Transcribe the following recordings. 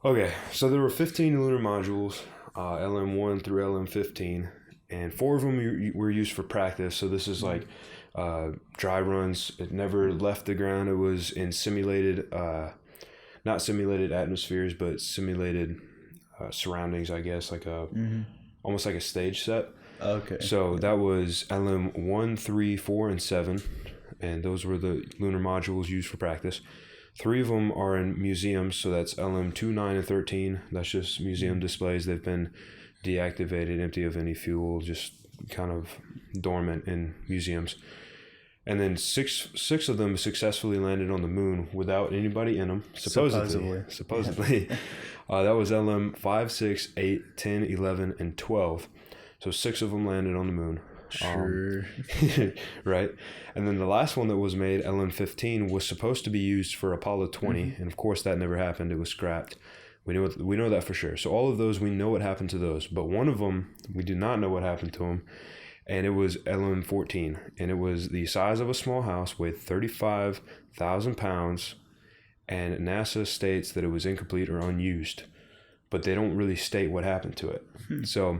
Okay, so there were 15 lunar modules, LM1 through LM15, and 4 of them were used for practice. So this is like dry runs. It never left the ground. It was in simulated, not simulated atmospheres, but simulated surroundings, I guess, like almost like a stage set. Okay. So that was LM1, 3, 4, and 7, and those were the lunar modules used for practice. 3 of them are in museums, so that's LM2, 9, and 13. That's just museum displays. They've been deactivated, empty of any fuel, just kind of dormant in museums. And then six of them successfully landed on the moon without anybody in them, supposedly. Yeah. That was LM 5, 6, 8, 10, 11, and 12. So 6 of them landed on the moon. Sure. Right. And then the last one that was made, LM15, was supposed to be used for Apollo 20. And of course, that never happened. It was scrapped. We know that for sure. So all of those, we know what happened to those. But one of them, we do not know what happened to him. And it was LM14. And it was the size of a small house, weighed 35,000 pounds. And NASA states that it was incomplete or unused. But they don't really state what happened to it. So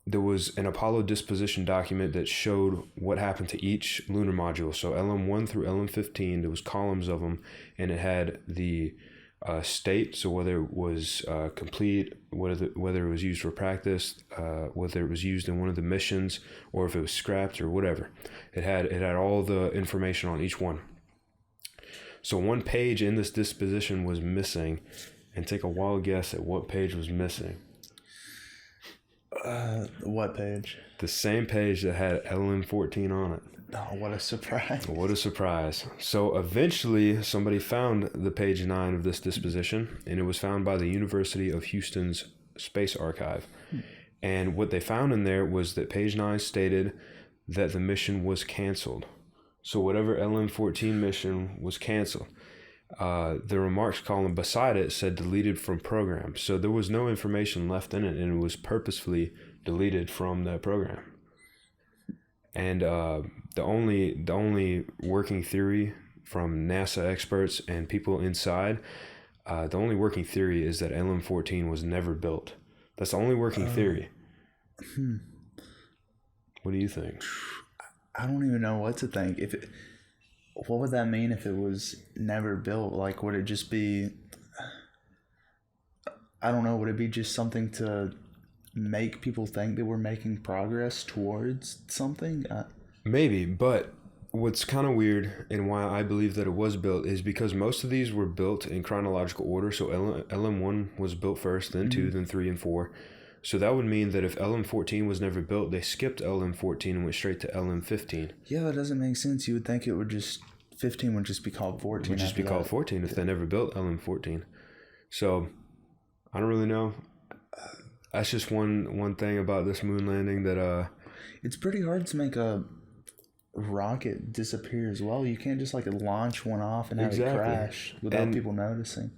there was an Apollo disposition document that showed what happened to each lunar module. So LM1 through LM15, there was columns of them, and it had the state, so whether it was complete, whether it was used for practice, whether it was used in one of the missions, or if it was scrapped or whatever. It had all the information on each one. So one page in this disposition was missing, and take a wild guess at what page was missing. What page? The same page that had LM14 on it. Oh, what a surprise. What a surprise. So eventually somebody found the page 9 of this disposition, and it was found by the University of Houston's Space Archive. And what they found in there was that page 9 stated that the mission was canceled. So whatever LM14 mission was canceled. The remarks column beside it said deleted from program. So there was no information left in it, and it was purposefully deleted from that program. And the only working theory from NASA experts and people inside, the only working theory is that LM14 was never built. That's the only working theory. What do you think? I don't even know what to think. What would that mean if it was never built? Like, would it just be, I don't know, would it be just something to make people think that we're making progress towards something? Maybe, but what's kind of weird and why I believe that it was built is because most of these were built in chronological order. So LM1 was built first, then 2, then 3, and 4. So that would mean that if LM14 was never built, they skipped LM14 and went straight to LM15. Yeah, that doesn't make sense. You would think it would just, 15 would just be called 14. It would just be called 14 if they never built LM14. So I don't really know. That's just one thing about this moon landing that... It's pretty hard to make a rocket disappear as well. You can't just like launch one off and have it crash without people noticing.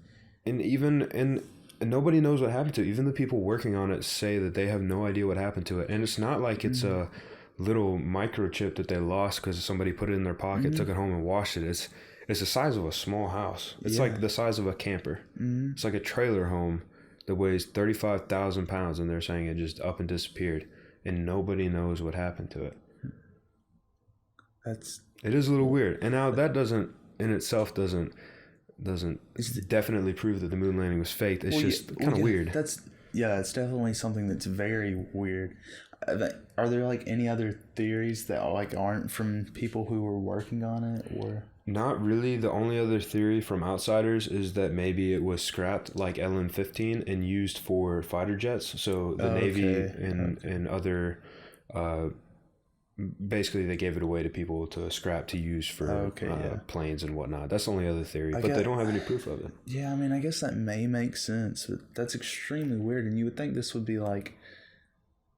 And nobody knows what happened to it. Even the people working on it say that they have no idea what happened to it. And it's not like it's a little microchip that they lost because somebody put it in their pocket, took it home and washed it. It's the size of a small house. It's like the size of a camper. It's like a trailer home that weighs 35,000 pounds, and they're saying it just up and disappeared, and nobody knows what happened to it. It is a little weird. And now that doesn't definitely prove that the moon landing was faked. It's just kind of weird. It's definitely something that's very weird. Are there like any other theories that like aren't from people who were working on it, or? Not really. The only other theory from outsiders is that maybe it was scrapped like LM15 and used for fighter jets. So the Navy and other, basically they gave it away to people to scrap to use for planes and whatnot. That's the only other theory, but they don't have any proof of it. Yeah, I mean, I guess that may make sense, but that's extremely weird. And you would think this would be like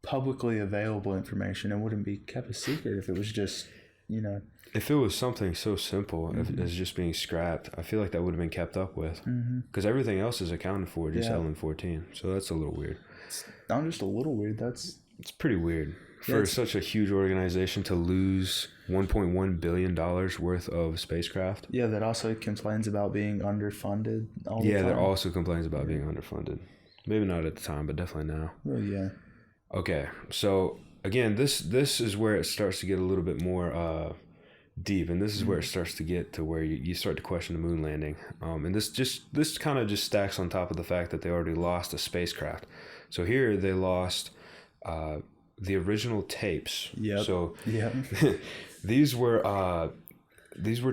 publicly available information. It wouldn't be kept a secret if it was just, If it was something so simple as just being scrapped, I feel like that would have been kept up with. Because everything else is accounted for, just LM14. So that's a little weird. It's not just a little weird. That's It's pretty weird for such a huge organization to lose $1.1 billion worth of spacecraft. Yeah, that also complains about being underfunded all the time. Yeah, that also complains about being underfunded. Maybe not at the time, but definitely now. Well, yeah. Okay, so again, this is where it starts to get a little bit more deep, and this is where it starts to get to where you start to question the moon landing. And this kind of just stacks on top of the fact that they already lost a spacecraft. So here they lost the original tapes. Yep. So yeah, these were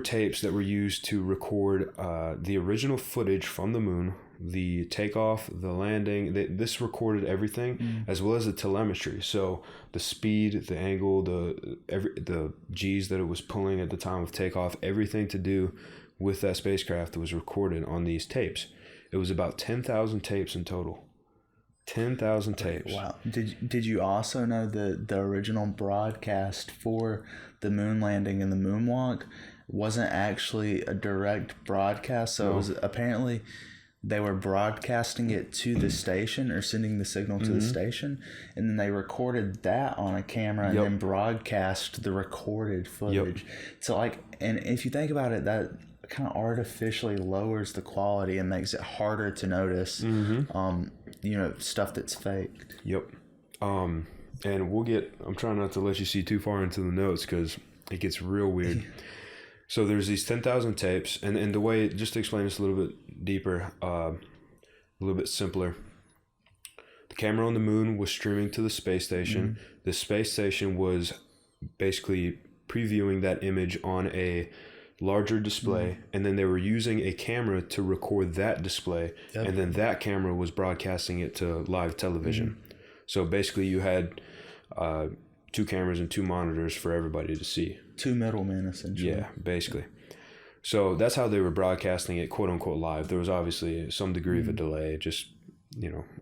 tapes that were used to record the original footage from the moon, the takeoff, the landing. This recorded everything, as well as the telemetry. So the speed, the angle, the G's that it was pulling at the time of takeoff, everything to do with that spacecraft was recorded on these tapes. It was about 10,000 tapes in total. 10,000 tapes. Wow. Did you also know that the original broadcast for the moon landing and the moonwalk wasn't actually a direct broadcast? So it was apparently they were broadcasting it to the station or sending the signal to the station, and then they recorded that on a camera and then broadcast the recorded footage. So like, and if you think about it, that kind of artificially lowers the quality and makes it harder to notice stuff that's faked. And I'm trying not to let you see too far into the notes because it gets real weird. So there's these 10,000 tapes, and the way, just to explain this a little bit deeper, a little bit simpler, the camera on the moon was streaming to the space station. The space station was basically previewing that image on a larger display, and then they were using a camera to record that display, and then that camera was broadcasting it to live television. So basically you had 2 cameras and 2 monitors for everybody to see. 2 middlemen, essentially. Yeah, basically. So that's how they were broadcasting it, quote unquote, live. There was obviously some degree of a delay, just,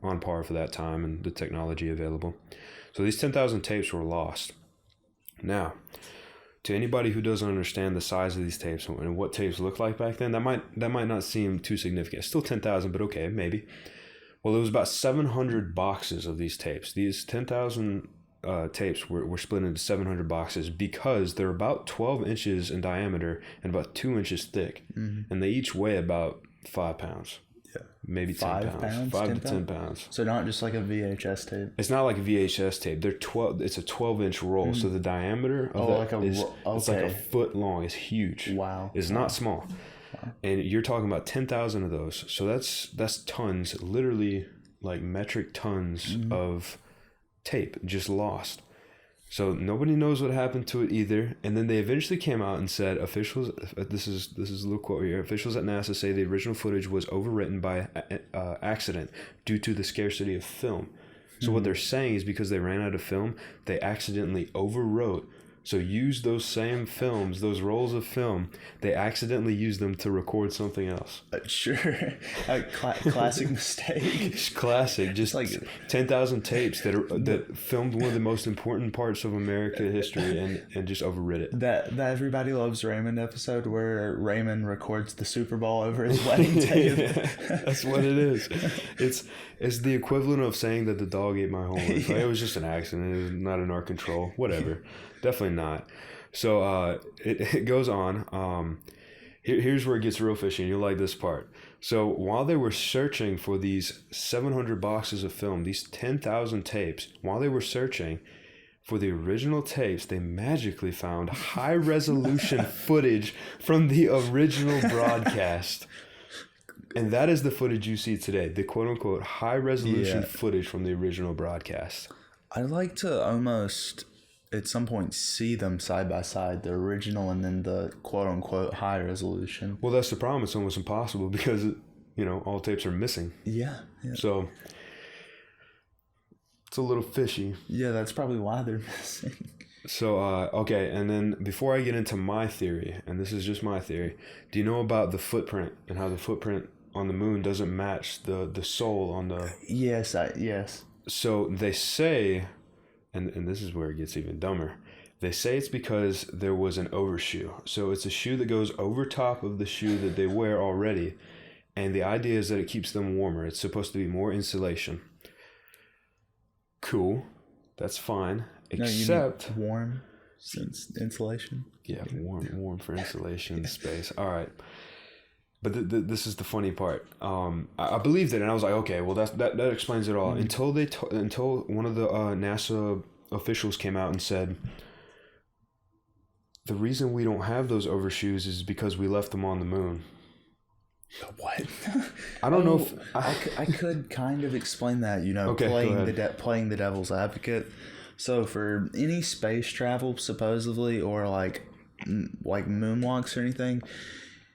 on par for that time and the technology available. So these 10,000 tapes were lost. Now, to anybody who doesn't understand the size of these tapes and what tapes looked like back then, that might not seem too significant. Still 10,000, but okay, maybe. Well, there was about 700 boxes of these tapes. These 10,000 tapes were split into 700 boxes because they're about 12 inches in diameter and about 2 inches thick, and they each weigh about 5 pounds. Yeah, maybe 10 pounds. 5 to 10 pounds. So not just like a VHS tape. It's not like a VHS tape. They're 12. It's a 12-inch roll. So the diameter of it's like a foot long. It's huge. Wow. It's not small. Wow. And you're talking about 10,000 of those. So that's tons, literally like metric tons of tape just lost. So nobody knows what happened to it either. And then they eventually came out and said, officials, this is a little quote here, officials at NASA say the original footage was overwritten by accident due to the scarcity of film. So what they're saying is because they ran out of film, they accidentally overwrote. So use those same films, those rolls of film, they accidentally used them to record something else. Sure. Classic mistake. Classic. Just like 10,000 tapes that filmed one of the most important parts of American history and just overrid it. That Everybody Loves Raymond episode where Raymond records the Super Bowl over his wedding tape. That's what it is. It's the equivalent of saying that the dog ate my homework. Like, it was just an accident. It was not in our control. Whatever. Definitely not. So it goes on. Here's where it gets real fishy, and you'll like this part. So while they were searching for these 700 boxes of film, these 10,000 tapes, while they were searching for the original tapes, they magically found high-resolution footage from the original broadcast. And that is the footage you see today, the quote-unquote high-resolution footage from the original broadcast. I'd like to almost at some point see them side by side, the original and then the quote unquote high resolution. Well, that's the problem. It's almost impossible because all tapes are missing. Yeah. So it's a little fishy. Yeah, that's probably why they're missing. So okay, and then before I get into my theory, and this is just my theory, do you know about the footprint and how the footprint on the moon doesn't match the sole on the? Yes. So they say. And this is where it gets even dumber. They say it's because there was an overshoe. So it's a shoe that goes over top of the shoe that they wear already. And the idea is that it keeps them warmer. It's supposed to be more insulation. Cool. That's fine. No, Except you mean warm since insulation. Yeah, warm for insulation space. All right. But this is the funny part. I believed it, and I was like, okay, well that explains it all. Until one of the NASA officials came out and said, the reason we don't have those overshoes is because we left them on the moon. What? I don't know if I could kind of explain that. Okay, playing the devil's advocate. So for any space travel, supposedly, or like moonwalks or anything,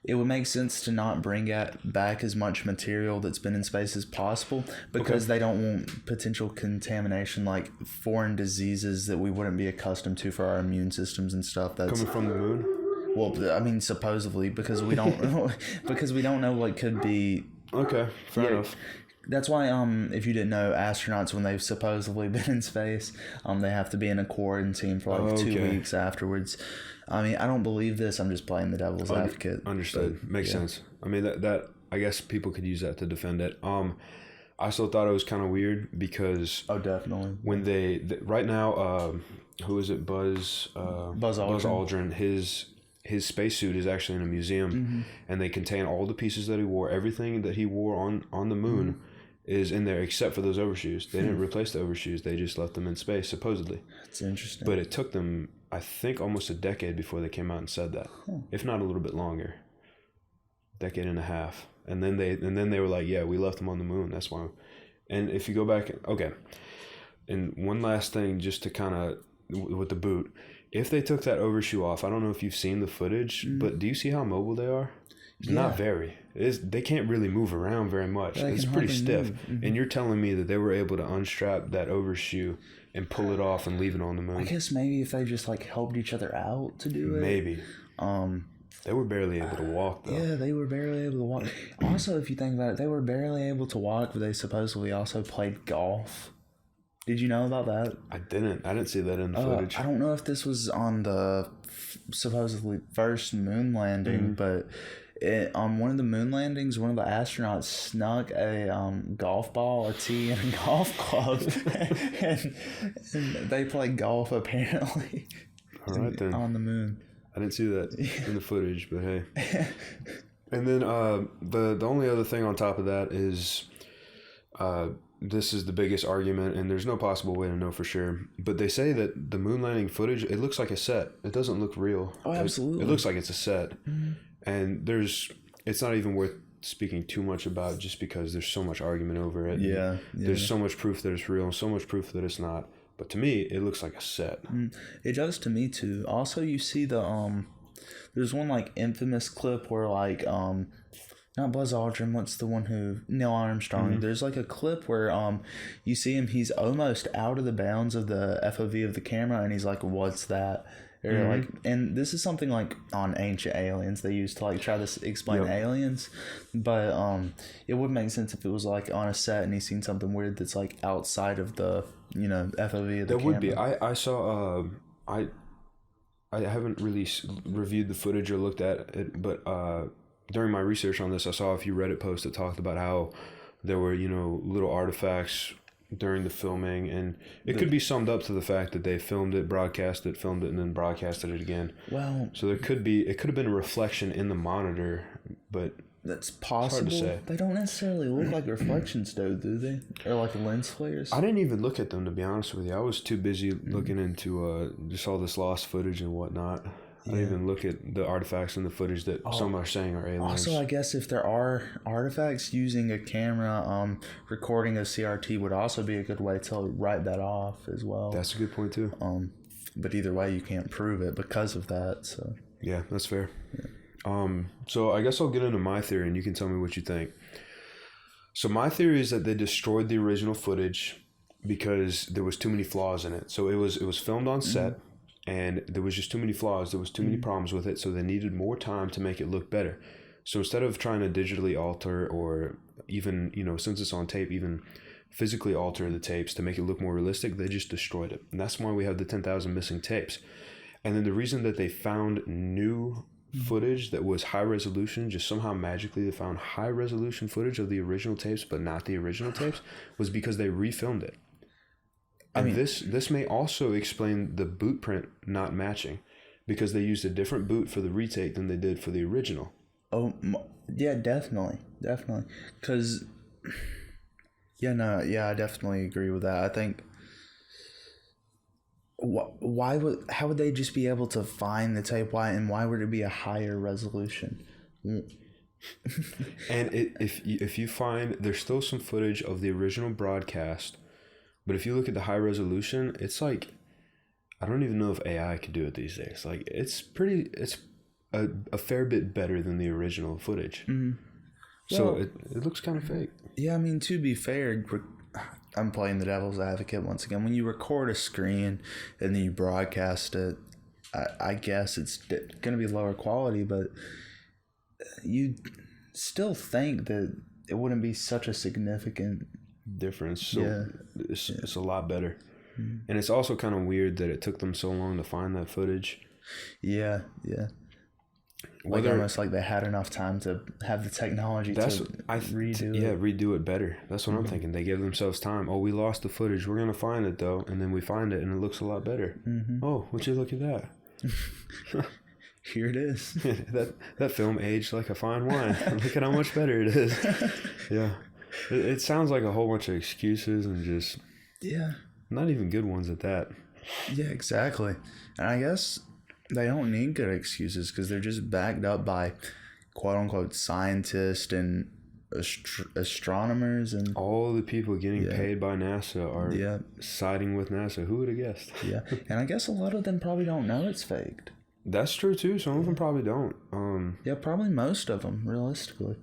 it would make sense to not bring back as much material that's been in space as possible, because they don't want potential contamination, like foreign diseases that we wouldn't be accustomed to for our immune systems and stuff. That's coming from the moon. Well, I mean, supposedly, because we don't know what could be. Okay, fair enough. That's why, if you didn't know, astronauts, when they've supposedly been in space, they have to be in a quarantine for like 2 weeks afterwards. I mean, I don't believe this. I'm just playing the devil's advocate. Understood. Makes sense. I mean, that I guess people could use that to defend it. I still thought it was kind of weird because definitely, when right now, who is it? Buzz Aldrin. His spacesuit is actually in a museum, and they contain all the pieces that he wore. Everything that he wore on the moon is in there, except for those overshoes. They didn't replace the overshoes. They just left them in space, supposedly. That's interesting. But it took them, I think, almost a decade before they came out and said that, if not a little bit longer, decade and a half. And then they were like, yeah, we left them on the moon. That's why. And if you go back, okay. And one last thing, just to kind of with the boot. If they took that overshoe off, I don't know if you've seen the footage, but do you see how mobile they are? Not very. They can't really move around very much. It's pretty stiff. And you're telling me that they were able to unstrap that overshoe and pull it off and leave it on the moon? I guess maybe if they just like helped each other out to do it. Maybe. They were barely able to walk, though. Yeah, they were barely able to walk. Also, if you think about it, they were barely able to walk, but they supposedly also played golf. Did you know about that? I didn't see that in the footage. I don't know if this was on the supposedly first moon landing, but on one of the moon landings, one of the astronauts snuck a golf ball, a tee, and a golf club, and they played golf apparently. All right, then. On the moon. I didn't see that in the footage, but hey. And then the only other thing on top of that is this is the biggest argument, and there's no possible way to know for sure, but they say that the moon landing footage, it looks like a set. It doesn't look real. Oh, absolutely. It looks like it's a set. And it's not even worth speaking too much about, just because there's so much argument over it. Yeah. There's so much proof that it's real and so much proof that it's not. But to me, it looks like a set. It does to me too. Also, you see there's one like infamous clip where like not Buzz Aldrin, what's the one who Neil Armstrong? There's like a clip where you see him, he's almost out of the bounds of the FOV of the camera, and he's like, what's that? Or like, and this is something like on Ancient Aliens they used to like try to explain aliens, but it would make sense if it was like on a set and he's seen something weird that's like outside of the FOV of the camera. That would be. I saw I haven't really reviewed the footage or looked at it, but during my research on this, I saw a few Reddit posts that talked about how there were little artifacts during the filming, and it could be summed up to the fact that they filmed it, and then broadcasted it again. Well, so it could have been a reflection in the monitor, but that's possible. It's hard to say. They don't necessarily look like reflections, though, do they? Or like lens flares? I didn't even look at them, to be honest with you. I was too busy looking into just all this lost footage and whatnot. I didn't even look at the artifacts and the footage that some are saying are aliens. Also, I guess if there are artifacts, using a camera recording a CRT would also be a good way to write that off as well. That's a good point too. But either way, you can't prove it because of that. So yeah, that's fair. Yeah. So I guess I'll get into my theory, and you can tell me what you think. So my theory is that they destroyed the original footage because there was too many flaws in it. So it was filmed on set. And there was just too many flaws. There was too many problems with it. So they needed more time to make it look better. So instead of trying to digitally alter, or even, since it's on tape, even physically alter the tapes to make it look more realistic, they just destroyed it. And that's why we have the 10,000 missing tapes. And then the reason that they found new footage that was high resolution, just somehow magically they found high resolution footage of the original tapes, but not the original tapes, was because they refilmed it. And this may also explain the boot print not matching, because they used a different boot for the retake than they did for the original. Oh, yeah, definitely. Because, I definitely agree with that. I think, how would they just be able to find the tape? And why would it be a higher resolution? And if you find, there's still some footage of the original broadcast, but if you look at the high resolution, it's like, I don't even know if AI could do it these days. Like, it's a fair bit better than the original footage. Mm-hmm. So it looks kind of fake. Yeah, I mean, to be fair, I'm playing the devil's advocate once again. When you record a screen and then you broadcast it, I guess it's going to be lower quality, but you still think that it wouldn't be such a significant difference. So it's a lot better. Mm-hmm. And it's also kind of weird that it took them so long to find that footage. Yeah. Like almost like they had enough time to have the technology to redo it. Yeah, redo it better. That's what I'm thinking. They gave themselves time. Oh, we lost the footage. We're going to find it, though. And then we find it, and it looks a lot better. Mm-hmm. Oh, would you look at that? Here it is. that film aged like a fine wine. Look at how much better it is. Yeah. It sounds like a whole bunch of excuses and just... Yeah. Not even good ones at that. Yeah, exactly. And I guess they don't need good excuses because they're just backed up by quote-unquote scientists and astronomers and... all the people getting paid by NASA are siding with NASA. Who would have guessed? Yeah. And I guess a lot of them probably don't know it's faked. That's true, too. Some of them probably don't. Yeah, probably most of them, realistically.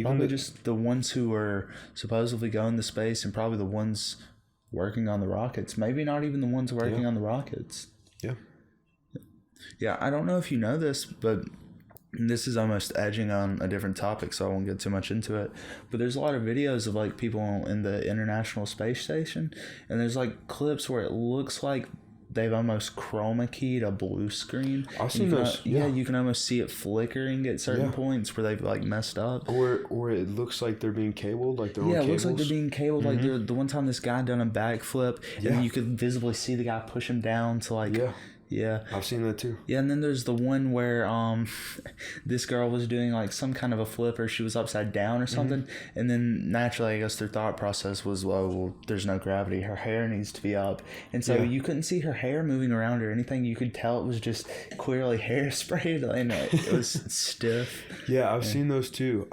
Probably just the ones who are supposedly going to space and probably the ones working on the rockets. Maybe not even the ones working on the rockets. Yeah. Yeah, I don't know if you know this, but this is almost edging on a different topic, so I won't get too much into it. But there's a lot of videos of like people in the International Space Station, and there's like clips where it looks like they've almost chroma keyed a blue screen. I've seen those. Yeah, you can almost see it flickering at certain points where they've like messed up. Or it looks like they're being cabled, like they're on cables. Yeah, it looks like they're being cabled. Like the one time this guy done a backflip, and you could visibly see the guy push him down to like... Yeah. I've seen that too. Yeah, and then there's the one where this girl was doing like some kind of a flip, or she was upside down or something, and then naturally I guess their thought process was, well, there's no gravity, her hair needs to be up, and so you couldn't see her hair moving around or anything. You could tell it was just clearly hairspray, and it was stiff. Yeah, I've seen those too.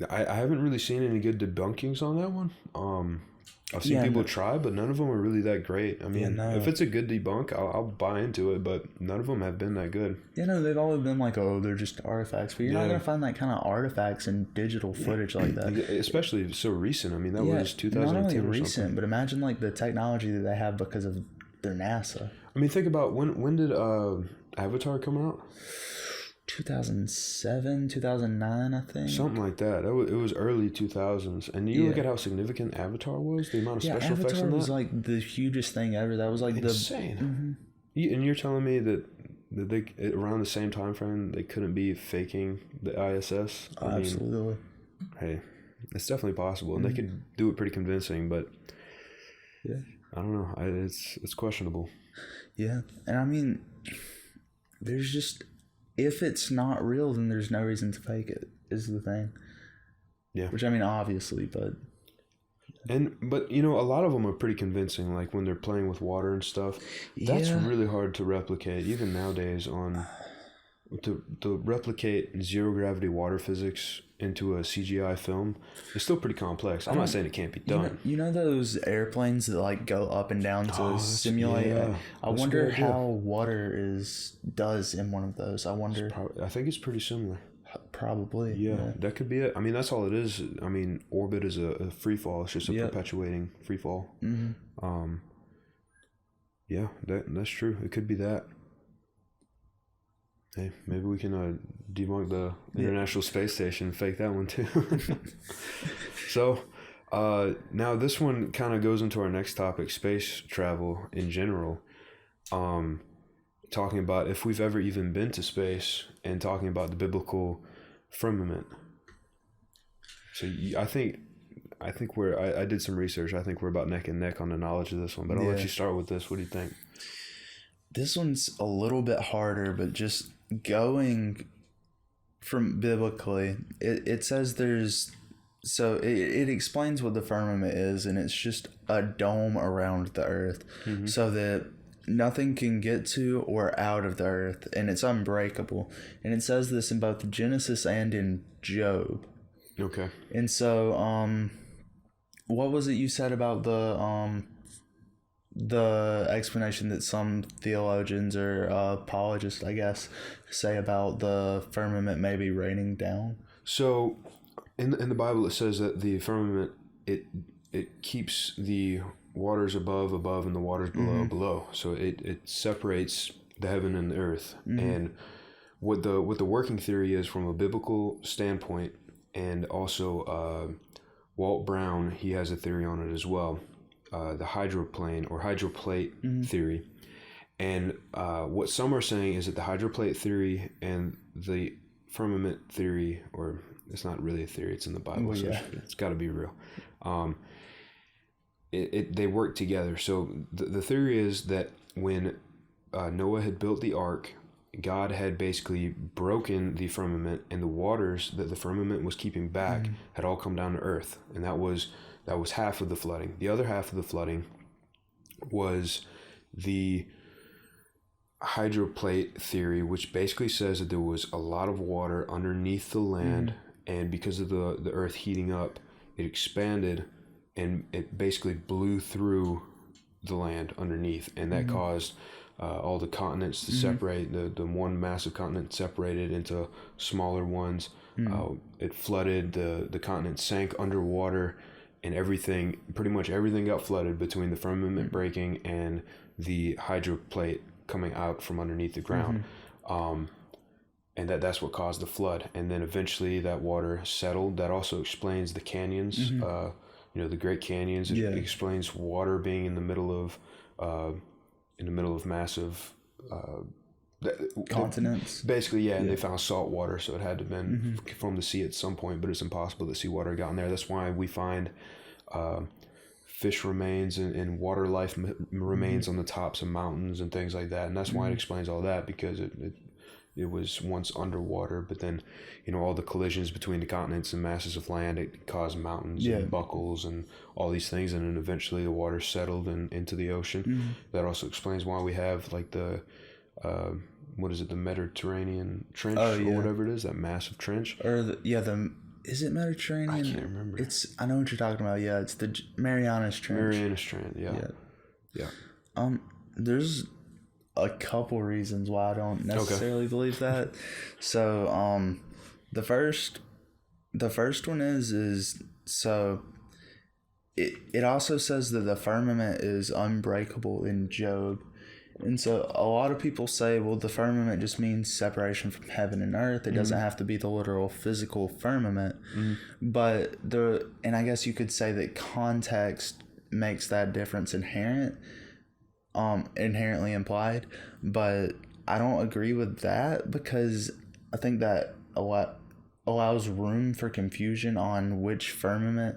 I haven't really seen any good debunkings on that one. I've seen people try, but none of them are really that great. I mean, if it's a good debunk, I'll buy into it, but none of them have been that good. Yeah, no, they've always been like, oh, they're just artifacts. But you're not going to find that kind of artifacts in digital footage like that. Especially so recent. I mean, that was 2010 not only or recent, something. But imagine like the technology that they have because of their NASA. I mean, think about when did Avatar come out? 2007, 2009, I think. Something like that. It was early 2000s. And you look at how significant Avatar was, the amount of special effects in that. Avatar was like the hugest thing ever. That was like insane. And you're telling me that they, around the same time frame, they couldn't be faking the ISS? Absolutely. Hey, it's definitely possible. And they could do it pretty convincing, but I don't know. It's questionable. Yeah. And I mean, there's just... if it's not real, then there's no reason to fake it, is the thing. Yeah. Which, I mean, obviously, but... But, you know, a lot of them are pretty convincing, like when they're playing with water and stuff. That's really hard to replicate, even nowadays, to replicate zero-gravity water physics into a CGI film is still pretty complex. I'm not saying it can't be done. You know those airplanes that like go up and down to simulate? I wonder how water does in one of those. I wonder. I think it's pretty similar. Probably. Yeah, that could be it. I mean, that's all it is. I mean, orbit is a free fall. It's just a perpetuating free fall. Yeah, that's true. It could be that. Hey, maybe we can debunk the International Space Station and fake that one too. So, now this one kind of goes into our next topic, space travel in general. Talking about if we've ever even been to space and talking about the biblical firmament. So I think I think I did some research. I think we're about neck and neck on the knowledge of this one, but I'll let you start with this. What do you think? This one's a little bit harder, but just going from biblically, it says it explains what the firmament is, and it's just a dome around the earth, so that nothing can get to or out of the earth, and it's unbreakable. And it says this in both Genesis and in Job. Okay. And so, what was it you said about the explanation that some theologians or apologists, I guess, say about the firmament maybe raining down? So, in the Bible, it says that the firmament it keeps the waters above, and the waters below. So it separates the heaven and the earth. And what the working theory is from a biblical standpoint, and also Walt Brown, he has a theory on it as well. The hydroplane or hydroplate theory. And what some are saying is that the hydroplate theory and the firmament theory, or it's not really a theory, it's in the Bible, so it's got to be real. They work together. So the theory is that when Noah had built the ark, God had basically broken the firmament, and the waters that the firmament was keeping back had all come down to earth, and that was half of the flooding. The other half of the flooding was the hydroplate theory, which basically says that there was a lot of water underneath the land, and because of the earth heating up, it expanded, and it basically blew through the land underneath, and that caused all the continents to separate. The one massive continent separated into smaller ones. It flooded, the continent sank underwater, and pretty much everything got flooded between the firmament breaking and the hydroplate coming out from underneath the ground. And that's what caused the flood. And then eventually that water settled. That also explains the canyons, the Great Canyons. It explains water being in the middle of massive continents. Basically, and they found salt water, so it had to have been from the sea at some point, but it's impossible that seawater got in there. That's why we find fish remains and water life remains on the tops of mountains and things like that. And that's why it explains all that, because it was once underwater, but then, all the collisions between the continents and masses of land, it caused mountains and buckles and all these things, and then eventually the water settled into the ocean. That also explains why we have like the the Mediterranean Trench or whatever it is, that massive trench. Or is it Mediterranean? I can't remember. I know what you're talking about. Yeah, it's the Marianas Trench. Marianas Trench. Yeah. There's a couple reasons why I don't necessarily believe that. So, the first one is so it also says that the firmament is unbreakable in Job. And so a lot of people say, well, the firmament just means separation from heaven and earth. It doesn't have to be the literal physical firmament. But and I guess you could say that context makes that difference inherently implied. But I don't agree with that, because I think that allows room for confusion on which firmament,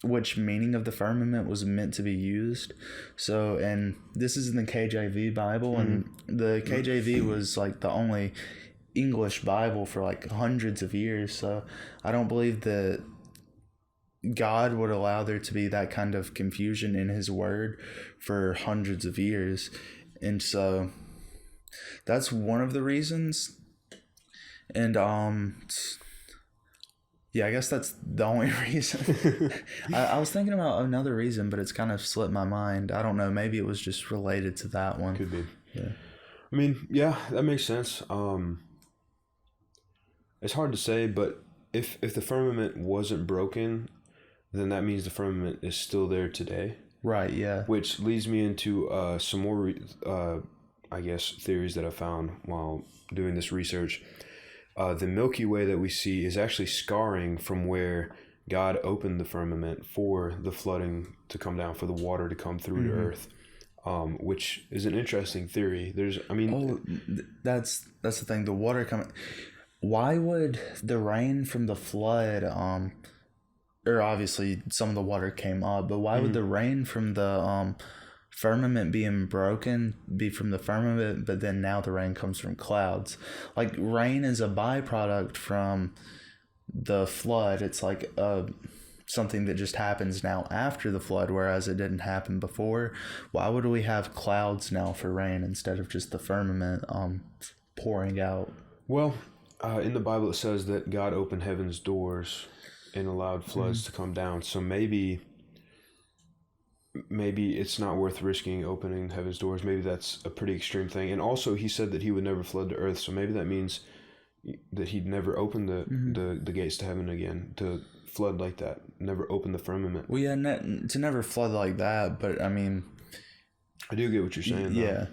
which meaning of the firmament was meant to be used. So, and this is in the KJV Bible, and the KJV was like the only English Bible for like hundreds of years. So I don't believe that God would allow there to be that kind of confusion in his word for hundreds of years. And so that's one of the reasons. And I guess that's the only reason. I was thinking about another reason, but it's kind of slipped my mind. I don't know. Maybe it was just related to that one. Could be. Yeah. I mean, yeah, that makes sense. It's hard to say, but if the firmament wasn't broken, then that means the firmament is still there today. Right, yeah. Which leads me into some more, theories that I found while doing this research. The Milky Way that we see is actually scarring from where God opened the firmament for the flooding to come down, for the water to come through to earth, which is an interesting theory. That's the thing. The water coming. Why would the rain from the flood or obviously some of the water came up, but why would the rain from the firmament being broken be from the firmament, but then now the rain comes from clouds? Like, rain is a byproduct from the flood. It's like something that just happens now after the flood, whereas it didn't happen before. Why would we have clouds now for rain instead of just the firmament pouring out? Well, in the Bible it says that God opened heaven's doors and allowed floods to come down. So maybe it's not worth risking opening heaven's doors. Maybe that's a pretty extreme thing. And also, he said that he would never flood the earth. So maybe that means that he'd never open the gates to heaven again to flood like that. Never open the firmament. Well, yeah, to never flood like that. But I mean, I do get what you're saying. Yeah.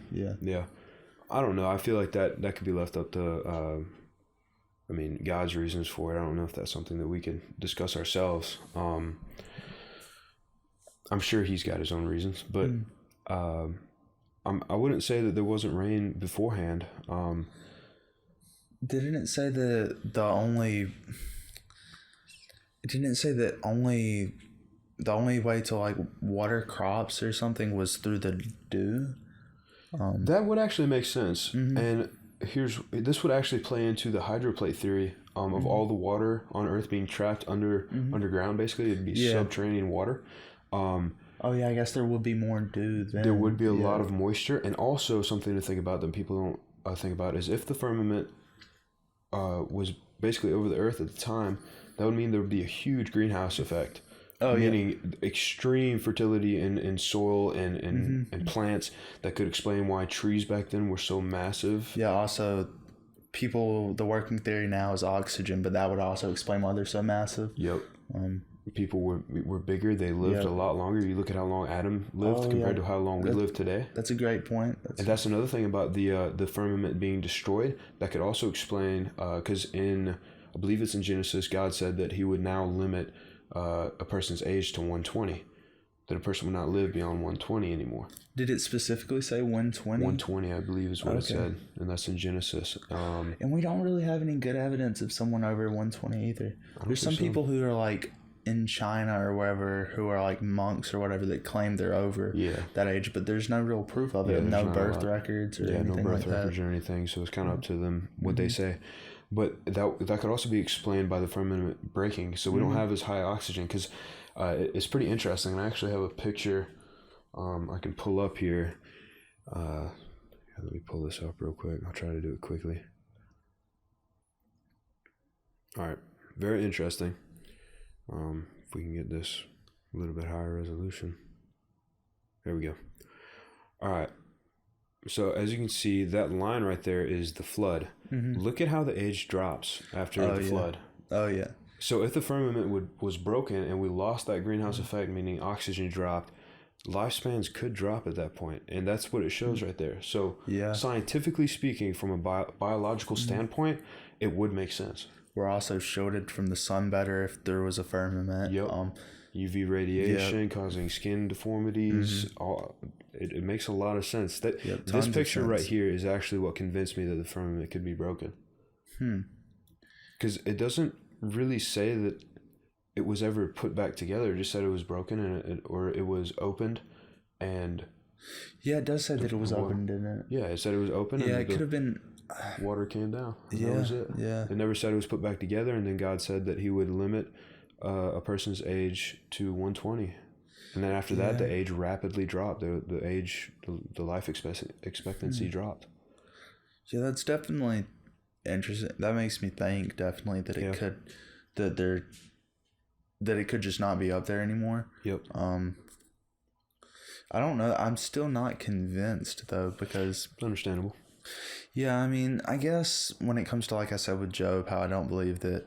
I don't know. I feel like that could be left up to, God's reasons for it. I don't know if that's something that we can discuss ourselves. I'm sure he's got his own reasons, but I wouldn't say that there wasn't rain beforehand. Didn't it say that the only way to like water crops or something was through the dew? That would actually make sense. And this would actually play into the hydroplate theory of all the water on Earth being trapped underground. Basically, it'd be subterranean water. I guess there would be more dew then. There would be a lot of moisture, and also something to think about that people don't think about is if the firmament was basically over the Earth at the time, that would mean there would be a huge greenhouse effect. Meaning extreme fertility in soil and plants that could explain why trees back then were so massive. Yeah, also the working theory now is oxygen, but that would also explain why they're so massive. Yep. People were bigger. They lived a lot longer. You look at how long Adam lived compared to how long we live today. That's a great point. That's another thing about the firmament being destroyed. That could also explain, because I believe it's in Genesis, God said that he would now limit a person's age to 120. That a person would not live beyond 120 anymore. Did it specifically say 120? 120, I believe, is what it said, and that's in Genesis. And we don't really have any good evidence of someone over 120 either. There's some people who are like in China or wherever who are like monks or whatever that claim they're over that age, but there's no real proof of it. No birth records or anything like that. No birth records or anything, so it's kind of up to them what they say. But that could also be explained by the firmament breaking, so we don't have as high oxygen, because it's pretty interesting. And I actually have a picture I can pull up here. Let me pull this up real quick. I'll try to do it quickly. All right, very interesting. If we can get this a little bit higher resolution. There we go. All right. So as you can see, that line right there is the flood. Look at how the age drops after the flood. Oh, yeah. So if the firmament was broken and we lost that greenhouse effect, meaning oxygen dropped, lifespans could drop at that point. And that's what it shows right there. So scientifically speaking, from a biological standpoint, it would make sense. We're also shielded from the sun better if there was a firmament. Yep. UV radiation causing skin deformities. It makes a lot of sense. This picture right here is actually what convinced me that the firmament could be broken. Because it doesn't really say that it was ever put back together. It just said it was broken or it was opened, and it does say that it was opened, didn't it? Yeah, it said it was open. Yeah, it could have been. Water came down. That was it. Yeah. It never said it was put back together, and then God said that he would limit a person's age to 120. And then after that, the age rapidly dropped. The life expectancy dropped. Yeah, that's definitely interesting. That makes me think definitely that it could, that it could just not be up there anymore. Yep. I don't know. I'm still not convinced though, because it's understandable. Yeah, I mean, I guess when it comes to, like I said with Job, how I don't believe that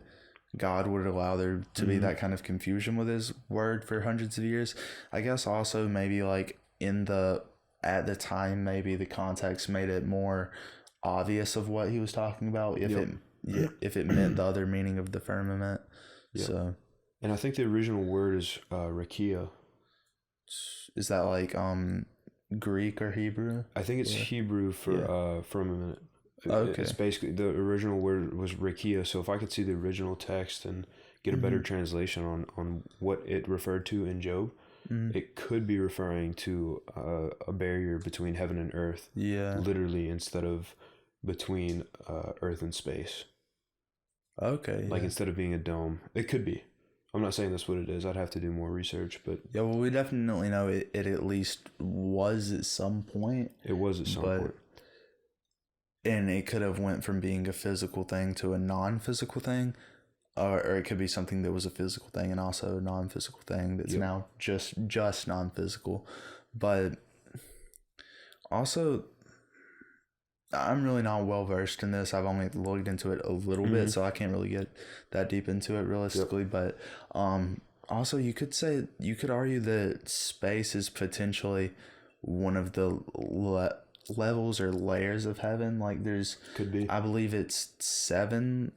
God would allow there to be that kind of confusion with his word for hundreds of years. I guess also maybe like at the time, maybe the context made it more obvious of what he was talking about if it meant the other meaning of the firmament. Yep. So, and I think the original word is rakia. Is that like Greek or Hebrew? I think it's Hebrew for firmament. Okay. It's basically, the original word was rakia. So if I could see the original text and get a better translation on what it referred to in Job, it could be referring to a barrier between heaven and earth, literally, instead of between earth and space. Okay. Like instead of being a dome, it could be. I'm not saying that's what it is. I'd have to do more research, but yeah, well, we definitely know it at least was at some point. It was at some point. And it could have went from being a physical thing to a non-physical thing, or it could be something that was a physical thing and also a non-physical thing that's now just non-physical. But also, I'm really not well versed in this. I've only looked into it a little bit, so I can't really get that deep into it realistically. But also, you could argue that space is potentially one of the levels or layers of heaven. Like could be. I believe it's seven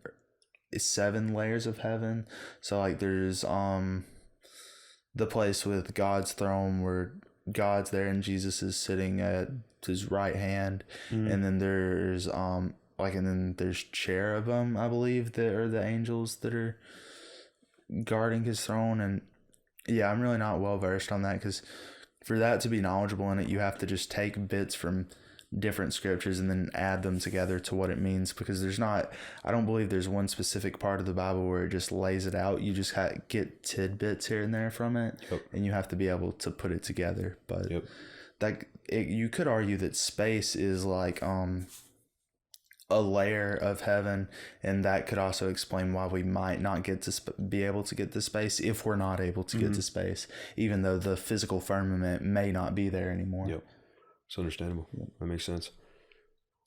layers of heaven. So like there's the place with God's throne where God's there and Jesus is sitting at his right hand, and then there's and then there's cherubim, I believe, that are the angels that are guarding his throne. And yeah, I'm really not well versed on that, because for that to be knowledgeable in it, you have to just take bits from different scriptures and then add them together to what it means, because I don't believe there's one specific part of the Bible where it just lays it out. You just get tidbits here and there from it, and you have to be able to put it together. But you could argue that space is like a layer of heaven, and that could also explain why we might not get to be able to get to space if we're not able to get to space, even though the physical firmament may not be there anymore. It's understandable. That makes sense.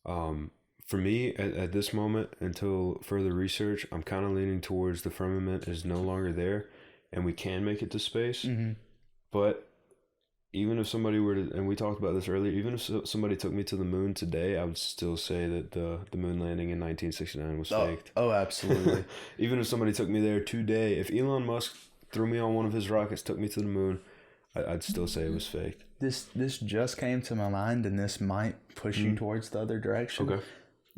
For me, at this moment, until further research, I'm kind of leaning towards the firmament is no longer there, and we can make it to space. But even if somebody were to, and we talked about this earlier, even if somebody took me to the moon today, I would still say that the moon landing in 1969 was faked. Oh, absolutely. Even if somebody took me there today, if Elon Musk threw me on one of his rockets, took me to the moon, I'd still say it was faked. This just came to my mind, and this might push you towards the other direction. Okay.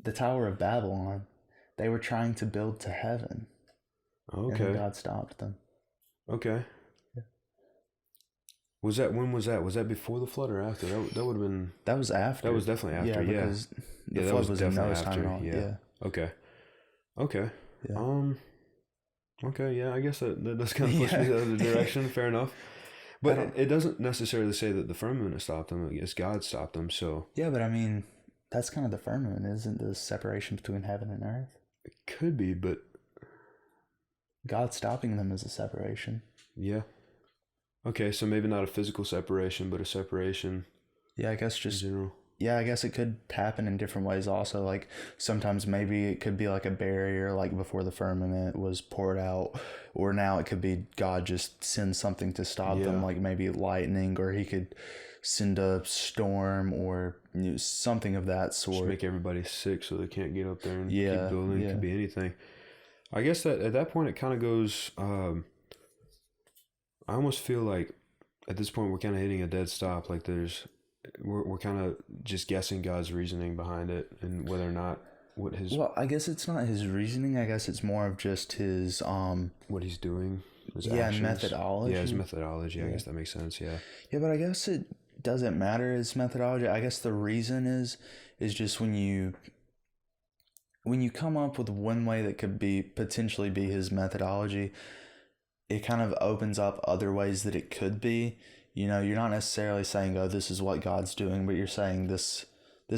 The Tower of Babylon, they were trying to build to heaven. Okay. And God stopped them. Okay. Yeah. When was that? Was that before the flood or after? That would have been. That was after. That was definitely after. Yeah, because the flood was in Noah's time. Yeah. Okay. Yeah. Okay. Yeah. I guess that's kind of pushed me the other direction. Fair enough. But it doesn't necessarily say that the firmament stopped them. I guess God stopped them. So yeah, but I mean, that's kind of the firmament, isn't the separation between heaven and earth? It could be, but God stopping them is a separation. Yeah. Okay, so maybe not a physical separation, but a separation. Yeah, I guess just in general. Yeah, I guess it could happen in different ways also. Like sometimes maybe it could be like a barrier, like before the firmament was poured out, or now it could be God just sends something to stop them, like maybe lightning, or he could send a storm, or something of that sort. Just make everybody sick so they can't get up there and keep building. It could be anything. I guess that at that point it kind of goes, I almost feel like at this point we're kind of hitting a dead stop. Like we're kind of just guessing God's reasoning behind it, and whether or not well, I guess it's not his reasoning. I guess it's more of just his what he's doing, his actions. Methodology. Yeah, his methodology. I guess that makes sense. Yeah, but I guess it doesn't matter his methodology. I guess the reason is just when you come up with one way that could potentially be his methodology, it kind of opens up other ways that it could be. You're not necessarily saying, oh, this is what God's doing, but you're saying this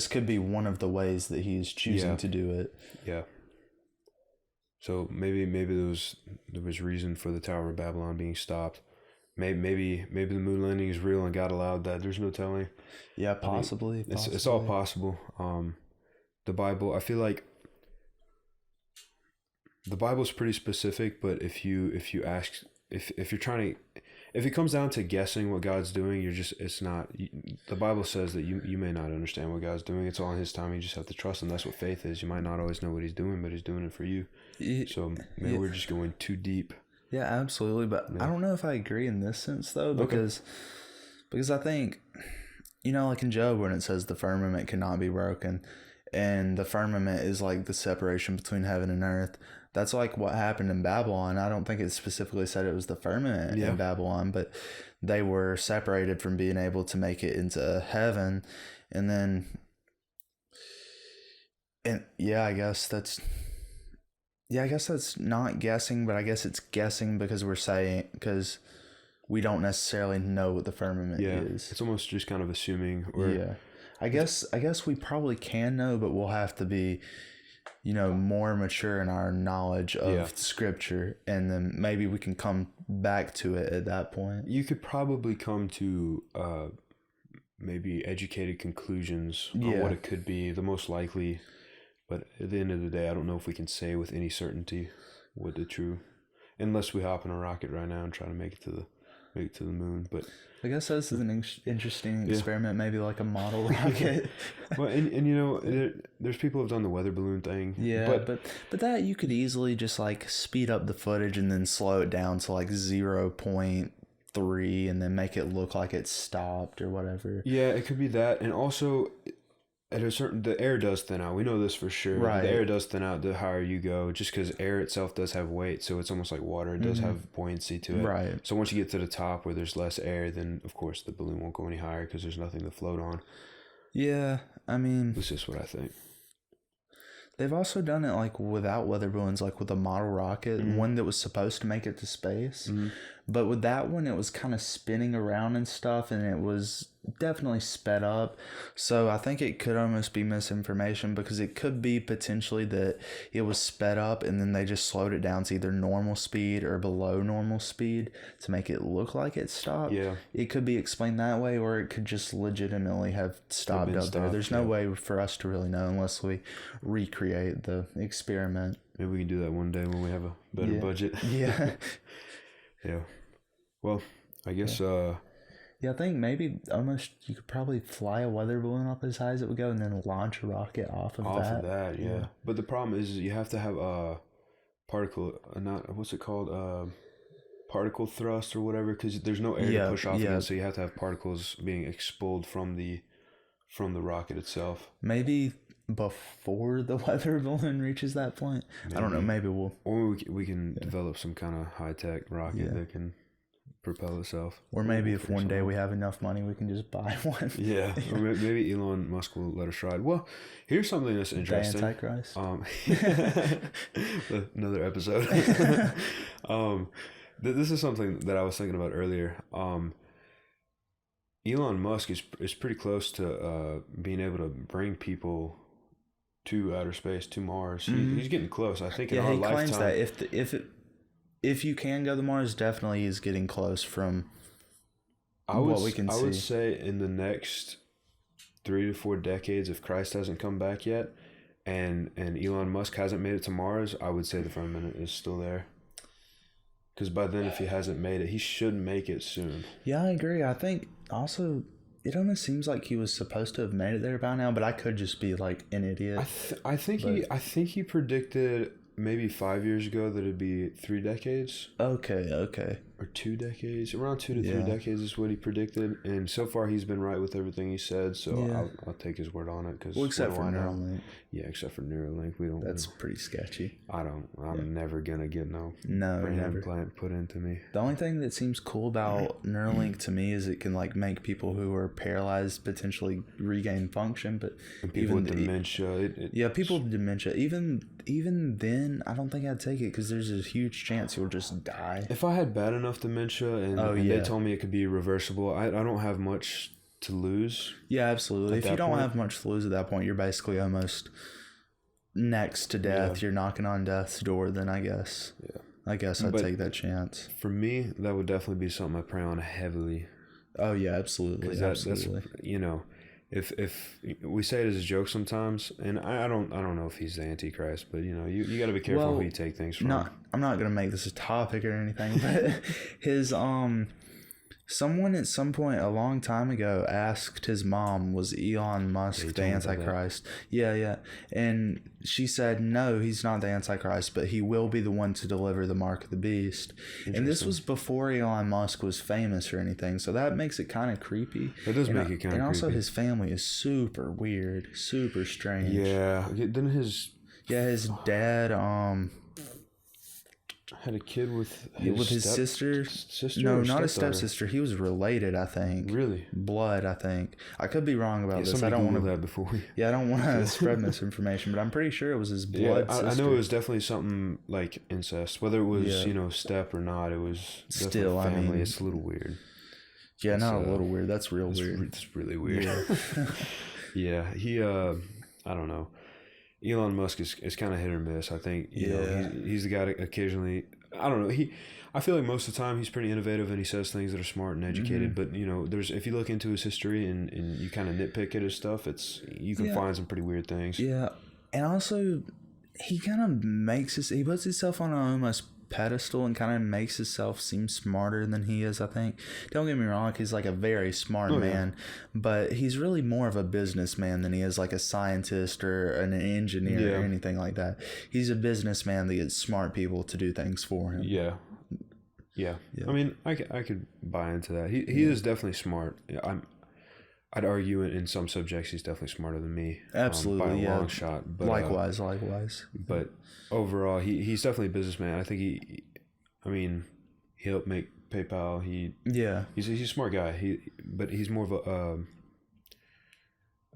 could be one of the ways that he is choosing to do it. Yeah. So maybe there was reason for the Tower of Babylon being stopped. Maybe the moon landing is real and God allowed that. There's no telling. Yeah, possibly. It's all possible. The Bible, I feel like the Bible's pretty specific, but if you're trying to, if it comes down to guessing what God's doing, it's not, the Bible says that you may not understand what God's doing. It's all in his time. You just have to trust him. That's what faith is. You might not always know what he's doing, but he's doing it for you. So maybe we're just going too deep. Yeah, absolutely. But I don't know if I agree in this sense though, because I think, like in Job when it says the firmament cannot be broken, and the firmament is like the separation between heaven and earth. That's like what happened in Babylon. I don't think it specifically said it was the firmament in Babylon, but they were separated from being able to make it into heaven. And then, I guess that's not guessing, but I guess it's guessing because we don't necessarily know what the firmament is. It's almost just kind of assuming. I guess we probably can know, but we'll have to be, more mature in our knowledge of Scripture, and then maybe we can come back to it at that point. You could probably come to maybe educated conclusions on what it could be, the most likely. But at the end of the day, I don't know if we can say with any certainty what the true, unless we hop in a rocket right now and try to make it to the moon. But I guess this is an interesting experiment, maybe like a model rocket. Well, and there's people who've done the weather balloon thing. Yeah, but that you could easily just like speed up the footage and then slow it down to like 0.3 and then make it look like it stopped or whatever. Yeah, it could be that, and also the air does thin out. We know this for sure. Right. The air does thin out the higher you go, just because air itself does have weight, so it's almost like water. It does have buoyancy to it. Right. So once you get to the top where there's less air, then of course the balloon won't go any higher because there's nothing to float on. Yeah, I mean, That's just what I think. They've also done it like without weather balloons, like with a model rocket, one that was supposed to make it to space. But with that one, it was kind of spinning around and stuff, and it was definitely sped up. So I think it could almost be misinformation, because it could be potentially that it was sped up and then they just slowed it down to either normal speed or below normal speed to make it look like it stopped. Yeah. It could be explained that way, or it could just legitimately have stopped up there. There's no way for us to really know unless we recreate the experiment. Maybe we can do that one day when we have a better budget. Yeah. Yeah. Well, I guess... Yeah, I think maybe almost you could probably fly a weather balloon up as high as it would go and then launch a rocket off of that. Yeah. But the problem is you have to have a particle, particle thrust or whatever, because there's no air to push off against, so you have to have particles being expelled from the rocket itself. Maybe before the weather balloon reaches that point. Maybe. I don't know, maybe we'll... Or we can develop some kind of high-tech rocket that can propel itself. Or maybe if one day we have enough money, we can just buy one. Yeah. Or maybe Elon Musk will let us ride. Well, here's something that's interesting. The Antichrist. Another episode. This is something that I was thinking about earlier. Elon Musk is pretty close to being able to bring people to outer space, to Mars. He's getting close. I think in our lifetime. Claims that if you can go to Mars, definitely is getting close from what we can see. I would say in the next 3 to 4 decades, if Christ hasn't come back yet, and Elon Musk hasn't made it to Mars, I would say the firmament is still there. Because by then, if he hasn't made it, he should make it soon. Yeah, I agree. I think also it almost seems like he was supposed to have made it there by now, but I could just be like an idiot. I think he predicted maybe 5 years ago that it'd be 3 decades. Okay. Or 2 decades. Around 2 to 3 decades is what he predicted. And so far he's been right with everything he said. So I'll take his word on it. Cause except for Neuralink. Yeah, except for Neuralink. That's pretty sketchy. I'm never going to get brain implant put into me. The only thing that seems cool about Neuralink to me is it can like make people who are paralyzed potentially regain function. But and people with dementia. People with dementia. Even then, I don't think I'd take it because there's a huge chance you'll just die. If I had bad enough dementia and they told me it could be reversible, I don't have much to lose. Yeah, absolutely. If you don't have much to lose at that point, you're basically almost next to death. You're knocking on death's door, then I guess. Yeah. I guess I'd take that chance. For me, that would definitely be something I pray on heavily. Oh, yeah, absolutely. Absolutely. That's, if we say it as a joke sometimes, and I don't know if he's the Antichrist, but you got to be careful who you take things from. I'm not gonna make this a topic or anything, but Someone at some point a long time ago asked his mom, was Elon Musk the Antichrist? Yeah. And she said, no, he's not the Antichrist, but he will be the one to deliver the mark of the beast. And this was before Elon Musk was famous or anything. So that makes it kind of creepy. It does make it kind of creepy. And also his family is super weird, super strange. Yeah. Didn't his dad, had a kid with his sister. No, not his stepsister. He was related, I think. Really? Blood, I think. I could be wrong about this. I don't want to that before. Yeah, I don't want to spread misinformation, but I'm pretty sure it was his blood sister. I know it was definitely something like incest. Whether it was step or not, it was still family. I mean, it's a little weird. Yeah, it's, not a little weird. That's real weird. It's really weird. Yeah, he. I don't know. Elon Musk is kind of hit or miss. I think you know he's the guy that occasionally, I don't know, I feel like most of the time he's pretty innovative and he says things that are smart and educated. But you know, if you look into his history and you kind of nitpick at his stuff, you can find some pretty weird things. Yeah, and also he kind of he puts himself on an almost pedestal and kind of makes himself seem smarter than he is. I think, don't get me wrong, he's like a very smart man, but he's really more of a businessman than he is like a scientist or an engineer or anything like that. He's a businessman that gets smart people to do things for him. Yeah. I mean, I could buy into that. He is definitely smart. I'd argue in some subjects he's definitly smarter than me. Absolutely, by a long shot. But, likewise. But overall, he's definitely a businessman. I think he helped make PayPal. He's a smart guy. But he's more of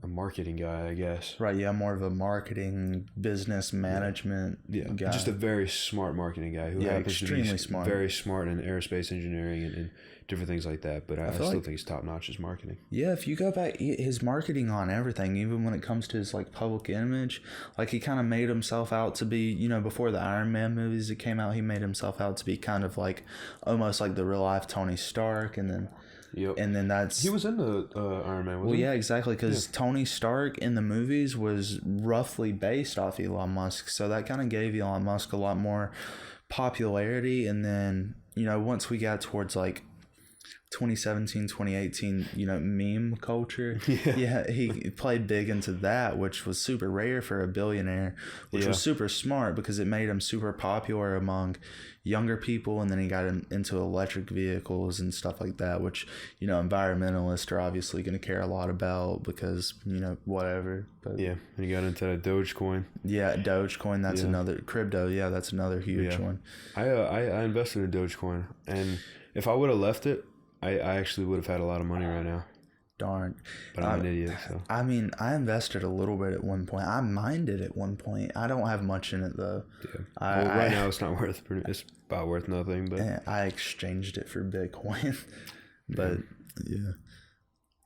a marketing guy, I guess. Right, yeah, more of a marketing, business management guy. Just a very smart marketing guy who happens to be smart. Very smart in aerospace engineering and different things like that. But I still think he's top notch his marketing. Yeah, if you go back, his marketing on everything, even when it comes to his like public image, like he kind of made himself out to be, you know, before the Iron Man movies that came out, he made himself out to be kind of like almost like the real life Tony Stark, and then. Yep. And then he was in the Iron Man. Well, yeah, exactly, because Tony Stark in the movies was roughly based off Elon Musk, so that kind of gave Elon Musk a lot more popularity. And then, you know, once we got towards like 2017, 2018, you know, meme culture. He played big into that, which was super rare for a billionaire, which was super smart because it made him super popular among younger people. And then he got into electric vehicles and stuff like that, which, you know, environmentalists are obviously going to care a lot about because, you know, whatever. But and he got into Dogecoin. Yeah, Dogecoin. That's another crypto. Yeah, that's another huge one. I invested in Dogecoin, and if I would have left it, I actually would have had a lot of money right now. Darn. But I'm an idiot, so. I mean, I invested a little bit at one point. I mined it at one point. I don't have much in it, though. Yeah. Right now it's not worth... It's about worth nothing, but... I exchanged it for Bitcoin. But, yeah.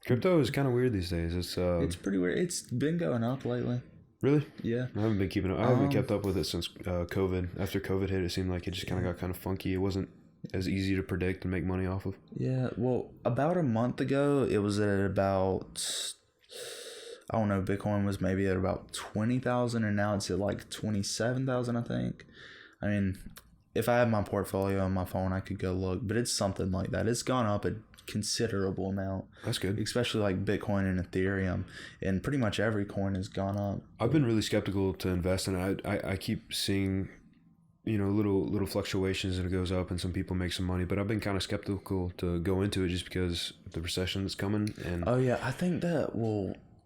Crypto is kind of weird these days. It's pretty weird. It's been going up lately. Really? Yeah. I haven't been keeping up. I haven't kept up with it since COVID. After COVID hit, it seemed like it just kind of got kind of funky. It wasn't as easy to predict and make money off of. Yeah, well, about a month ago, it was at about, I don't know, Bitcoin was maybe at about 20,000, and now it's at like 27,000, I think. I mean, if I had my portfolio on my phone, I could go look, but it's something like that. It's gone up a considerable amount. That's good. Especially like Bitcoin and Ethereum, and pretty much every coin has gone up. I've been really skeptical to invest in it. I keep seeing, you know, little fluctuations and it goes up and some people make some money, but I've been kind of skeptical to go into it just because of the recession that's coming. And I think that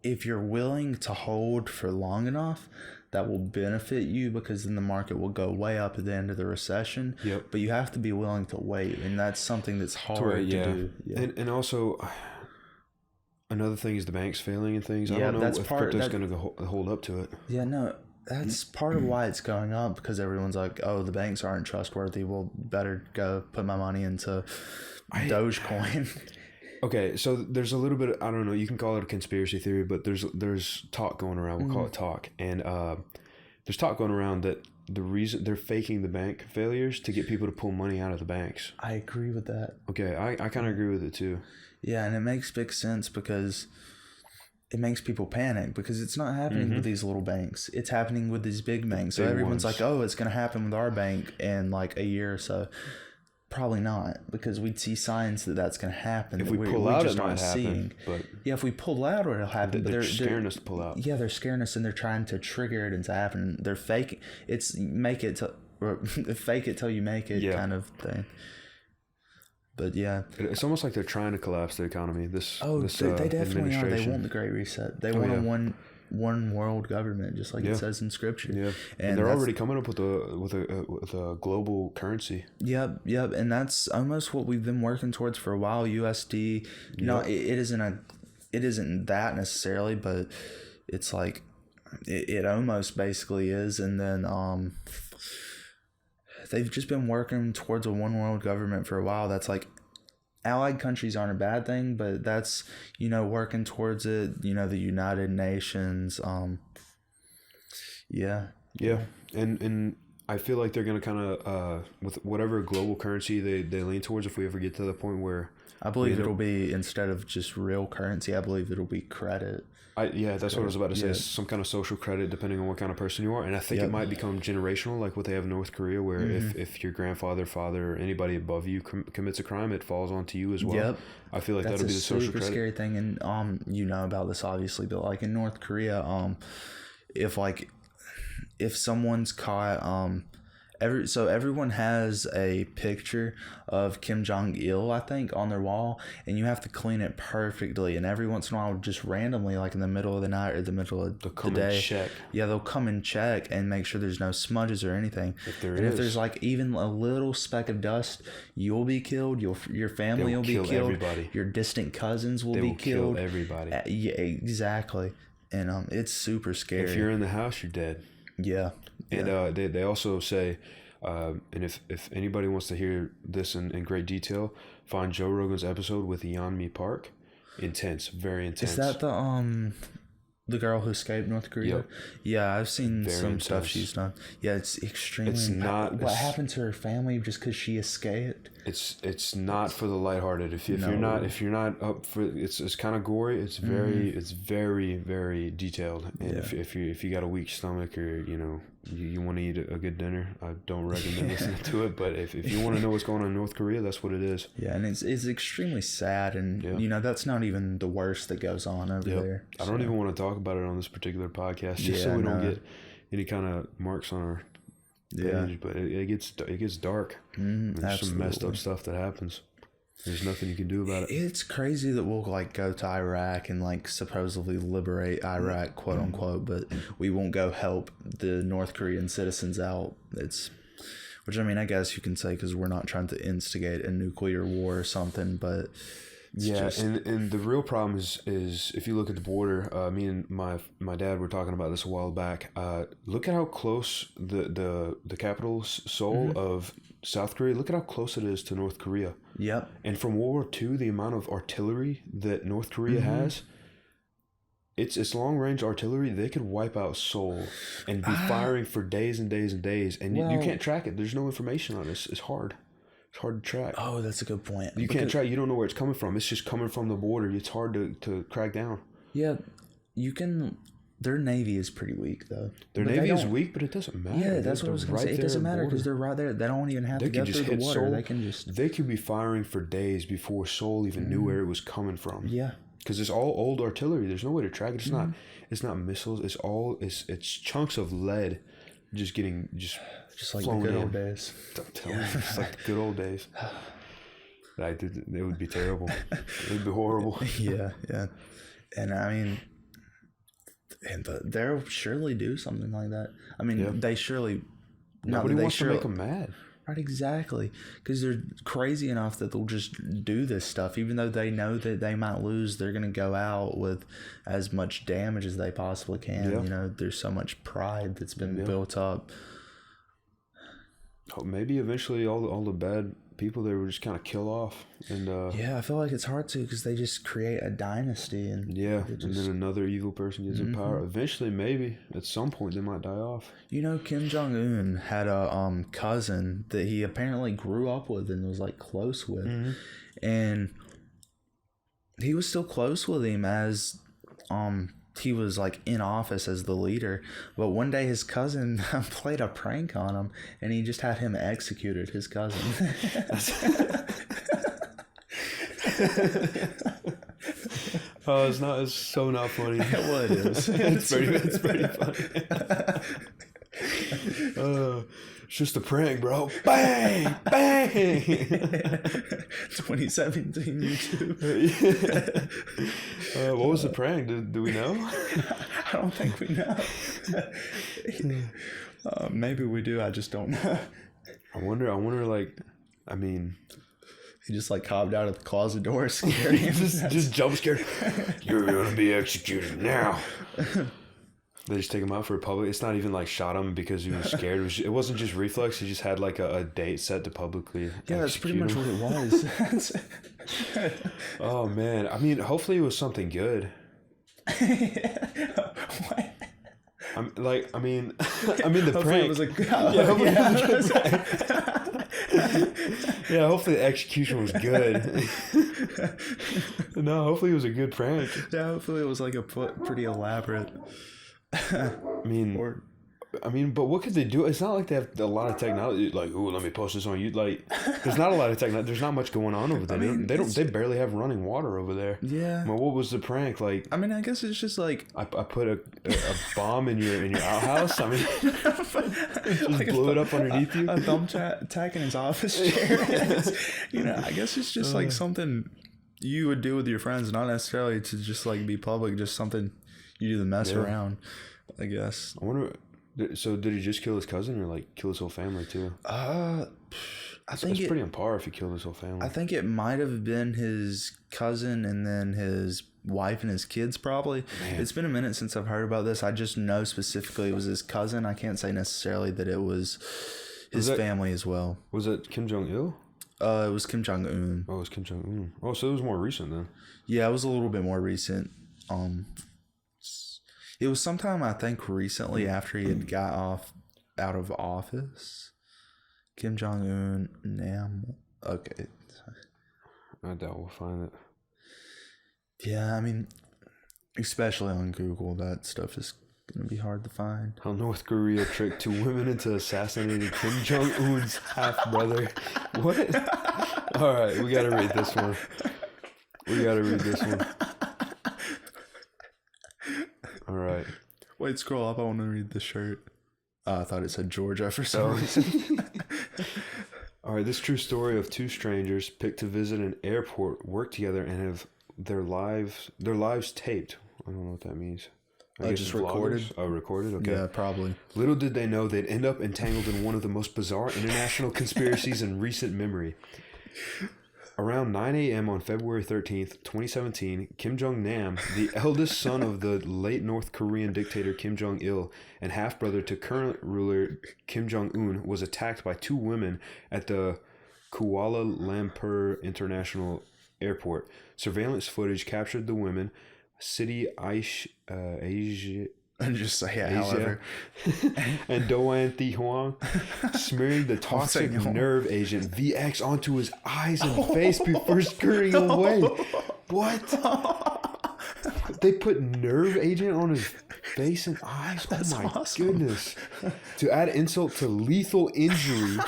if you're willing to hold for long enough, that will benefit you because then the market will go way up at the end of the recession. Yep. But you have to be willing to wait, and that's something that's hard to do. Yeah. And also another thing is the banks failing and things. I don't know if crypto's going to hold up to it. Yeah, no. That's part of why it's going up, because everyone's like, oh, the banks aren't trustworthy. Well, better go put my money into Dogecoin. Okay, so there's a little bit of, I don't know, you can call it a conspiracy theory, but there's talk going around. We'll call it talk. And there's talk going around that the reason they're faking the bank failures to get people to pull money out of the banks. I agree with that. Okay, I kind of agree with it too. Yeah, and it makes big sense because it makes people panic because it's not happening with these little banks. It's happening with these big banks. So everyone's like, oh, it's going to happen with our bank in like a year or so. Probably not, because we'd see signs that that's going to happen. If we pull out, it might happen. But yeah, if we pull out, it'll happen. They're scaring us to pull out. Yeah, they're scaring us, and they're trying to trigger it into happening. They're faking. It's make it to or fake it till you make it kind of thing. But yeah, it's almost like they're trying to collapse the economy. They definitely are. They want the Great Reset. They want a one world government, just like it says in Scripture. Yeah, and they're already coming up with a global currency. Yep, and that's almost what we've been working towards for a while. USD. No, it isn't that necessarily, but it's like it almost basically is. And then they've just been working towards a one world government for a while. That's like, allied countries aren't a bad thing, but that's, working towards it, the United Nations. Yeah. And I feel like they're going to kind of, with whatever global currency they lean towards, if we ever get to the point where, I believe it'll be, instead of just real currency, I believe it'll be credit. That's what I was about to say. Some kind of social credit, depending on what kind of person you are. And I think it might become generational, like what they have in North Korea, where if your grandfather, father, or anybody above you commits a crime, it falls onto you as well. Yep. I feel like that'll be the social credit. That's a super scary thing. And you know about this, obviously, but like in North Korea, if someone's caught, everyone has a picture of Kim Jong-il, I think, on their wall, and you have to clean it perfectly. And every once in a while, just randomly, like in the middle of the night or the middle of the day, and check. Yeah, they'll come and check and make sure there's no smudges or anything. If there's like even a little speck of dust, you'll be killed. Your family will be killed. Everybody. Your distant cousins will be killed. Kill everybody. Yeah, exactly. And it's super scary. If you're in the house, you're dead. Yeah. And they also say, and if anybody wants to hear this in great detail, find Joe Rogan's episode with Yeonmi Park. Intense, very intense. Is that the girl who escaped North Korea? Yep. Yeah, I've seen very some intense stuff she's done. Yeah, it's extremely. It's not. What happened to her family just because she escaped? It's not for the lighthearted. If you're not up for it's kind of gory. It's very very detailed. And if you got a weak stomach or you want to eat a good dinner, I don't recommend listening to it. But if you want to know what's going on in North Korea, that's what it is. Yeah, and it's extremely sad, and that's not even the worst that goes on over there. I don't even want to talk about it on this particular podcast, just so we don't get any kind of marks on our page. But it gets dark. There's some messed up stuff that happens. There's nothing you can do about it. It's crazy that we'll go to Iraq and supposedly liberate Iraq, quote unquote, but we won't go help the North Korean citizens out. Which I guess you can say, because we're not trying to instigate a nuclear war or something, but and the real problem is if you look at the border, me and my dad were talking about this a while back. Look at how close the capital Seoul of South Korea. Look at how close it is to North Korea. Yep. And from World War II, the amount of artillery that North Korea has, it's long range artillery. They could wipe out Seoul and be firing for days and days and days, and you can't track it. There's no information on it. It's hard. It's hard to track. Oh, that's a good point. You can't track. You don't know where it's coming from. It's just coming from the border. It's hard to crack down. Yeah, you can. Their navy is pretty weak, though. Their navy is weak, but it doesn't matter. Yeah, that's what I was going to say. It doesn't matter because they're right there. They don't even have to go through the water. Seoul. They can just. They could be firing for days before Seoul even knew where it was coming from. Yeah. Because it's all old artillery. There's no way to track it. It's not missiles. It's chunks of lead, just like the good old days. Don't tell me. It's like the good old days. It would be terrible. It would be horrible. Yeah. And they'll surely do something like that. They surely. Nobody wants to make them mad. Right, exactly. Because they're crazy enough that they'll just do this stuff. Even though they know that they might lose, they're going to go out with as much damage as they possibly can. Yeah. There's so much pride that's been built up. Oh, maybe eventually all the bad people there will just kind of kill off. And I feel like it's hard to, because they just create a dynasty. And and then another evil person gets in power. Eventually, maybe, at some point, they might die off. Kim Jong-un had a cousin that he apparently grew up with and was close with. And he was still close with him as he was like in office as the leader, but one day his cousin played a prank on him, and he just had him executed. His cousin. Oh, it's so not funny. Well, it is. It's pretty funny. It's just a prank, bro. Bang! Bang! 2017 YouTube. What was the prank? Do we know? I don't think we know. Maybe we do. I just don't know. I wonder. Like, I mean, he just like cobbed out of the closet door, scared him. just jump scared. You're gonna be executed now. They just take him out for a public. It's not even like shot him because he was scared. It wasn't just reflex. He just had like a date set to publicly. Yeah, that's pretty much what it was. Oh man, I mean, hopefully it was something good. What? I mean, the prank. It was like, yeah, hopefully the execution was good. No, hopefully it was a good prank. Yeah, hopefully it was like a pretty elaborate. I mean, but what could they do? It's not like they have a lot of technology. Like, ooh, let me post this on you. Like, there's not a lot of technology. There's not much going on over there. I mean, they barely have running water over there. Yeah. Well, what was the prank? Like, I mean, I guess it's just like I put a bomb in your outhouse. I mean, just like blew it up underneath you. A thumbtack in his office chair. I guess it's just like something you would do with your friends, not necessarily to just like be public. Just something you do to mess around, I guess. I wonder. So did he just kill his cousin or like kill his whole family too? I think it's pretty on par if he killed his whole family. I think it might have been his cousin and then his wife and his kids probably. Man. It's been a minute since I've heard about this. I just know specifically it was his cousin. I can't say necessarily that it was his family as well. Was it Kim Jong-il? It was Kim Jong-un. Oh, it was Kim Jong-un. Oh, so it was more recent then. Yeah, it was a little bit more recent. It was sometime, I think, recently after he had got out of office. Kim Jong-un, Nam. Okay. I doubt we'll find it. Yeah, I mean, especially on Google, that stuff is going to be hard to find. How North Korea tricked 2 women into assassinating Kim Jong-un's half-brother. What? All right, we got to read this one. All right. Wait, scroll up. I want to read the shirt. I thought it said Georgia for some reason. All right. This true story of 2 strangers picked to visit an airport work together and have their lives taped. I don't know what that means. I guess just recorded? Oh, recorded? Okay. Yeah, probably. Little did they know they'd end up entangled in one of the most bizarre international conspiracies in recent memory. Around 9 a.m. on February 13th, 2017, Kim Jong-nam, the eldest son of the late North Korean dictator Kim Jong-il and half-brother to current ruler Kim Jong-un, was attacked by 2 women at the Kuala Lumpur International Airport. Surveillance footage captured the women, Siti Asia, And just say, yeah, however. And Doan Thi Huang smearing the toxic nerve agent VX onto his eyes and face before scurrying away. What? They put nerve agent on his face and eyes? That's oh my awesome. Goodness. To add insult to lethal injury,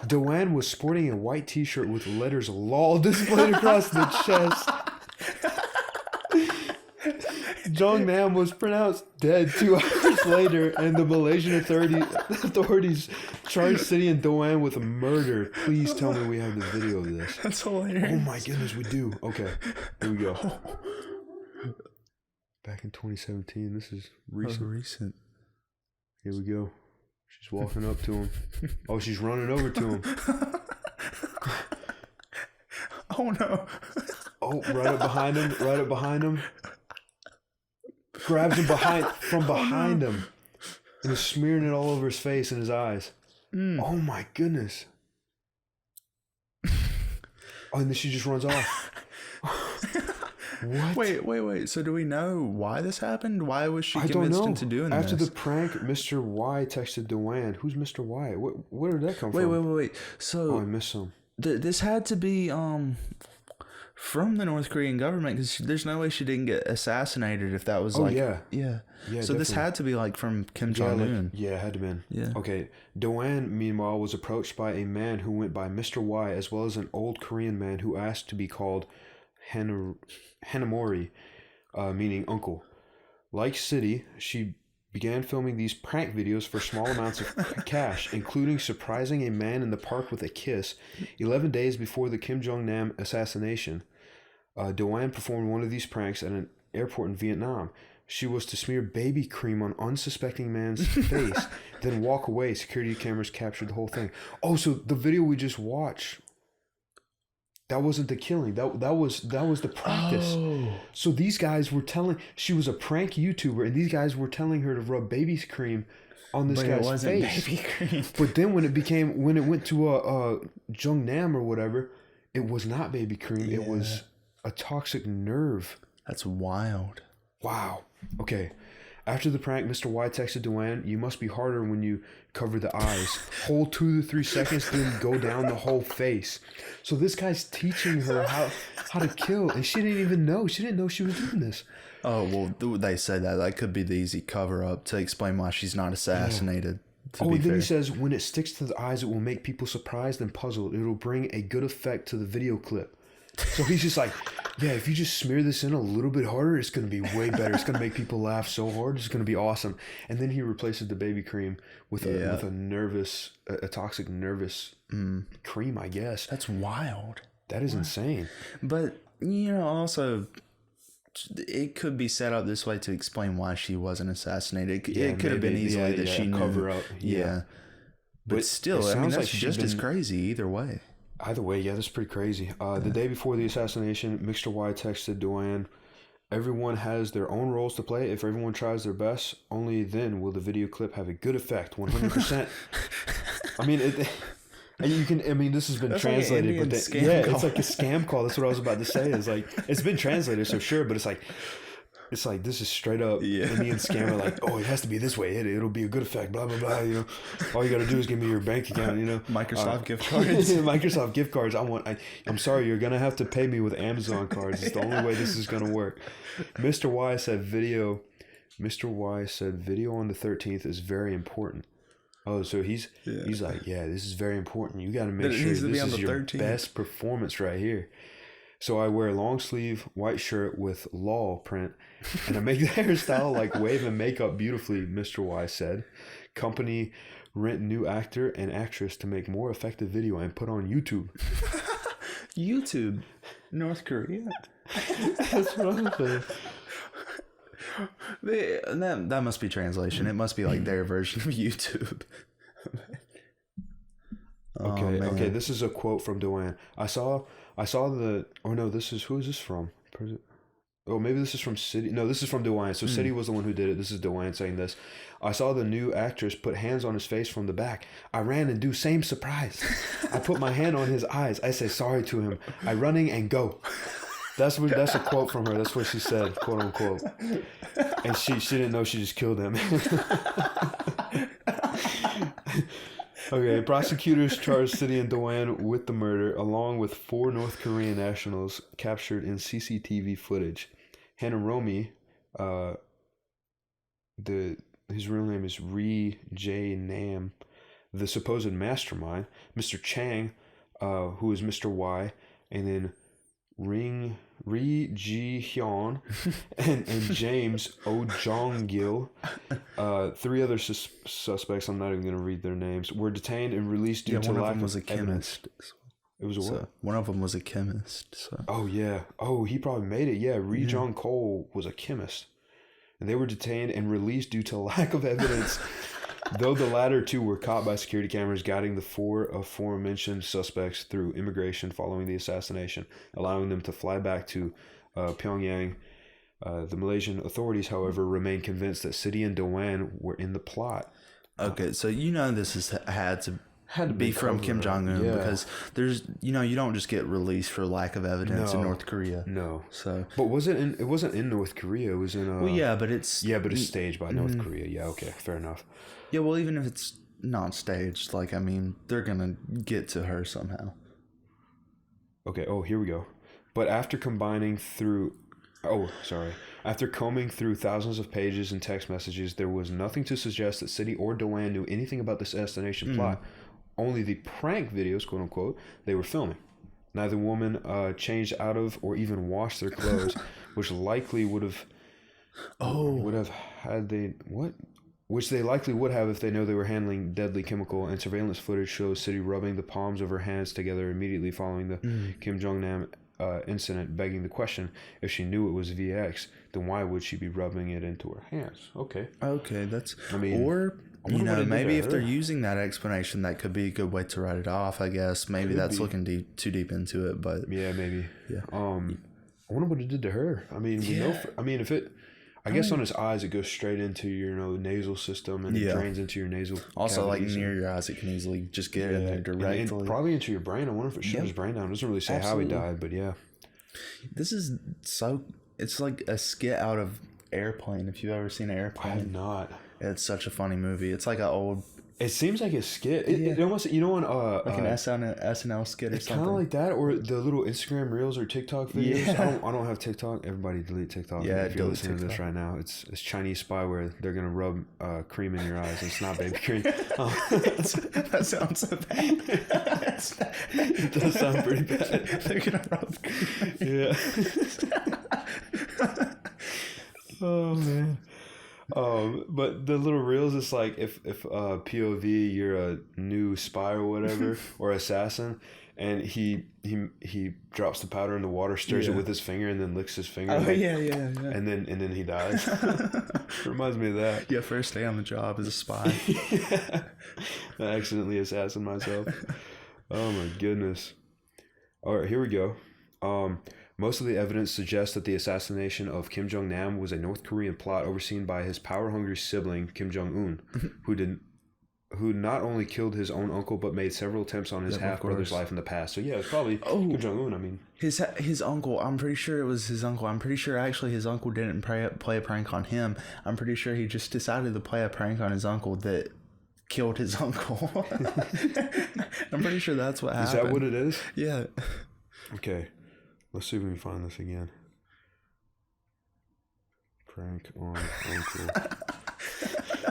Doan was sporting a white t-shirt with letters LOL displayed across the chest. Jong-nam was pronounced dead 2 hours later, and the Malaysian authorities charged City and Doan with murder. Please tell me we have the video of this. That's hilarious. Oh my goodness, we do. Okay, here we go. Back in 2017, this is recent. Here we go. She's walking up to him. Oh, she's running over to him. Oh no. Oh, right up behind him. Grabs him from behind him and is smearing it all over his face and his eyes. Oh my goodness. Oh, and then she just runs off. What? Wait. So do we know why this happened? Why was she convinced into doing this? After the prank, Mr. Y texted Doan. Who's Mr. Y? Where did that come from? Wait. So I missed some. This had to be from the North Korean government, because there's no way she didn't get assassinated if that was yeah. Yeah. So definitely. this had to be like from Kim Jong-un. It had to be. Yeah. Okay. Doan, meanwhile, was approached by a man who went by Mr. Y, as well as an old Korean man who asked to be called Hanamori, meaning uncle. Like City, she began filming these prank videos for small amounts of cash, including surprising a man in the park with a kiss 11 days before the Kim Jong-nam assassination. Doan performed one of these pranks at an airport in Vietnam. She was to smear baby cream on unsuspecting man's face, then walk away. Security cameras captured the whole thing. Oh, so the video we just watched, that wasn't the killing. That was the practice. Oh. So these guys were telling, she was a prank YouTuber, and these guys were telling her to rub baby cream on this guy's face. Baby cream. But then when it went to Jung-nam or whatever, it was not baby cream. Yeah. It was a toxic nerve. That's wild. Wow. Okay. After the prank, Mr. Y texted Doan, "You must be harder when you cover the eyes. Hold 2 to 3 seconds, then go down the whole face." So this guy's teaching her how to kill, and she didn't even know. She didn't know she was doing this. Oh, well, they said that could be the easy cover-up to explain why she's not assassinated. Yeah. And then he says, when it sticks to the eyes, it will make people surprised and puzzled. It will bring a good effect to the video clip. So he's just like, yeah, if you just smear this in a little bit harder, it's going to be way better. It's going to make people laugh so hard. It's going to be awesome. And then he replaces the baby cream with a toxic nervous cream, I guess. That's wild. That is insane. But, also, it could be set up this way to explain why she wasn't assassinated. It could have been easily that she knew. Cover up. Yeah. But still, that's like just as crazy either way. Either way, yeah, that's pretty crazy. The day before the assassination, Mr. Y texted Doan, "Everyone has their own roles to play. If everyone tries their best, only then will the video clip have a good effect, 100%. I mean, this has been that's translated, like but it's like a scam call. That's what I was about to say. It's like, it's been translated, so sure, but it's like this is straight up Indian scammer. Like, oh, it has to be this way. It'll be a good effect. Blah blah blah. All you got to do is give me your bank account. Microsoft gift cards. Microsoft gift cards. I'm sorry, you're gonna have to pay me with Amazon cards. It's the only way this is gonna work. Mr. Y said video on the 13th is very important. Oh, so he's like, yeah, this is very important. You got to make sure this is your 13th. Best performance right here. So I wear a long sleeve white shirt with LOL print, and I make the hairstyle like wave and makeup beautifully, Mr. Y said. Company rent new actor and actress to make more effective video and put on YouTube. YouTube? North Korea? That's what I'm saying. That must be translation. It must be like their version of YouTube. Okay, this is a quote from Doan. Who is this from? Oh, maybe this is from City. No, this is from Doan. So City was the one who did it. This is Doan saying this. "I saw the new actress put hands on his face from the back. I ran and do same surprise. I put my hand on his eyes. I say sorry to him. I running and go." That's a quote from her. That's what she said, quote unquote. And she didn't know she just killed him. Okay, prosecutors charged City and Doan with the murder, along with 4 North Korean nationals captured in CCTV footage. Hanaromi, his real name is Ri J Nam, the supposed mastermind. Mr. Chang, who is Mr. Y, and then Ri Ji Hyun and James O Jong-gil, 3 other suspects, I'm not even going to read their names, were detained and released due to lack of evidence. It was a what? One of them was a chemist. So. Oh, yeah. Oh, he probably made it. Yeah, Ri Jong-kol was a chemist. And they were detained and released due to lack of evidence. Though the latter 2 were caught by security cameras guiding the 4 aforementioned suspects through immigration following the assassination, allowing them to fly back to Pyongyang. The Malaysian authorities, however, remain convinced that City and Doan were in the plot. Okay, so this had to be from Kim Jong-un because there's you don't just get released for lack of evidence in North Korea. No. So, but it wasn't in North Korea. It was in but it's staged by North Korea. Yeah, okay, fair enough. Yeah, well, even if it's not staged, they're gonna get to her somehow. Okay. Oh, here we go. But after combing through thousands of pages and text messages, there was nothing to suggest that City or Dewan knew anything about this assassination plot. Only the prank videos, quote unquote, they were filming. Neither woman changed out of or even washed their clothes, which likely would have which they likely would have if they know they were handling deadly chemical. And surveillance footage shows City rubbing the palms of her hands together immediately following the Kim Jong-nam incident, begging the question: if she knew it was VX, then why would she be rubbing it into her hands? Okay, that's. I mean, or maybe if they're using that explanation, that could be a good way to write it off. I guess maybe that's looking too deep into it, but yeah, maybe. Yeah. I wonder what it did to her. I mean, we know. If it. I guess on his eyes, it goes straight into your nasal system and it drains into your nasal. Also, like near your eyes, it can easily just get in there directly. And probably into your brain. I wonder if it shut his brain down. It doesn't really say how he died, but yeah. This is it's like a skit out of Airplane. If you've ever seen Airplane. I have not. It's such a funny movie. It's like an old... It seems like a skit. It almost, on like an SNL skit or something. Kind of like that, or the little Instagram reels or TikTok videos. Yeah. I don't have TikTok. Everybody delete TikTok. Yeah, if you're listening to this right now, it's Chinese spyware. They're gonna rub cream in your eyes. It's not baby cream. That sounds so bad. It does sound pretty bad. They're gonna rub cream. Yeah. Oh man. But the little reels, it's like if POV, you're a new spy or whatever or assassin, and he drops the powder in the water, stirs it with his finger, and then licks his finger. And then he dies. Reminds me of that. Yeah, first day on the job as a spy. I accidentally assassin myself. Oh my goodness. All right, here we go. Most of the evidence suggests that the assassination of Kim Jong-nam was a North Korean plot overseen by his power-hungry sibling, Kim Jong-un, who not only killed his own uncle, but made several attempts on his half-brother's life in the past. So yeah, it's probably Kim Jong-un, I mean. His uncle, I'm pretty sure it was his uncle. I'm pretty sure actually his uncle didn't play a prank on him. I'm pretty sure he just decided to play a prank on his uncle that killed his uncle. I'm pretty sure that's what happened. Is that what it is? Yeah. Okay. Let's see if we can find this again. Prank on uncle.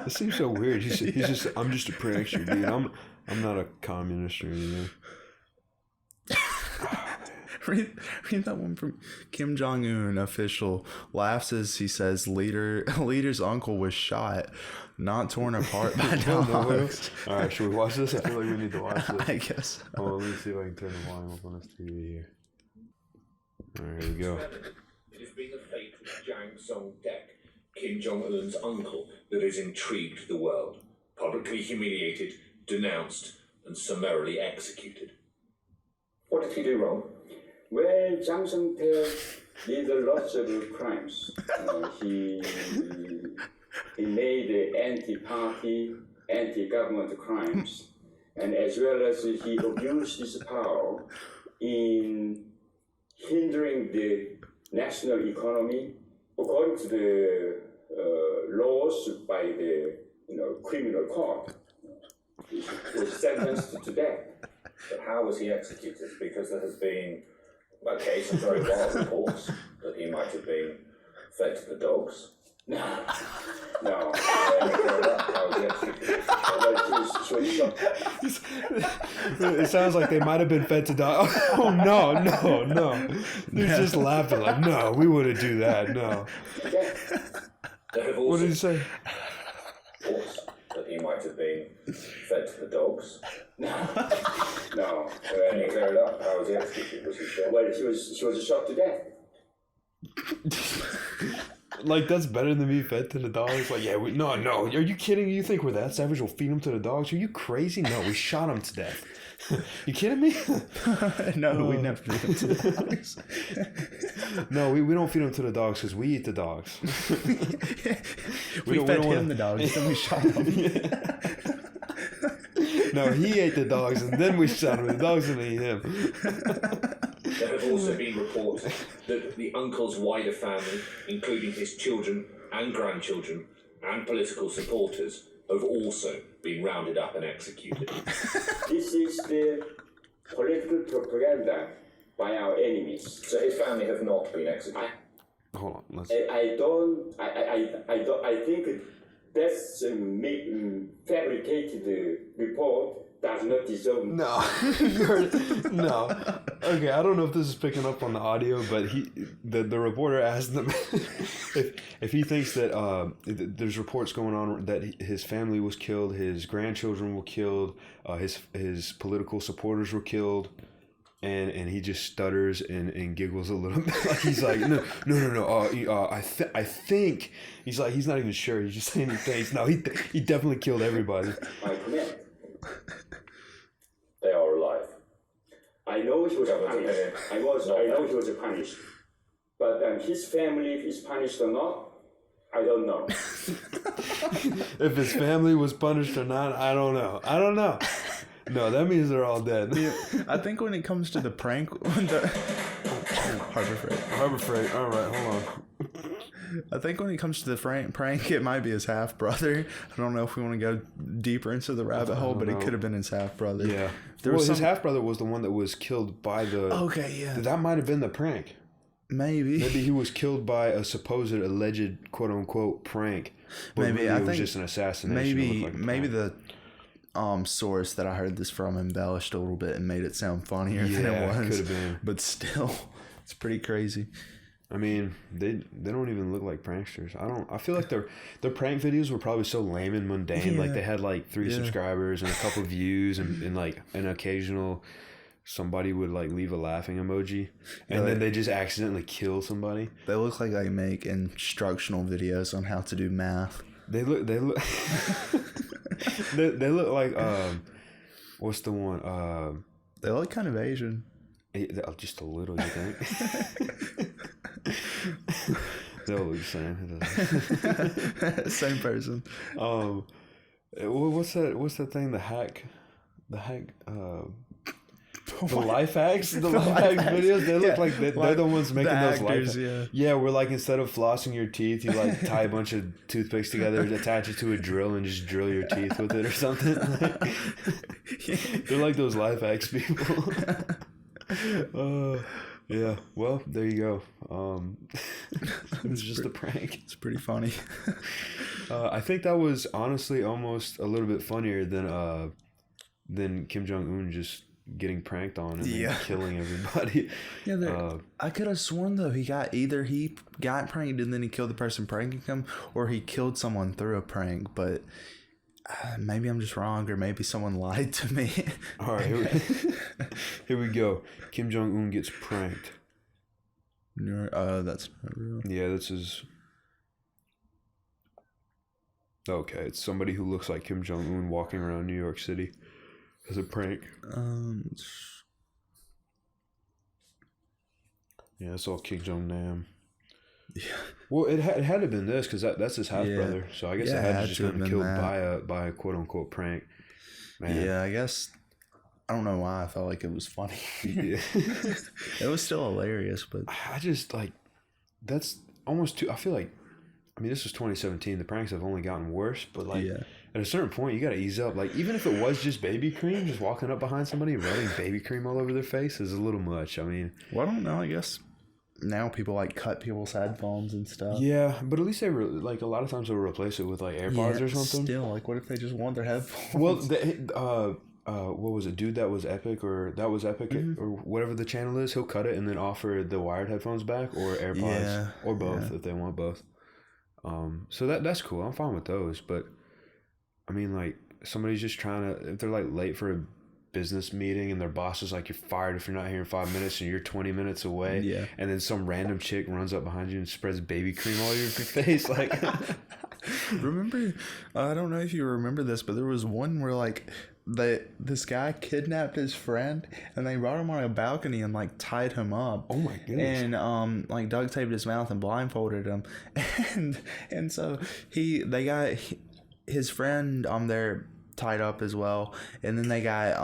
This seems so weird. He's just, I'm just a prankster, dude. I'm not a communist or anything. Read that one from Kim Jong-un official. Laughs as he says leader's uncle was shot, not torn apart by dogs. All right, should we watch this? I feel like we need to watch this. I guess. Let me see if I can turn the volume up on this TV here. All right, here we go. It has been the fate of Jang Song-dek, Kim Jong-un's uncle, that has intrigued the world. Publicly humiliated, denounced, and summarily executed. What did he do wrong? Well, Jang Song-taek did lots of crimes. He made anti-party, anti-government crimes, and as well as he abused his power in hindering the national economy according to the laws by the criminal court. He was sentenced to death. But how was he executed? Because there has been some very wild reports that he might have been fed to the dogs. No. How was he executed? It sounds like they might have been fed to dogs. Oh, no. They're just laughing like, no, we wouldn't do that, no. What did he say? Reports that he might have been fed to the dogs. No. Can you clear it up? How was he executed? Was he shot? Well, he was shot to death. Like, that's better than being fed to the dogs? Like, yeah, no. Are you kidding? You think we're that savage? We'll feed them to the dogs? Are you crazy? No, we shot them to death. You kidding me? No, we never feed them to the dogs. No, we don't feed them to the dogs because we eat the dogs. we fed him the dogs, then we shot him. No, he ate the dogs and then we shot him. The dogs didn't eat him. There have also been reports that the uncle's wider family, including his children and grandchildren and political supporters, have also been rounded up and executed. This is the political propaganda by our enemies. So his family have not been executed. Hold on. Let's. I think that's a fabricated report does not deserve. No, no. Okay, I don't know if this is picking up on the audio, but the reporter asked them if he thinks that there's reports going on that his family was killed, his grandchildren were killed, his political supporters were killed. And he just stutters and giggles a little bit. Like he's like, no. I think he's like, he's not even sure. He's just saying he thinks. No, he definitely killed everybody. I command. They are alive. I know he was punished. I know he was punished. But his family is punished or not, I don't know. If his family was punished or not, I don't know. No, that means they're all dead. Yeah, I think when it comes to the prank, Harbor Freight. All right, hold on. I think when it comes to the prank, it might be his half brother. I don't know if we want to go deeper into the rabbit hole, but it could have been his half brother. Yeah, his half brother was the one that was killed by the. Okay, yeah, that might have been the prank. Maybe he was killed by a supposed alleged quote unquote prank. But maybe really I it was think just an assassination. Maybe the source that I heard this from embellished a little bit and made it sound funnier than it was. Could have been. But still, it's pretty crazy. I mean, they don't even look like pranksters. I feel like their prank videos were probably so lame and mundane. Yeah. Like they had like 3 subscribers and a couple views and like an occasional somebody would like leave a laughing emoji and then they just accidentally kill somebody. They look like they make instructional videos on how to do math. They look they look like what's the one? They look kind of Asian. Just a little, you think? They all look the same. Same person. What's that thing? The life hacks, the life hacks videos. They look like they're the ones making those actors, life hacks. Yeah, where like instead of flossing your teeth, you like tie a bunch of toothpicks together, attach it to a drill, and just drill your teeth with it or something. They're like those life hacks people. Yeah. Well, there you go. It was just a prank. It's pretty funny. I think that was honestly almost a little bit funnier than Kim Jong-un just getting pranked on and then killing everybody. Yeah, I could have sworn though he got pranked and then he killed the person pranking him, or he killed someone through a prank. But maybe I'm just wrong, or maybe someone lied to me. All right, here we go. Kim Jong-un gets pranked. That's not real. Yeah, this is. Okay, it's somebody who looks like Kim Jong-un walking around New York City as a prank. Yeah, it's all Kim Jong-nam. Yeah. Well, it had to have been this because that's his half brother. So I guess it had to just been killed by a quote unquote prank. Man. Yeah, I guess. I don't know why I felt like it was funny. Yeah. It was still hilarious, but I just like that's almost too. I feel like, I mean, this was 2017. The pranks have only gotten worse, but like at a certain point, you got to ease up. Like even if it was just baby cream, just walking up behind somebody rubbing baby cream all over their face is a little much. I mean, well, I don't know. I guess now people like cut people's headphones and stuff. Yeah, but at least they like a lot of times they'll replace it with like AirPods or something. Still, like what if they just want their headphones? Well, what was it? Dude, that was Epic or whatever the channel is. He'll cut it and then offer the wired headphones back or AirPods or both if they want both. So that's cool. I'm fine with those. But I mean, like somebody's just trying to, if they're like late for a business meeting and their boss is like, you're fired if you're not here in 5 minutes and you're 20 minutes away. Yeah. And then some random chick runs up behind you and spreads baby cream all over your face. Like, remember, I don't know if you remember this, but there was one where like this guy kidnapped his friend and they brought him on a balcony and like tied him up. Oh my goodness. And like duct taped his mouth and blindfolded him. And so they got his friend there tied up as well, and then they got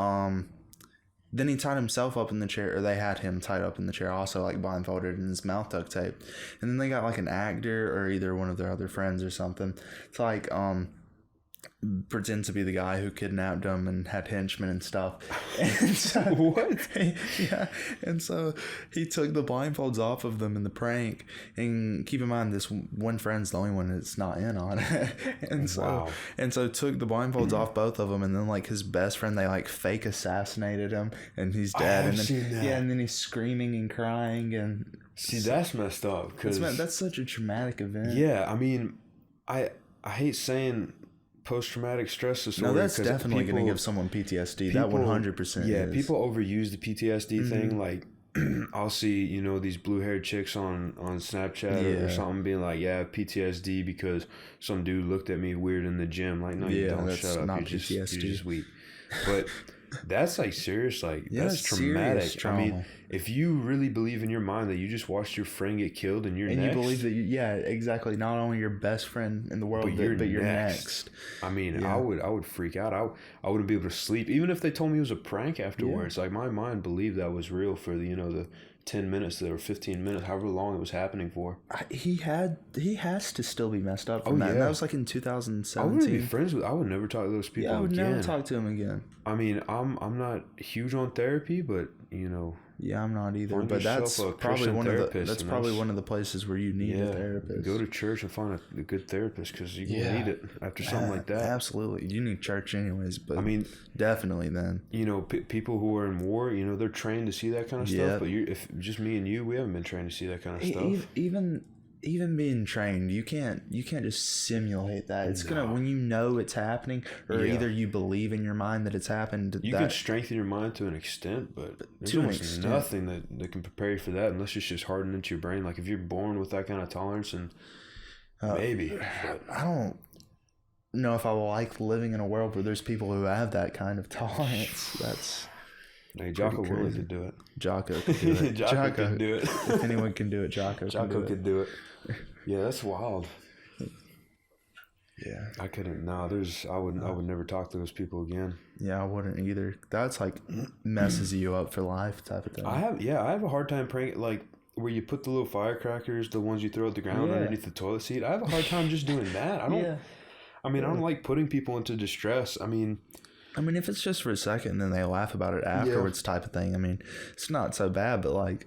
then he tied himself up in the chair, or they had him tied up in the chair also, like blindfolded and his mouth duct taped. And then they got like an actor or either one of their other friends or something to like pretend to be the guy who kidnapped him and had henchmen and stuff. And so, What? Yeah. And so he took the blindfolds off of them in the prank. And keep in mind, this one friend's the only one that's not in on it. And so took the blindfolds off both of them. And then like his best friend, they like fake assassinated him, and he's dead. I've and then seen that. yeah, and then he's screaming and crying. And See, that's messed up. that's such a traumatic event. Yeah, I mean, I hate saying post-traumatic stress disorder. No, that's definitely going to give someone PTSD. That 100%. Yeah, is. people overuse the PTSD thing. Like, I'll see, you know, these blue-haired chicks on Snapchat or something being like, yeah, PTSD because some dude looked at me weird in the gym. Like, no, you don't. That's Shut up. not You're PTSD. just weak. But that's like serious. Like, that's serious traumatic. trauma. I mean, if you really believe in your mind that you just watched your friend get killed and you're and next, you believe that, exactly. Not only your best friend in the world, but you're next. I mean, I would freak out. I wouldn't be able to sleep, even if they told me it was a prank afterwards. Like my mind believed that was real for the 10 minutes or 15 minutes, however long it was happening for. He has to still be messed up from that. And that was like in 2017. I wouldn't be friends with. I would never talk to those people. Yeah, I would again. never talk to him again. I mean, I'm not huge on therapy, but Yeah, I'm not either. Find But that's yourself a probably Christian one of the places where you need a therapist. Go to church and find a good therapist because you need it after something like that. Absolutely, you need church anyways. But I mean, definitely then. People who are in war, they're trained to see that kind of stuff. But if just me and you, we haven't been trained to see that kind of stuff. Even being trained, you can't just simulate that. It's when you know it's happening, or either you believe in your mind that it's happened. You can strengthen your mind to an extent, but there's almost nothing that can prepare you for that unless it's just hardened into your brain. Like if you're born with that kind of tolerance, and maybe. But I don't know if I will like living in a world where there's people who have that kind of tolerance. That's. Hey, Jocko Willie could do it. Jocko could do it. Jocko could do it. If anyone can do it, Jocko could do it. Yeah, that's wild. Yeah, I couldn't. No, I would never talk to those people again. Yeah, I wouldn't either. That's like messes you up for life type of thing. I have a hard time praying like where you put the little firecrackers, the ones you throw at the ground underneath the toilet seat. I have a hard time just doing that. I don't. I mean, I don't like putting people into distress. I mean, if it's just for a second and then they laugh about it afterwards type of thing, it's not so bad, but like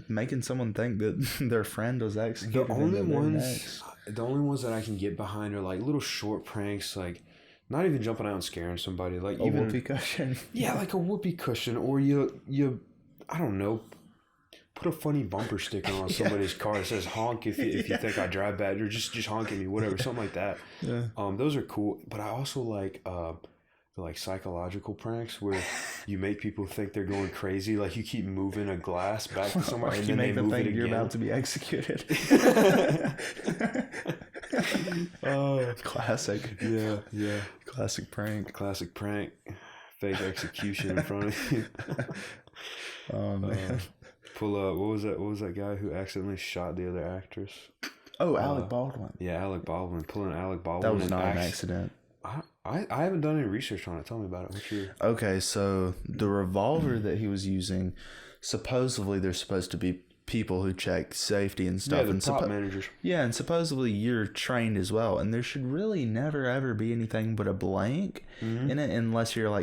making someone think that their friend was executed. The only ones that I can get behind are like little short pranks, like not even jumping out and scaring somebody, like a whoopee cushion. Yeah, like a whoopee cushion, or you I don't know, put a funny bumper sticker on somebody's car that says honk if you think I drive bad, or just honk at me, whatever, something like that. Yeah. Those are cool, but I also like like psychological pranks where you make people think they're going crazy, like you keep moving a glass back to somewhere and then they move it again. You're about to be executed. Oh, classic. Yeah. Classic prank. Fake execution in front of you. Oh man. Pull up. What was that guy who accidentally shot the other actress? Oh, Alec Baldwin. Yeah, Alec Baldwin. Pulling Alec Baldwin. That was not an accident. I haven't done any research on it. Tell me about it. Okay, so the revolver that he was using, supposedly there's supposed to be people who check safety and stuff. Yeah, the top managers. Yeah, and supposedly you're trained as well. And there should really never, ever be anything but a blank in it unless you're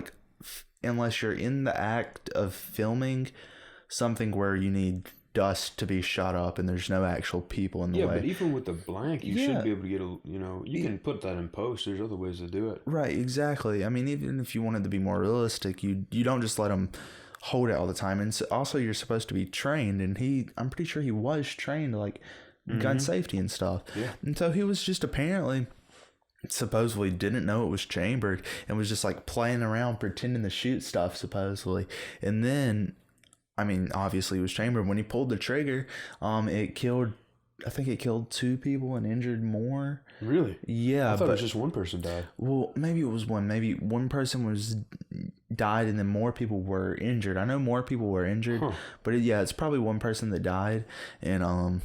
in the act of filming something where you need dust to be shot up and there's no actual people in the way. Yeah, but even with the blank, you should be able to get you can put that in post. There's other ways to do it. Right, exactly. I mean, even if you wanted to be more realistic, you don't just let them hold it all the time. And so also you're supposed to be trained, and I'm pretty sure he was trained like gun safety and stuff. Yeah. And so he was just supposedly didn't know it was chambered and was just like playing around pretending to shoot stuff supposedly. And then obviously it was chambered. When he pulled the trigger, it killed 2 people and injured more. Really? Yeah. I thought it was just one person died. Well, maybe it was one. Maybe one person died and then more people were injured. I know more people were injured, but it's probably one person that died. And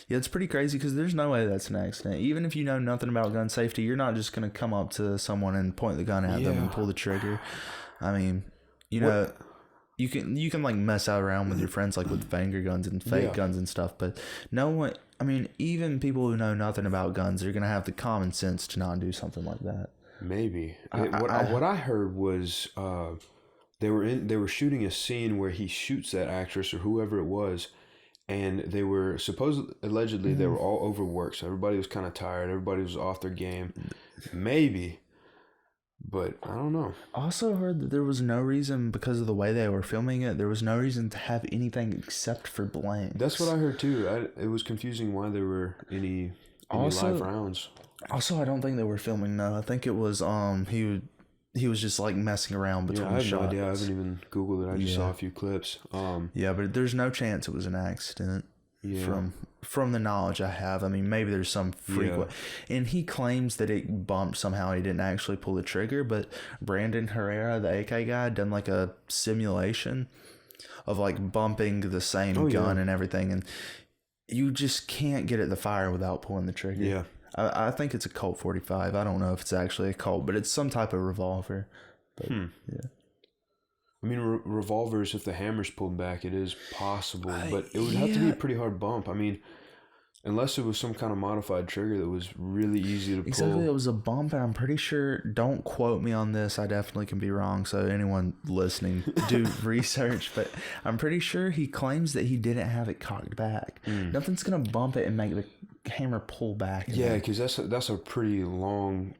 it's pretty crazy because there's no way that's an accident. Even if you know nothing about gun safety, you're not just going to come up to someone and point the gun at them and pull the trigger. I mean, you can like mess out around with your friends like with finger guns and fake guns and stuff, but no one. I mean, even people who know nothing about guns are gonna have the common sense to not do something like that. Maybe. What I heard was they were shooting a scene where he shoots that actress or whoever it was, and they were allegedly they were all overworked, so everybody was kind of tired. Everybody was off their game. Maybe. But I don't know. I also heard that there was no reason, because of the way they were filming it, there was no reason to have anything except for blanks. That's what I heard too. It was confusing why there were any live rounds. Also, I don't think they were filming. No, I think it was he was just like messing around between shots. I have no idea. I haven't even Googled it. I just saw a few clips. Yeah, but there's no chance it was an accident. Yeah. From the knowledge I have. I mean, maybe there's some frequent. Yeah. And he claims that it bumped somehow. He didn't actually pull the trigger, but Brandon Herrera, the AK guy, done like a simulation of like bumping the same gun and everything. And you just can't get it to fire without pulling the trigger. Yeah. I think it's a Colt 45. I don't know if it's actually a Colt, but it's some type of revolver. But, yeah. I mean, revolvers, if the hammer's pulled back, it is possible, but it would have to be a pretty hard bump. I mean, unless it was some kind of modified trigger that was really easy to pull. Exactly, it was a bump, and I'm pretty sure, don't quote me on this, I definitely can be wrong, so anyone listening, do research, but I'm pretty sure he claims that he didn't have it cocked back. Nothing's going to bump it and make the hammer pull back. Yeah, because that's a pretty long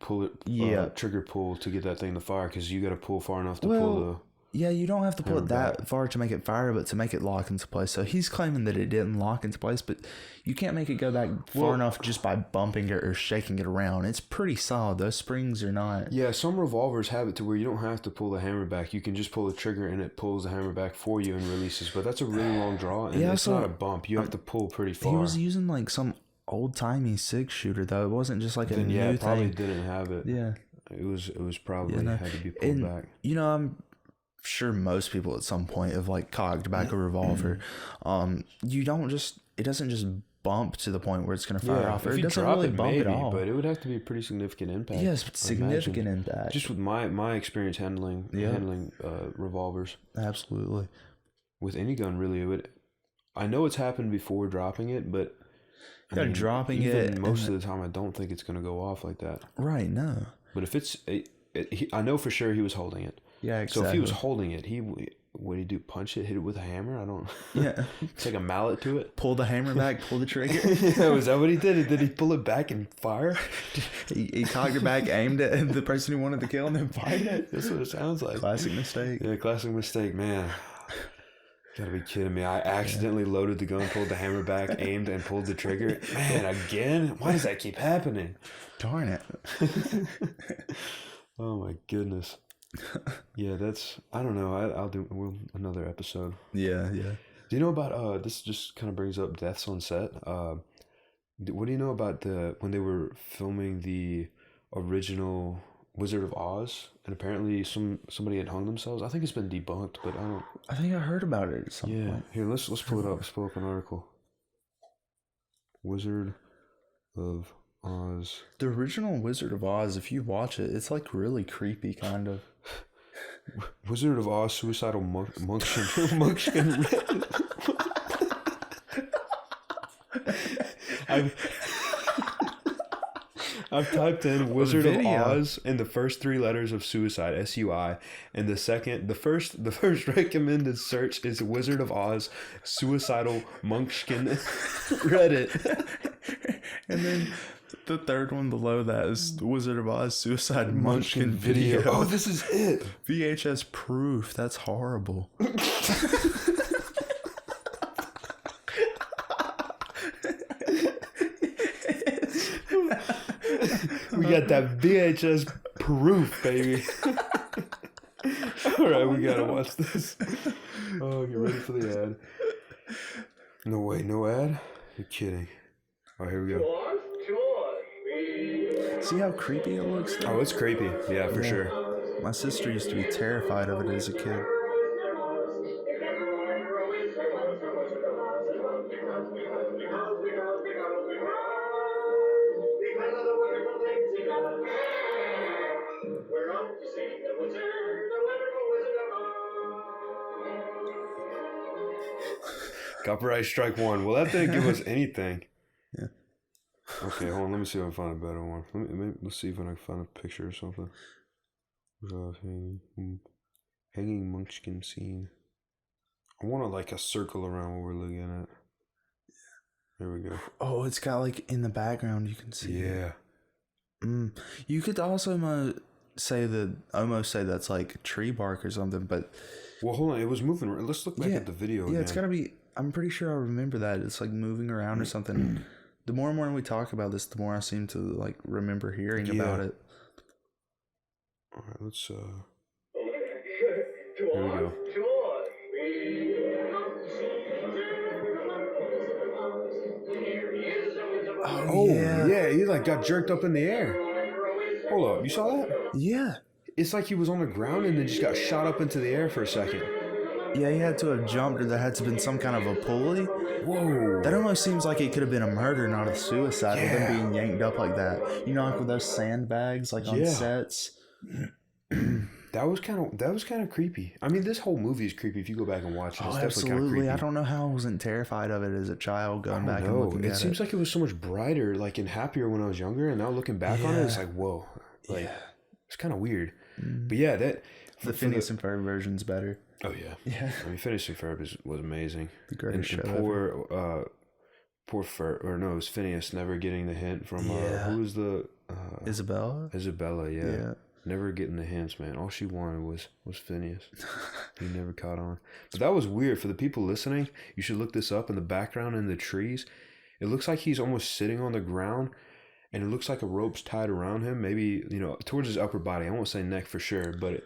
trigger pull to get that thing to fire, because you got to pull far enough to pull the... Yeah, you don't have to pull it that far to make it fire, but to make it lock into place. So he's claiming that it didn't lock into place, but you can't make it go back far enough just by bumping it or shaking it around. It's pretty solid. Those springs are not. Yeah, some revolvers have it to where you don't have to pull the hammer back. You can just pull the trigger and it pulls the hammer back for you and releases. But that's a really long draw, and it's not a bump. You have to pull pretty far. He was using like some old-timey six-shooter, though. It wasn't just like a new thing. Probably didn't have it. Yeah. It was probably had to be pulled back. You know, I'm sure most people at some point have like cocked back a revolver. You don't just, it doesn't just bump to the point where it's going to fire off. Or it doesn't really bump at all. But it would have to be a pretty significant impact. Yes, significant impact. Just with my experience handling revolvers. Absolutely. With any gun, really, it would. I know it's happened before dropping it, but dropping it most of the time, I don't think it's going to go off like that. Right. No. But if it's, I know for sure he was holding it. Yeah, exactly. So if he was holding it, what did he do? Punch it? Hit it with a hammer? I don't. Yeah. Take a mallet to it? Pull the hammer back, pull the trigger. Yeah, was that what he did? Did he pull it back and fire? He cocked it back, aimed it at the person he wanted to kill, and then fired it? That's what it sounds like. Classic mistake. Yeah, classic mistake, man. Gotta be kidding me. I accidentally loaded the gun, pulled the hammer back, aimed, and pulled the trigger. Man, again? Why does that keep happening? Darn it. Oh, my goodness. Yeah, I don't know. I'll do another episode. Yeah. Do you know about this? Just kind of brings up deaths on set. What do you know about when they were filming the original Wizard of Oz, and apparently somebody had hung themselves? I think it's been debunked, but I think I heard about it at some point. Here, let's pull it up. Let's pull up an article. Wizard of Oz. The original Wizard of Oz, if you watch it, it's like really creepy, kind of. Wizard of Oz suicidal munchkin. I've typed in Wizard of Oz in the first three letters of suicide, SUI, and the first recommended search is Wizard of Oz suicidal munchkin Reddit. And then the third one below that is Wizard of Oz suicide munchkin video. Oh, this is it. VHS proof. That's horrible. We got that VHS proof, baby. All right, we gotta watch this. Oh, get ready for the ad. No way, no ad? You're kidding. All right, here we go. See how creepy it looks, though? Oh, it's creepy. Yeah, for sure. My sister used to be terrified of it as a kid. Copyright strike 1. Well, that didn't give us anything. Yeah. Okay, hold on. Let me see if I can find a better one. Let's see if I can find a picture or something. Hanging munchkin scene. I want to like a circle around what we're looking at. There we go. Oh, it's got like in the background you can see. Yeah. You could also almost say that's like tree bark or something, but well, hold on. It was moving. Let's look back at the video. Yeah, again. It's gotta be. I'm pretty sure I remember that. It's like moving around or something. The more and more we talk about this, the more I seem to like remember hearing about it. All right, let's. Here we go. Oh yeah, he like got jerked up in the air. Hold up, you saw that? Yeah. It's like he was on the ground and then just got shot up into the air for a second. Yeah, he had to have jumped, or there had to have been some kind of a pulley. Whoa. That almost seems like it could have been a murder, not a suicide, with them being yanked up like that. You know, like with those sandbags, like on sets. That was kind of creepy. I mean, this whole movie is creepy if you go back and watch it. It's definitely kind of creepy. I don't know how I wasn't terrified of it as a child going back and looking at it. It seems like it was so much brighter, like, and happier when I was younger, and now looking back on it, it's like, whoa. Like, it's kind of weird. But yeah, that... The Phineas and Ferb version's better. Oh, yeah. Yeah. I mean, Phineas and Ferb was amazing. The greatest show poor Ferb, or no, it was Phineas never getting the hint from, who was the... Isabella? Isabella, yeah. Never getting the hints, man. All she wanted was Phineas. He never caught on. But that was weird. For the people listening, you should look this up. In the background in the trees, it looks like he's almost sitting on the ground, and it looks like a rope's tied around him, maybe, towards his upper body. I won't say neck for sure, but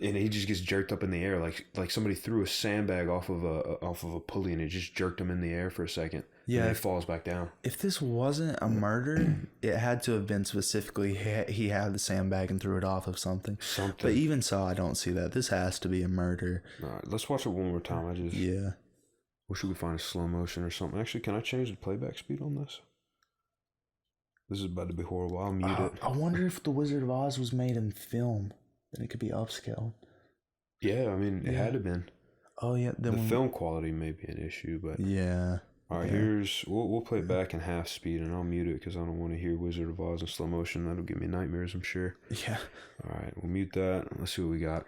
and he just gets jerked up in the air like somebody threw a sandbag off of a pulley, and it just jerked him in the air for a second. Yeah, and he falls back down. If this wasn't a murder, it had to have been specifically he had the sandbag and threw it off of something. But even so, I don't see that. This has to be a murder. All right, let's watch it one more time. I just wish we could find a slow motion or something. Actually, can I change the playback speed on this? This is about to be horrible. I'll mute it. I wonder if The Wizard of Oz was made in film. Then it could be upscaled. Yeah, I mean, it had to have been. Oh, yeah. The film quality may be an issue, but... Yeah. All right, we'll play it back in half speed, and I'll mute it because I don't want to hear Wizard of Oz in slow motion. That'll give me nightmares, I'm sure. Yeah. All right, we'll mute that. Let's see what we got.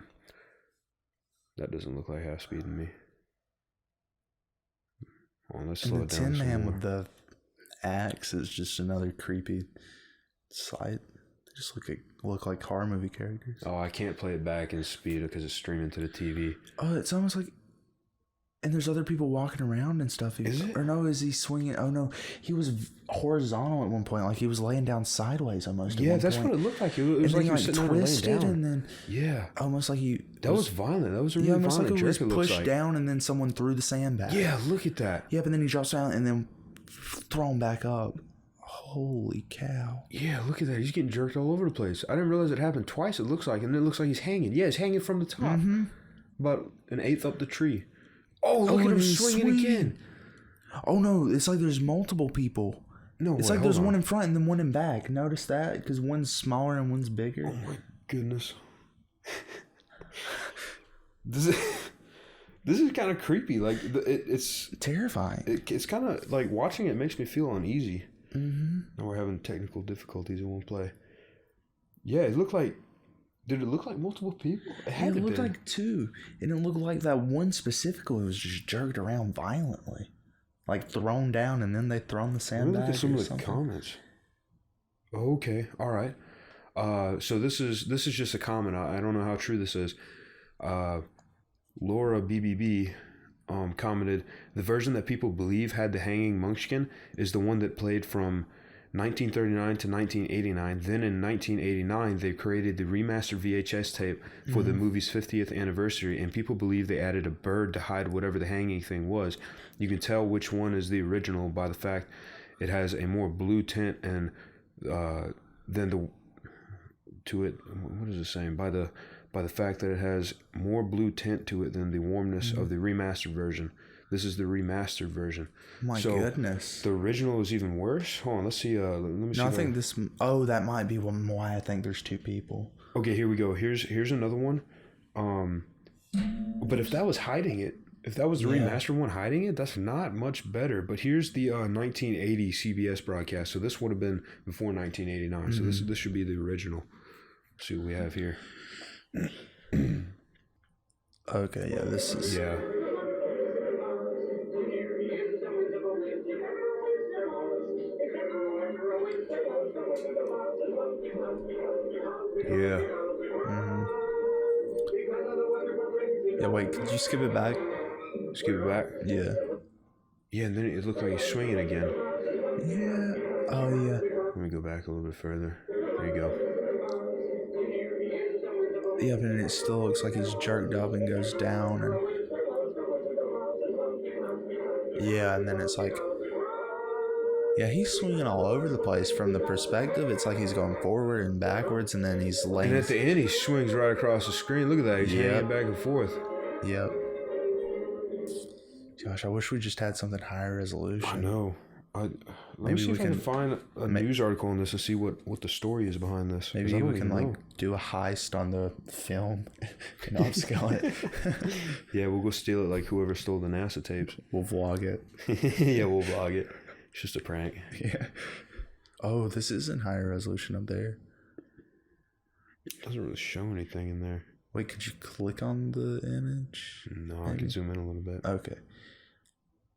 That doesn't look like half speed to me. Hold on, let's slow it down. And the Tin Man with the axe is just another creepy sight. They just look like horror movie characters. Oh, I can't play it back in speed because it's streaming to the TV. Oh, it's almost like... And there's other people walking around and stuff. Is it? Or no, is he swinging? Oh, no. He was horizontal at one point. Like he was laying down sideways almost. Yeah, that's what it looked like. It was like he was sitting there laying down. And then almost like he... That was violent. That was a really violent jerk. Like it was pushed down and then someone threw the sandbag. Yeah, look at that. Yeah, but then he drops down and then thrown back up. Holy cow. Yeah, look at that. He's getting jerked all over the place. I didn't realize it happened twice, it looks like. And it looks like he's hanging. Yeah, he's hanging from the top. About an eighth up the tree. Oh, look at him swinging again. Oh, no. It's like there's multiple people. No, it's like there's one in front and then one in back. Notice that? Because one's smaller and one's bigger. Oh, my goodness. This is kind of creepy. Like, it's... terrifying. It's kind of... Like, watching it makes me feel uneasy. Now we're having technical difficulties. It won't play. Yeah, it looked like... Did it look like multiple people? It looked like two. And it looked like that one specifically was just jerked around violently. Like thrown down and then they thrown the sandbag. Look at some of the comments. Okay, all right. So this is just a comment. I don't know how true this is. Laura BBB commented, the version that people believe had the hanging munchkin is the one that played from 1939 to 1989. Then in 1989, they created the remastered VHS tape for the movie's 50th anniversary, and people believe they added a bird to hide whatever the hanging thing was. You can tell which one is the original by the fact it has a more blue tint and than the to it. What is it saying? By the fact that it has more blue tint to it than the warmness of the remastered version. This is the remastered version. My goodness. The original is even worse? Hold on, let's see. Let me see. No, I think this... Oh, that might be why I think there's two people. Okay, here we go. Here's another one. But if that was hiding it, If that was the remastered one hiding it, that's not much better. But here's the 1980 CBS broadcast. So this would have been before 1989. So this should be the original. Let's see what we have here. Okay, yeah, this is... Yeah. Yeah. Yeah, wait, could you skip it back? Skip it back? Yeah. Yeah, and then it looked like he's swinging again. Yeah. Oh, yeah. Let me go back a little bit further. There you go. Yeah, but it still looks like he's jerked up and goes down. And yeah, and then it's like... Yeah, he's swinging all over the place. From the perspective, it's like he's going forward and backwards, and then he's laying... And at the end, he swings right across the screen. Look at that. He's hanging back and forth. Yep. Gosh, I wish we just had something higher resolution. I know. Let me see if I can find a news article on this and see what the story is behind this. Maybe we can like do a heist on the film and upscale it. Yeah, we'll go steal it like whoever stole the NASA tapes. We'll vlog it. Yeah, we'll vlog it. It's just a prank. Yeah. Oh, this isn't higher resolution up there. It doesn't really show anything in there. Wait, could you click on the image? No, I can zoom in a little bit. Okay.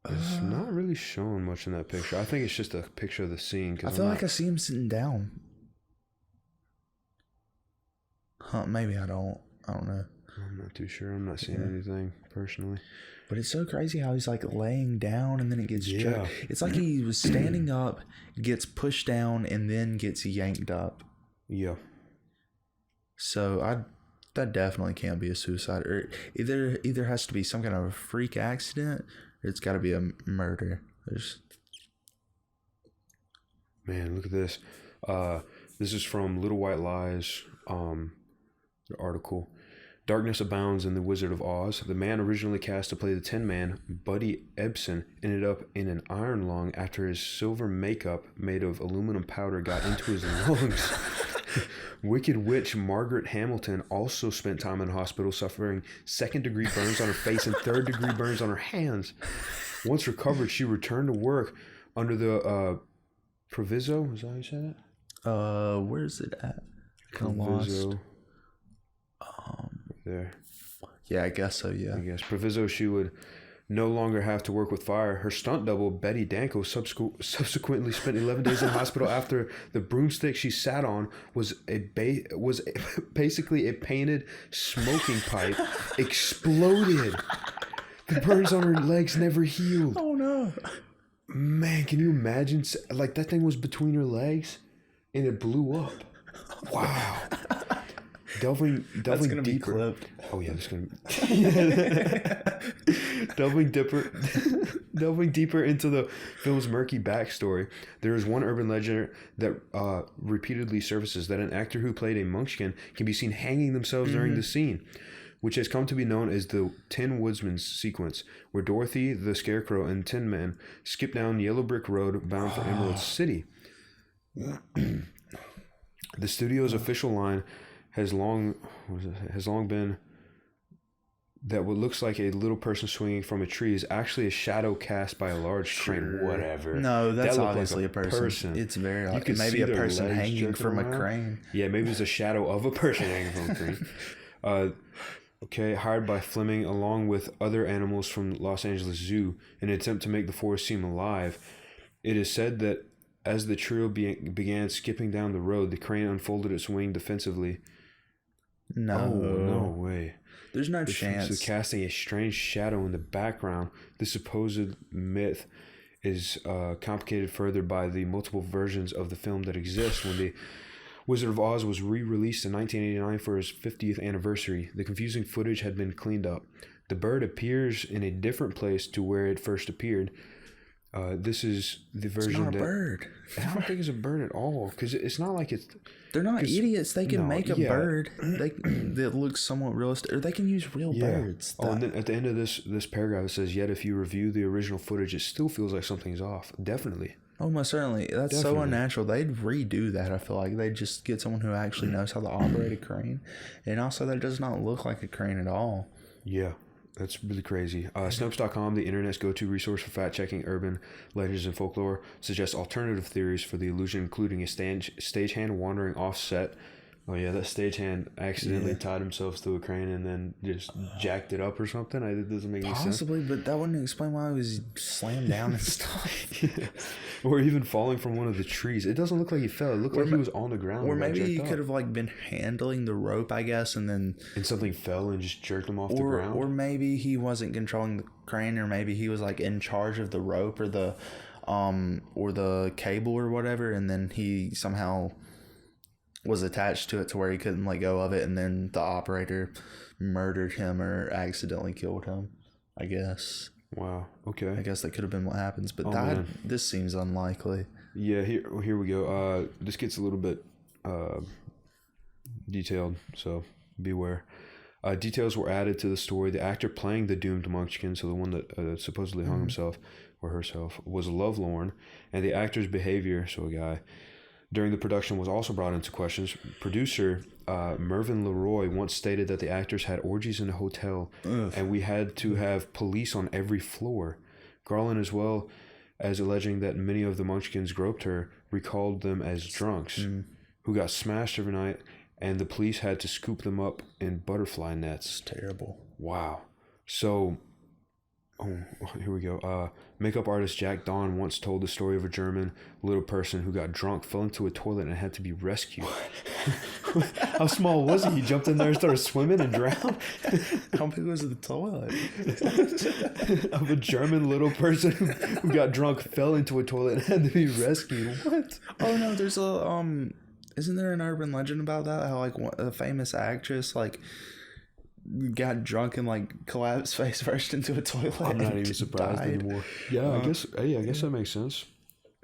It's not really showing much in that picture. I think it's just a picture of the scene. I feel like I see him sitting down. Huh, maybe I don't know. I'm not too sure. I'm not seeing anything personally. But it's so crazy how he's like laying down and then it gets jerked. It's like he was standing up, gets pushed down, and then gets yanked up. Yeah. So that definitely can't be a suicide. Or either has to be some kind of a freak accident, or it's got to be a murder. Man, look at this. This is from Little White Lies, the article. Darkness abounds in The Wizard of Oz. The man originally cast to play the Tin Man, Buddy Ebsen, ended up in an iron lung after his silver makeup made of aluminum powder got into his lungs. Wicked Witch Margaret Hamilton also spent time in hospital suffering second-degree burns on her face and third-degree burns on her hands. Once recovered, she returned to work under the proviso. Is that how you say that? Where's it at? Kind of lost. There. Yeah, I guess so, yeah. I guess. Proviso she would no longer have to work with fire. Her stunt double, Betty Danko, subsequently spent 11 days in hospital after the broomstick she sat on was basically a painted smoking pipe exploded. The burns on her legs never healed. Oh, no. Man, can you imagine? Like, that thing was between her legs and it blew up. Wow. Delving That's gonna deeper. Be clipped. Oh yeah, that's gonna delving deeper into the film's murky backstory. There is one urban legend that repeatedly surfaces that an actor who played a Munchkin can be seen hanging themselves during the scene, which has come to be known as the Tin Woodsman sequence, where Dorothy, the Scarecrow, and Tin Man skip down Yellow Brick Road bound for Emerald City. The studio's official line has long been that what looks like a little person swinging from a tree is actually a shadow cast by a large crane. Whatever. No, that's that obviously like a person. It's very you can maybe see a person hanging from around. A crane. Yeah, maybe it's a shadow of a person hanging from a crane. Hired by Fleming along with other animals from Los Angeles Zoo in an attempt to make the forest seem alive. It is said that as the trio began skipping down the road, the crane unfolded its wing defensively. No way. There's no chance. So casting a strange shadow in the background. The supposed myth is complicated further by the multiple versions of the film that exist. When the Wizard of Oz was re-released in 1989 for its 50th anniversary, the confusing footage had been cleaned up. The bird appears in a different place to where it first appeared. This is the version it's not a bird. I don't think it's a bird at all, because it's not like it's... They're not idiots. They can make a bird that looks somewhat realistic, or they can use real birds. Oh, and then at the end of this paragraph, it says, yet if you review the original footage, it still feels like something's off. Definitely. Oh, most certainly. That's so unnatural. They'd redo that, I feel like. They'd just get someone who actually knows how to operate a crane. And also, that does not look like a crane at all. Yeah. That's really crazy. Snopes.com, the internet's go-to resource for fact-checking urban legends and folklore, suggests alternative theories for the illusion, including a stagehand wandering off-set. Oh yeah, that stagehand accidentally tied himself to a crane and then just jacked it up or something. It doesn't make any sense. Possibly, but that wouldn't explain why he was slammed down and stuff. Or even falling from one of the trees. It doesn't look like he fell. It looked like he was on the ground. Or maybe he could have like been handling the rope, I guess, and something fell and just jerked him off the ground. Or maybe he wasn't controlling the crane, or maybe he was like in charge of the rope or the cable or whatever, and then he somehow was attached to it to where he couldn't let go of it, and then the operator murdered him or accidentally killed him, I guess. Wow. Okay. I guess that could have been what happens, but this seems unlikely. Yeah, here we go. This gets a little bit detailed, so beware. Details were added to the story. The actor playing the doomed Munchkin, so the one that supposedly hung himself or herself, was lovelorn, and the actor's behavior, so a guy, during the production was also brought into questions. Producer Mervyn Leroy once stated that the actors had orgies in a hotel and we had to have police on every floor. Garland, as well as alleging that many of the Munchkins groped her, recalled them as drunks who got smashed every night, and the police had to scoop them up in butterfly nets. It's terrible. Wow. So, here we go. Makeup artist Jack Dawn once told the story of a German little person who got drunk, fell into a toilet, and had to be rescued. How small was he? He jumped in there and started swimming and drowned? How big was the toilet? Of a German little person who got drunk, fell into a toilet, and had to be rescued. What? Oh no, there's isn't there an urban legend about that? How like a famous actress like got drunk and like collapsed face first into a toilet. I'm not even surprised anymore. Yeah, I guess that makes sense.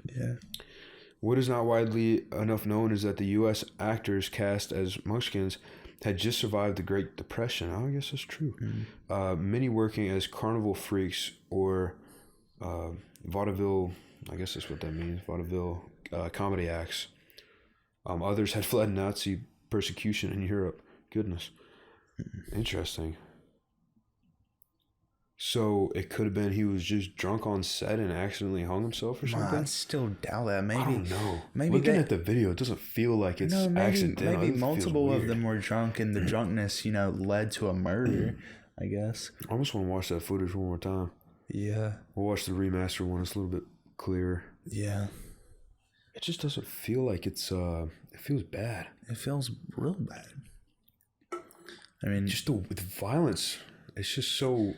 Yeah. What is not widely enough known is that the U.S. actors cast as Munchkins had just survived the Great Depression. I guess that's true. Many working as carnival freaks or vaudeville, I guess that's what that means, vaudeville comedy acts. Others had fled Nazi persecution in Europe. Goodness. Interesting. So it could have been he was just drunk on set and accidentally hung himself or something? I still doubt that. Maybe. I don't know. Maybe looking at the video, it doesn't feel like it's accidental. Maybe multiple of them were drunk and the drunkenness, led to a murder, I guess. I almost want to watch that footage one more time. Yeah. We'll watch the remaster one. It's a little bit clearer. Yeah. It just doesn't feel like it feels bad. It feels real bad. I mean, just with violence, it's just so.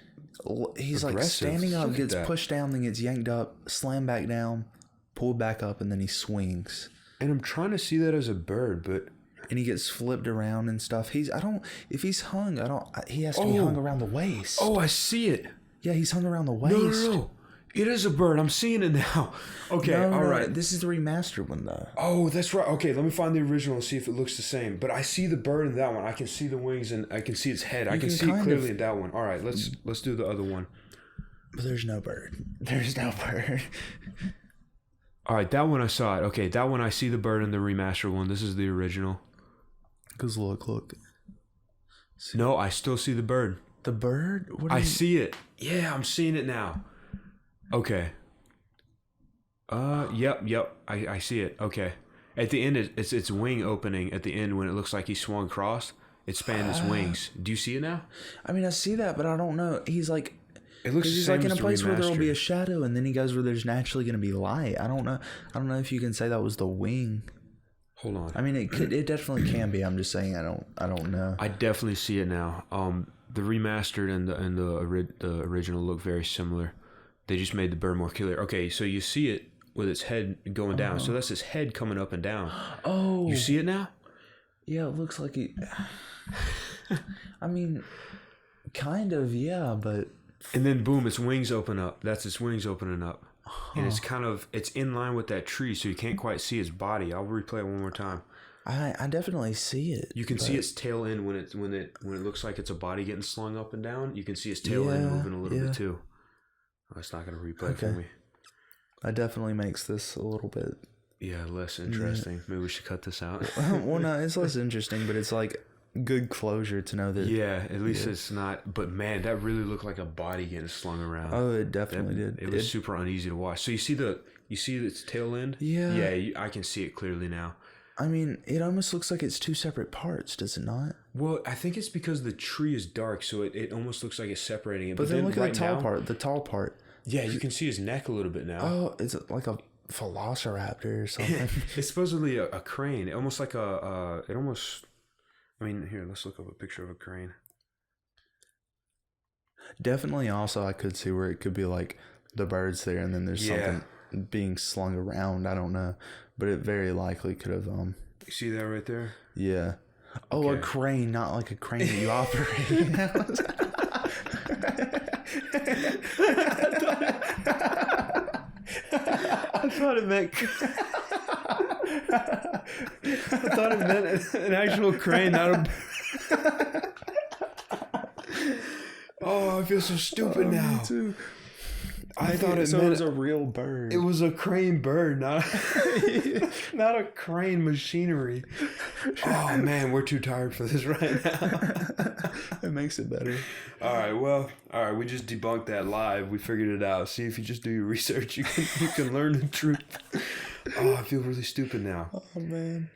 He's aggressive. Like standing up, gets pushed down, then gets yanked up, slammed back down, pulled back up, and then he swings. And I'm trying to see that as a bird, but and he gets flipped around and stuff. If he's hung, he has to be hung around the waist. Oh, I see it. Yeah, he's hung around the waist. No. It is a bird. I'm seeing it now. Okay, all right. This is the remastered one, though. Oh, that's right. Okay, let me find the original and see if it looks the same. But I see the bird in that one. I can see the wings and I can see its head. I can see it clearly in that one. All right, let's do the other one. But there's no bird. There's no bird. All right, that one I saw it. Okay, that one I see the bird in the remastered one. This is the original. Because look. See. No, I still see the bird. The bird? I see it. Yeah, I'm seeing it now. Okay. Yep. I see it. Okay. At the end, it's its wing opening. At the end, when it looks like he swung across, it spanned its wings. Do you see it now? I mean, I see that, but I don't know. He's like, it looks. He's like in a place where there will be a shadow, and then he goes where there's naturally going to be light. I don't know. I don't know if you can say that was the wing. Hold on. I mean, it definitely can be. I'm just saying, I don't know. I definitely see it now. The remastered and the original look very similar. They just made the bird more clear. Okay, so you see it with its head going down. So that's its head coming up and down. Oh. You see it now? Yeah, it looks like it. I mean, kind of, yeah, but. And then boom, its wings open up. That's its wings opening up. And it's in line with that tree, so you can't quite see its body. I'll replay it one more time. I definitely see it. You can see its tail end when it looks like it's a body getting slung up and down. You can see its tail end moving a little bit too. Oh, it's not going to replay for me. That definitely makes this a little bit... Yeah, less interesting. Maybe we should cut this out. Well, no, it's less interesting, but it's like... good closure to know that. Yeah, at least it's not. But man, that really looked like a body getting slung around. Oh, it definitely did. It was super uneasy to watch. So you see its tail end? Yeah. Yeah, I can see it clearly now. I mean, it almost looks like it's two separate parts, does it not? Well, I think it's because the tree is dark, so it almost looks like it's separating it. But then look at the tall part. Yeah, you can see his neck a little bit now. Oh, it's like a velociraptor or something. It's supposedly a crane. Almost like I mean, here, let's look up a picture of a crane. Definitely also I could see where it could be like the bird's there and then there's something being slung around. I don't know. But it very likely could have You see that right there? Yeah. Oh, Okay. a crane, not like a crane that you operate. I thought it meant an actual crane, not a. Oh, I feel so stupid now. Me too. I thought it was a real bird. It was a crane bird, not not a crane machinery. Oh man, we're too tired for this right now. It makes it better. All right. We just debunked that live. We figured it out. See, if you just do your research, you can learn the truth. Oh, I feel really stupid now. Oh man.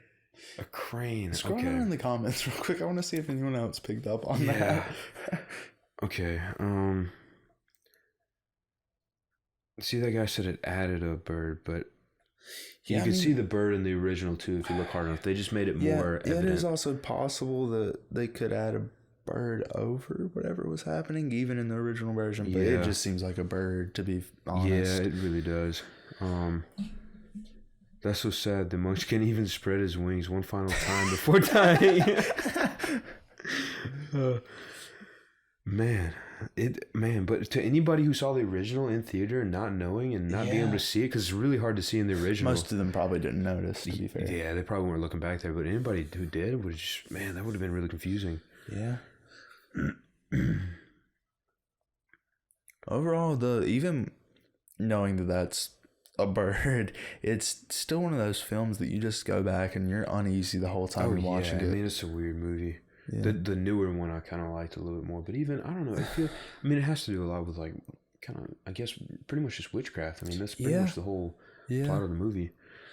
A crane. Scroll okay. down in the comments real quick. I want to see if anyone else picked up on that. Okay. See, that guy said it added a bird, but you can see the bird in the original too if you look hard enough. They just made it more evident. It is also possible that they could add a bird over whatever was happening, even in the original version. But it just seems like a bird, to be honest. Yeah, it really does. That's so sad. The monkey can't even spread his wings one final time before dying. But to anybody who saw the original in theater and not knowing and not being able to see it, because it's really hard to see in the original. Most of them probably didn't notice, to be fair. Yeah, they probably weren't looking back there, but anybody who did would just, man, that would have been really confusing. Yeah. Overall, even knowing that that's a bird, it's still one of those films that you just go back and you're uneasy the whole time you're watching it. I mean, it's a weird movie. Yeah. The newer one I kind of liked a little bit more, but even I don't know. It has to do a lot with like kind of, I guess, pretty much just witchcraft. I mean, that's pretty much the whole plot of the movie.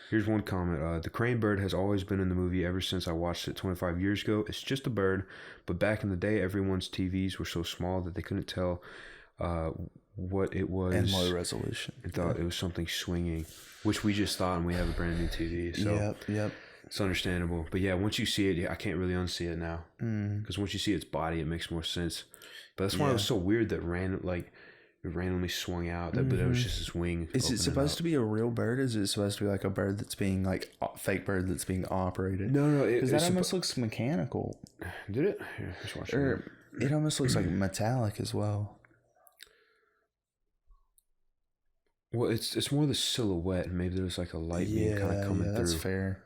Here's one comment. The crane bird has always been in the movie ever since I watched it 25 years ago. It's just a bird, but back in the day, everyone's TVs were so small that they couldn't tell what it was. And low resolution. And thought it was something swinging, which we just thought, and we have a brand new TV. So Yep. It's understandable. But yeah, once you see it, I can't really unsee it now. Because once you see its body, it makes more sense. But that's why it was so weird that it randomly swung out. But it was just his wing. Is it supposed to be a real bird? Is it supposed to be like a bird that's being like a fake bird that's being operated? No. Because that almost looks mechanical. Did it? Here, let's watch it. It almost looks like metallic as well. Well, it's more the silhouette. Maybe there's like a light beam kind of coming through. That's fair.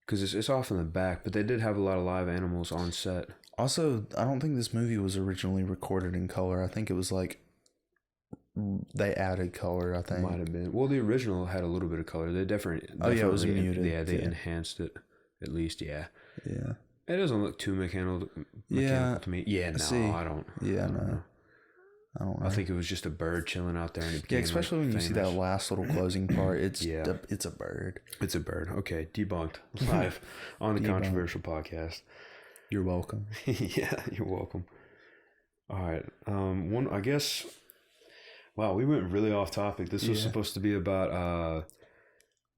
Because it's off in the back, but they did have a lot of live animals on set. Also, I don't think this movie was originally recorded in color. I think it was like they added color, I think. Might have been. Well, the original had a little bit of color. They definitely it was muted. Yeah, they enhanced it, at least, yeah. Yeah. It doesn't look too mechanical to me. Yeah, no, I don't. Yeah, no. I don't know. I think it was just a bird chilling out there. And it became, especially when you see that last little closing part. It's a bird. It's a bird. Okay, debunked live on the Kontroversial podcast. You're welcome. Yeah, you're welcome. All right. I guess. Wow, we went really off topic. This was supposed to be about.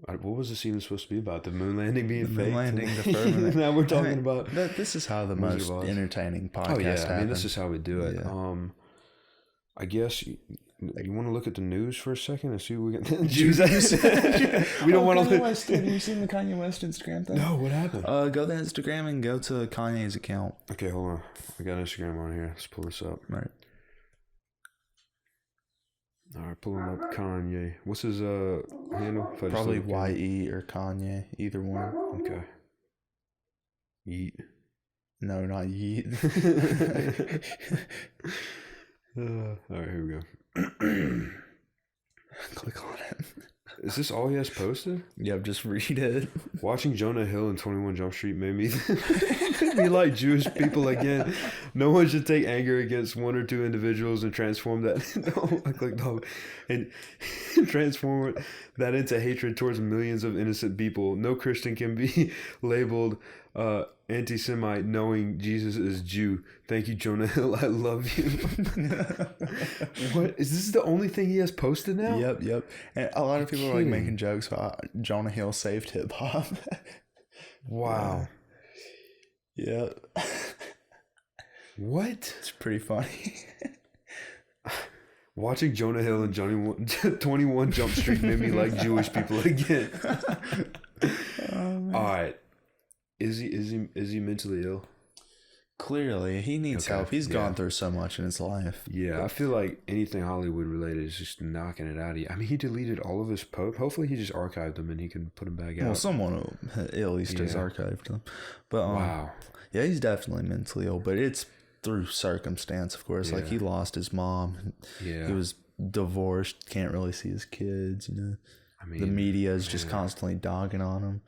What was this even supposed to be about? The moon landing being fake? Moon landing, the firmament. Now we're talking about. This is how the most entertaining podcast happens. I mean, this is how we do it. Yeah. I guess you want to look at the news for a second and see what we can. We don't want to. Have you seen the Kanye West Instagram thing? No, what happened? Go to Instagram and go to Kanye's account. Okay, hold on. I got Instagram on here. Let's pull this up. Right. All right, pulling up Kanye. What's his handle? Probably YE or Kanye, either one. Okay. Yeet. No, not Yeet. All right, here we go. Click on it. Is this all he has posted? Yep, just read it. Watching Jonah Hill and 21 Jump Street made me like Jewish people again. No one should take anger against one or two individuals and transform that and transform that into hatred towards millions of innocent people. No Christian can be labeled anti-Semite knowing Jesus is Jew. Thank you, Jonah Hill. I love you. What is this? The only thing he has posted now? Yep. And a lot of people are like making jokes about Jonah Hill saved hip hop. Wow. Yep. What? It's pretty funny. Watching Jonah Hill and 21 Jump Street made me like Jewish people again. All right. Is he mentally ill? Clearly, he needs help. He's gone through so much in his life. Yeah, I feel like anything Hollywood related is just knocking it out of you. I mean, he deleted all of his posts. Hopefully, he just archived them and he can put them back out. Well, someone at least has archived them. But wow. Yeah, he's definitely mentally ill, but it's through circumstance, of course. Like, he lost his mom. Yeah. He was divorced, can't really see his kids, you know. I mean, the media is just constantly dogging on him.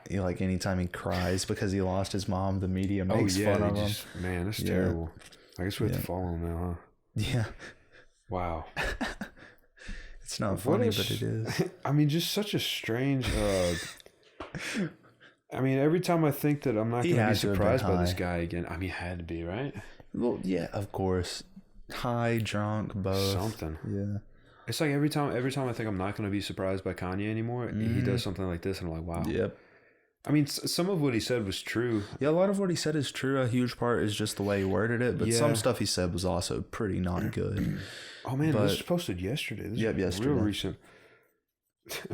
He, like, anytime he cries because he lost his mom, the media makes fun of him. Man, that's terrible. I guess we have to follow him now, huh? Yeah. Wow. It's not funny, but it is. I mean, just such a strange... I mean, every time I think that I'm not going to be surprised by this guy again, I mean, it had to be, right? Well, yeah, of course. High, drunk, both. Something. Yeah. It's like every time I think I'm not going to be surprised by Kanye anymore, he does something like this, and I'm like, wow. Yep. I mean, some of what he said was true. Yeah, a lot of what he said is true. A huge part is just the way he worded it, but some stuff he said was also pretty not good. Oh, man, this was posted yesterday. This is yesterday. Real recent.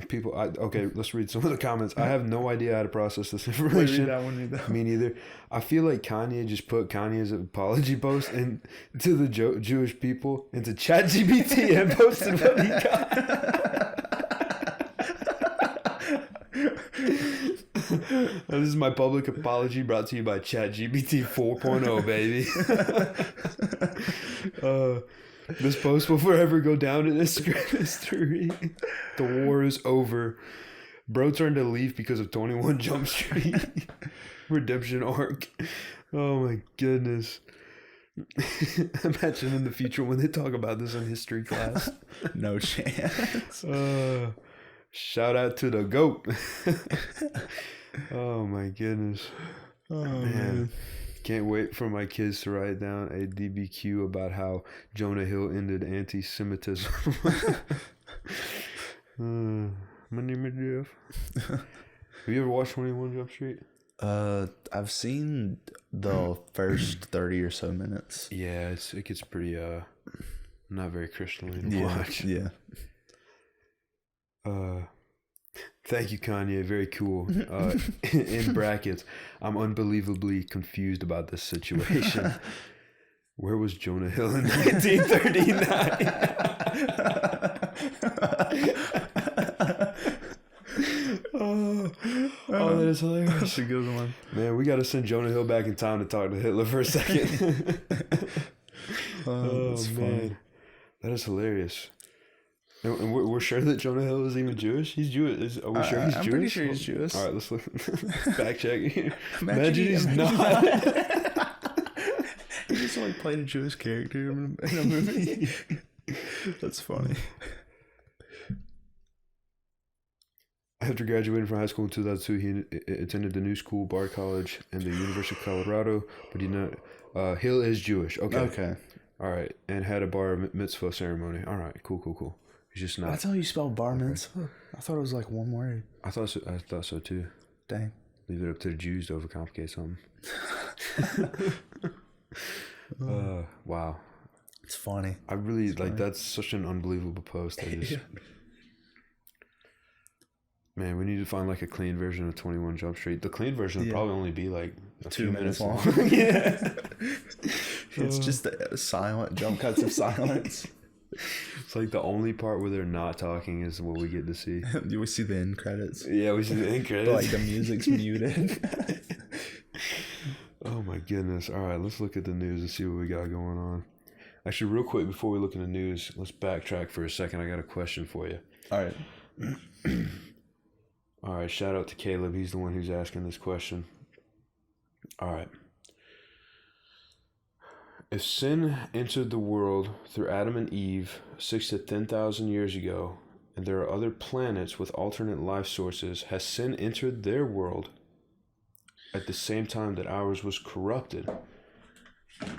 People, okay, let's read some of the comments. I have no idea how to process this information. Read that. Me neither. I feel like Kanye just put Kanye's apology post into the Jewish people into ChatGPT and posted what he got. This is my public apology brought to you by ChatGPT 4.0, baby. This post will forever go down in history. The war is over. Bro turned to leaf because of 21 Jump Street. Redemption arc. Oh my goodness. Imagine in the future when they talk about this in history class. No chance. Shout out to the GOAT. Oh my goodness. Oh man. Can't wait for my kids to write down a DBQ about how Jonah Hill ended anti-Semitism. My name is Jeff. Have you ever watched 21 Jump Street? I've seen the first 30 or so minutes. Yeah, it gets pretty not very Christianly to watch. Yeah. Thank you, Kanye. Very cool. In brackets, I'm unbelievably confused about this situation. Where was Jonah Hill in 1939? Oh, that is hilarious. That's a good one. Man, we got to send Jonah Hill back in time to talk to Hitler for a second. That's man. funny. That is hilarious. And we're sure that Jonah Hill is even Jewish? He's Jewish. Are we sure he's Jewish? I'm pretty sure he's Jewish. All right, let's look. Fact check. Imagine he's not. He just like played a Jewish character in a movie. That's funny. After graduating from high school in 2002, he attended the New School, Bard College, and the University of Colorado, but he not. Hill is Jewish. Okay. All right, and had a bar mitzvah ceremony. All right, cool. He's just not. That's how you spell bar mitzvah. I thought it was like one word. I thought so too. Dang. Leave it up to the Jews to overcomplicate something. Wow. It's funny. I really that's such an unbelievable post. Man, we need to find like a clean version of 21 Jump Street. The clean version would probably only be like a 2 minutes long. Yeah. It's just the silent jump cuts of silence. It's like the only part where they're not talking is what we get to see. We see the end credits. Yeah, we see the end credits. But like the music's muted. Oh my goodness. All right, let's look at the news and see what we got going on. Actually, real quick before we look in the news, let's backtrack for a second. I got a question for you. All right. All right, shout out to Caleb. He's the one who's asking this question. All right. If sin entered the world through Adam and Eve 6,000 to 10,000 years ago, and there are other planets with alternate life sources, has sin entered their world at the same time that ours was corrupted?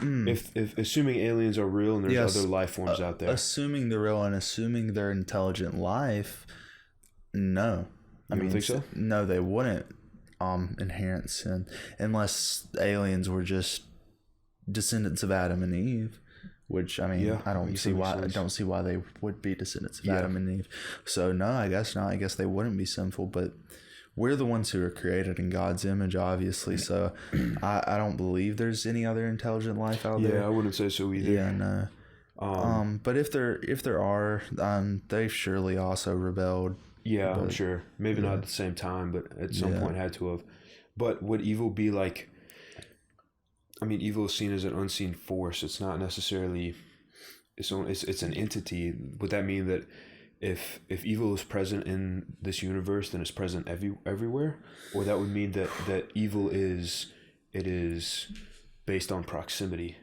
If assuming aliens are real and there's other life forms out there. Assuming they're real and assuming they're intelligent life, no. I mean, think so? No, they wouldn't inherent sin unless aliens were just descendants of Adam and Eve, which I mean, I don't see why they would be descendants of Adam and Eve. So no, I guess not. I guess they wouldn't be sinful, but we're the ones who are created in God's image, obviously. So I don't believe there's any other intelligent life out there. Yeah, I wouldn't say so either. Yeah, no. But if there are, they've surely also rebelled. Yeah, I'm sure. Maybe not at the same time, but at some point had to have. But would evil be like? I mean, evil is seen as an unseen force. It's not necessarily. It's an entity. Would that mean that if evil is present in this universe, then it's present everywhere? Or that would mean that evil is based on proximity.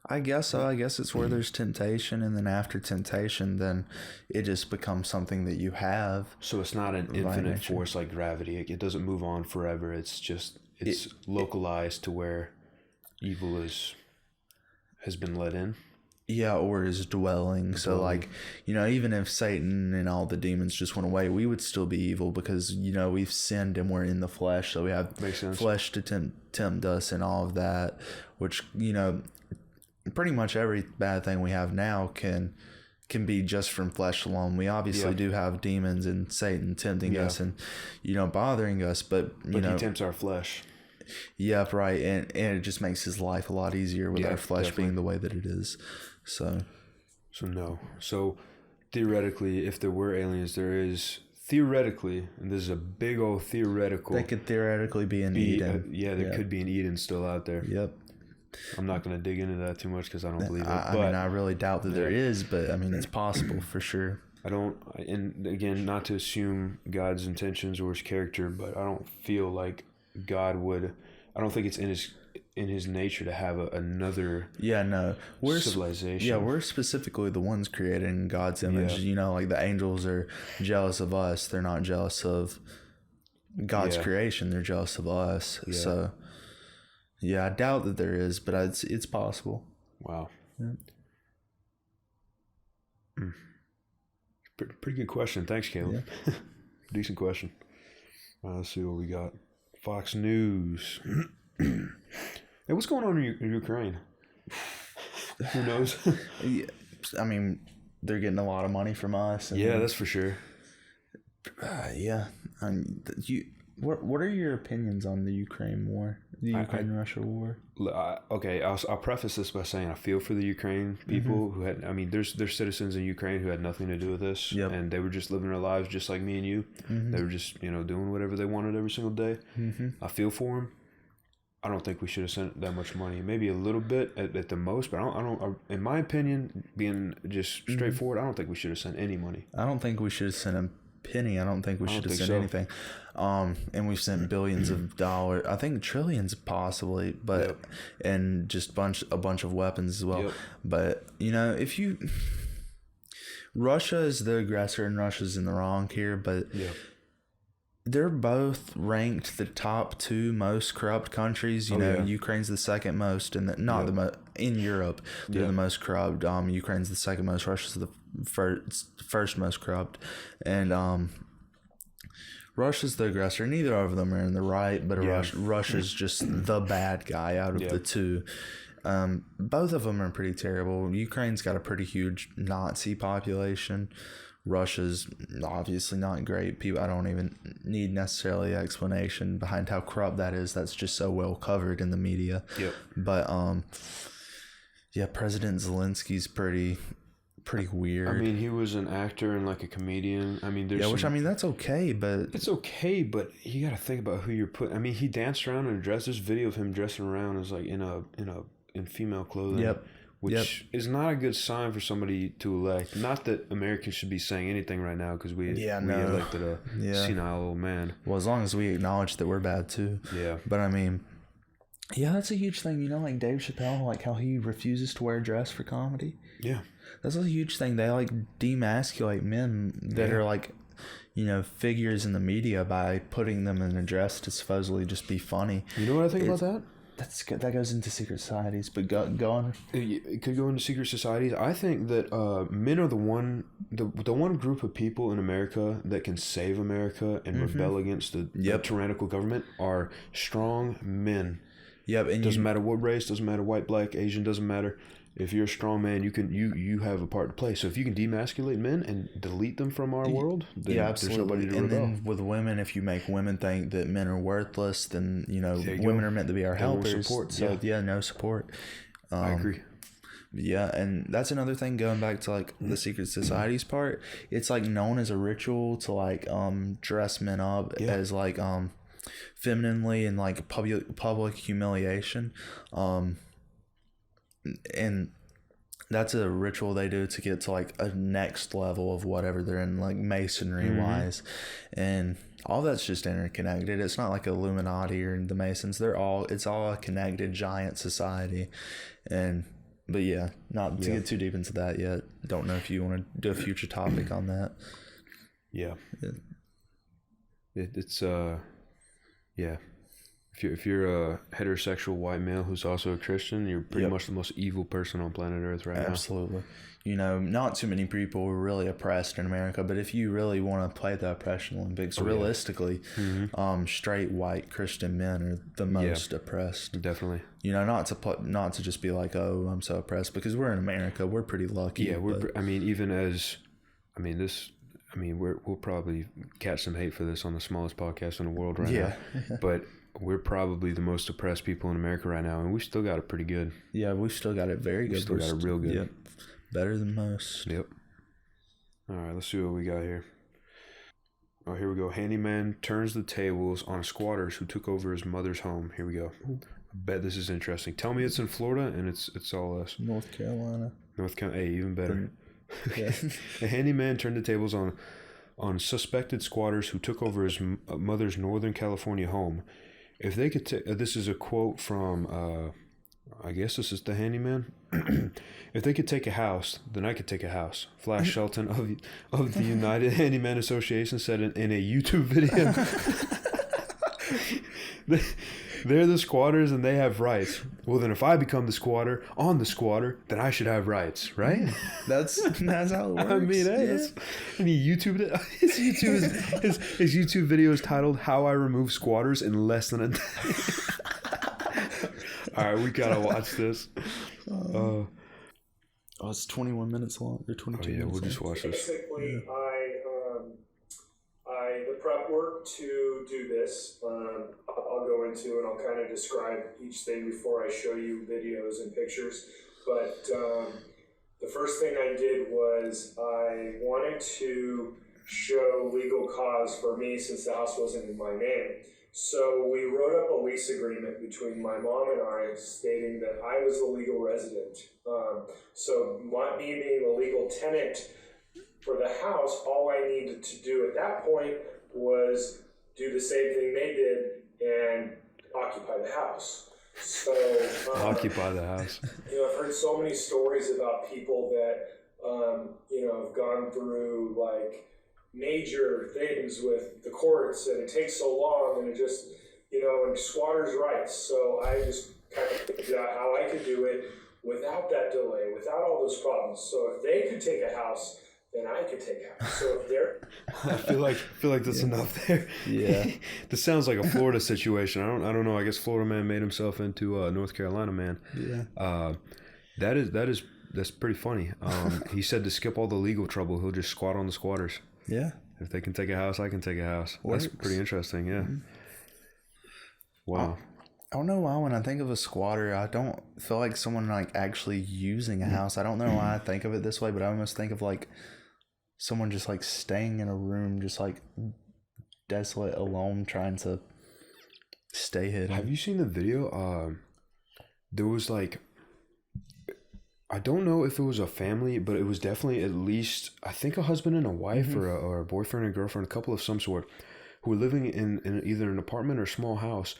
I guess so. I guess it's where there's temptation, and then after temptation, then it just becomes something that you have. So it's not an infinite force like gravity. It doesn't move on forever. It's just localized to where evil has been let in. Yeah, or is dwelling. So like, even if Satan and all the demons just went away, we would still be evil because, we've sinned and we're in the flesh. So we have flesh to tempt us and all of that, which, pretty much every bad thing we have now can be just from flesh alone. We obviously do have demons and Satan tempting us and, bothering us, but he tempts our flesh. Yep, right. And it just makes his life a lot easier with our flesh being the way that it is. So no. So theoretically, if there were aliens, there is theoretically, and this is a big old theoretical. They could theoretically be in Eden. There could be an Eden still out there. Yep. I'm not going to dig into that too much because I don't believe it. I mean, I really doubt that there is, but I mean, it's possible for sure. And again, not to assume God's intentions or his character, but I don't feel like God would. I don't think it's in his nature to have another civilization. We're specifically the ones created in God's image. Like the angels are jealous of us. They're not jealous of God's creation. They're jealous of us. Yeah. So I doubt that there is, but it's possible. Wow. Yeah. Pretty good question. Thanks, Caleb. Yeah. Decent question. Let's see what we got. Fox News. Hey, what's going on in Ukraine? Who knows? I mean, they're getting a lot of money from us. That's for sure. What are your opinions on the Ukraine war? The Ukraine-Russia war? Okay, I'll preface this by saying I feel for the Ukraine people who had. I mean, there's citizens in Ukraine who had nothing to do with this, and they were just living their lives just like me and you. They were just doing whatever they wanted every single day. I feel for them. I don't think we should have sent that much money. Maybe a little bit at the most, but I don't. In my opinion, being just straightforward, I don't think we should have sent any money. I don't think we should have sent a penny. I don't think we should have sent anything. And we've sent billions of dollars. I think trillions possibly, but and just a bunch of weapons as well. Yep. But if Russia is the aggressor and Russia's in the wrong here, but they're both ranked the top two most corrupt countries. Ukraine's the second most, and in Europe they're the most corrupt. Ukraine's the second most. Russia's the first most corrupt, and Russia's the aggressor. Neither of them are in the right, but Russia's just the bad guy out of the two. Both of them are pretty terrible. Ukraine's got a pretty huge Nazi population. Russia's obviously not great. People, I don't even need necessarily explanation behind how corrupt that is. That's just so well covered in the media. Yep. But President Zelensky's pretty weird. I mean, he was an actor and like a comedian. I mean, that's okay, but it's okay. But you got to think about who you're putting. I mean, he danced around in a dress. There's video of him dressing around as like in in female clothing. Yep. Which is not a good sign for somebody to elect. Not that Americans should be saying anything right now because we elected a senile old man. Well, as long as we acknowledge that we're bad too. Yeah. But I mean, yeah, that's a huge thing. You know, like Dave Chappelle, like how he refuses to wear a dress for comedy. Yeah. That's a huge thing. They like demasculate men that are like, you know, figures in the media by putting them in a dress to supposedly just be funny. You know what I think about that? That's good. That goes into secret societies, but go on. It could go into secret societies. I think that men are the one group of people in America that can save America and rebel against the tyrannical government are strong men. Yep, and doesn't matter what race, doesn't matter white, black, Asian, doesn't matter. If you're a strong man, you have a part to play. So if you can demasculate men and delete them from our world, then absolutely. There's nobody to rebel. Then with women, if you make women think that men are worthless, then women are meant to be our helpers. Support. So no support. I agree. Yeah, and that's another thing. Going back to like the secret societies part, it's like known as a ritual to like dress men up as like femininely and like public humiliation. And that's a ritual they do to get to like a next level of whatever they're in, like masonry wise. And all that's just interconnected. It's not like Illuminati or the Masons. It's all a connected giant society. But yeah, not to get too deep into that yet. Don't know if you want to do a future topic on that. Yeah. It's If you're a heterosexual white male who's also a Christian, you're pretty much the most evil person on planet Earth right now. Absolutely. You know, not too many people are really oppressed in America, but if you really want to play the oppression Olympics, realistically, straight white Christian men are the most oppressed. Definitely. You know, not to just be like, oh, I'm so oppressed, because we're in America, we're pretty lucky. Yeah, we'll probably catch some hate for this on the smallest podcast in the world right now. But we're probably the most oppressed people in America right now, and we still got it pretty good. Yeah, we've still got it very good. We still got it real good. Yep. Better than most. Yep. All right, let's see what we got here. Oh, here we go. Handyman turns the tables on squatters who took over his mother's home. Here we go. I bet this is interesting. Tell me it's in Florida, and it's all us. North Carolina. Hey, even better. A handyman turned the tables on suspected squatters who took over his mother's Northern California home. If they could this is a quote from, I guess this is the handyman. If they could take a house, then I could take a house. Flash Shelton of the United Handyman Association said in a YouTube video. They're the squatters and they have rights. Well, then if I become the squatter on the squatter, then I should have rights, right? That's how it works. I mean, YouTube his YouTube video is titled "How I Remove Squatters in Less Than a Day." All right, we gotta watch this. It's 21 minutes long or 22. Yeah, we'll just watch this. Basically, the prep work to do this, I'll go into and I'll kind of describe each thing before I show you videos and pictures. But the first thing I did was I wanted to show legal cause for me since the house wasn't in my name. So we wrote up a lease agreement between my mom and I stating that I was the legal resident. So me being the legal tenant for the house, all I needed to do at that point was do the same thing they did and occupy the house. So occupy the house. I've heard so many stories about people that have gone through like major things with the courts, and it takes so long, and it just and squatters' rights. So I just kind of figured out how I could do it without that delay, without all those problems. So if they could take a house, then I could take a house. So if they're I feel like that's enough there. Yeah. This sounds like a Florida situation. I don't know. I guess Florida man made himself into a North Carolina man. Yeah. That's pretty funny. He said to skip all the legal trouble, he'll just squat on the squatters. Yeah. If they can take a house, I can take a house. Works. That's pretty interesting. Yeah. Mm-hmm. Wow. I don't know why when I think of a squatter, I don't feel like someone like actually using a house. I don't know why I think of it this way, but I almost think of like someone just like staying in a room, just like desolate, alone, trying to stay hidden. Have you seen the video? There was like I don't know if it was a family, but it was definitely at least, I think, a husband and a wife or a boyfriend and girlfriend, a couple of some sort, who were living in either an apartment or a small house.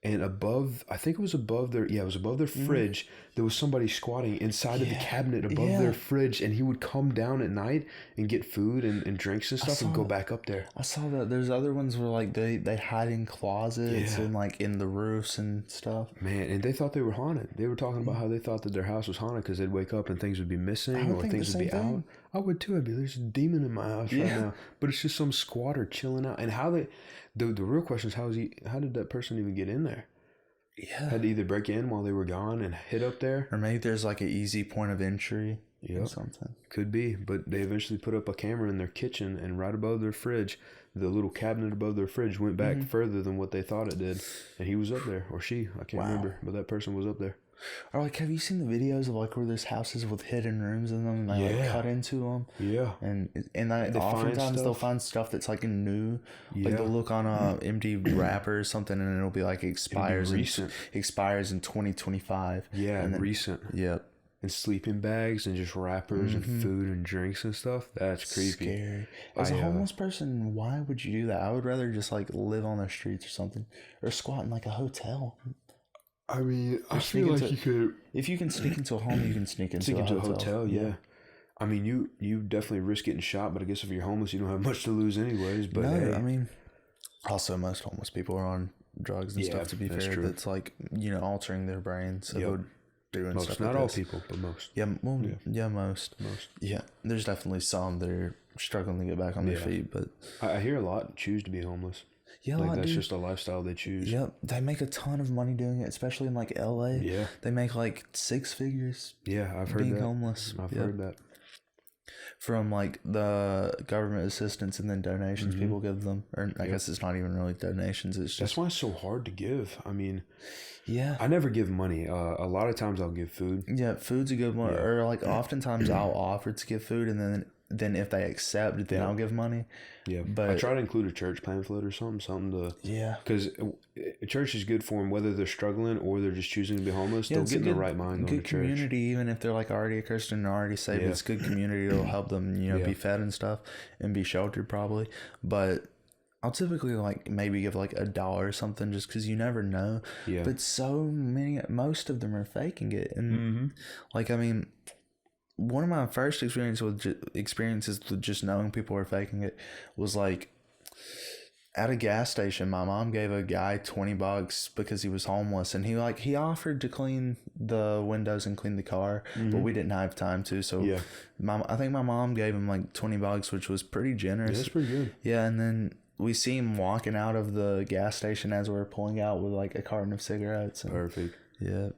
And above, I think it was above their, it was above their fridge. There was somebody squatting inside of the cabinet above their fridge, and he would come down at night and get food and drinks and stuff and go back up there. I saw that. There's other ones where like they hide in closets and like in the roofs and stuff. Man, and they thought they were haunted. They were talking about how they thought that their house was haunted because they'd wake up and things would be missing or things would be out. I would too. I'd be, there's a demon in my house right now, but it's just some squatter chilling out. And how they, the real question is how did that person even get in there? Yeah, had to either break in while they were gone and hit up there, or maybe there's like an easy point of entry. Or something. Could be, but they eventually put up a camera in their kitchen, and right above their fridge, the little cabinet above their fridge went back further than what they thought it did, and he was up there, or she, I can't remember, but that person was up there. Or like, have you seen the videos of like where there's houses with hidden rooms in them and they like cut into them? Yeah. And oftentimes they'll find stuff that's like new. Yeah. Like they'll look on a empty wrapper or something and it'll be like expires in 2025. Yeah, and then, recent. Yep. And sleeping bags and just wrappers and food and drinks and stuff. That's creepy. Scary. As a homeless person, why would you do that? I would rather just like live on the streets or something, or squat in like a hotel. I mean, I feel like you could... If you can sneak into a home, you can sneak into a hotel. Yeah. I mean, you definitely risk getting shot, but I guess if you're homeless, you don't have much to lose anyways. But no, I mean, also most homeless people are on drugs and stuff, to be fair. True. That's like, altering their brains. So they're doing most, stuff not like all this. People, but most. Yeah, most. Yeah, there's definitely some that are struggling to get back on their feet, but... I hear a lot choose to be homeless. Yeah, like that's just a lifestyle they choose. Yep, they make a ton of money doing it, especially in like LA. Yeah, they make like 6 figures. Yeah, I've heard being that. Homeless. I've heard that from like the government assistance and then donations people give them, or I guess it's not even really donations. It's just that's why it's so hard to give. I mean, I never give money. A lot of times I'll give food. Yeah, food's a good one. Yeah. Or like oftentimes I'll offer to give food, and then if they accept, then I'll give money. Yeah, but I try to include a church pamphlet or something to... Yeah. Because a church is good for them, whether they're struggling or they're just choosing to be homeless. They'll get in the right mind going to church. Good community, even if they're like already a Christian and already saved. Yeah. It's good community. It'll help them, be fed and stuff and be sheltered probably. But I'll typically like maybe give like $1 or something just because you never know. Yeah. But most of them are faking it. And like, I mean... One of my first experiences with just knowing people were faking it was like at a gas station. My mom gave a guy $20 because he was homeless, and he offered to clean the windows and clean the car, but we didn't have time to. So I think my mom gave him like $20, which was pretty generous. Yeah, that's pretty good. Yeah, and then we see him walking out of the gas station as we're pulling out with like a carton of cigarettes. And, perfect. Yeah.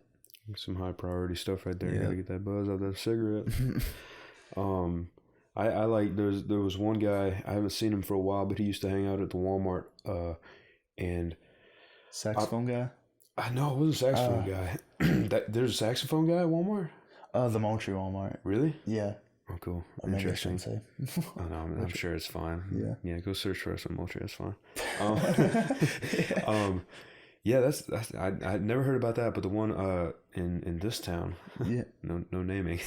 Some high priority stuff right there. You gotta get that buzz out of that cigarette. I like there was one guy, I haven't seen him for a while, but he used to hang out at the Walmart and saxophone guy? I know it was a saxophone guy. There's a saxophone guy at Walmart? The Moultrie Walmart. Really? Yeah. Oh, cool. Interesting. I know, I'm sure it's fine. Yeah, go search for us on Moultrie, that's fine. Yeah, that's I never heard about that, but the one in this town, no naming,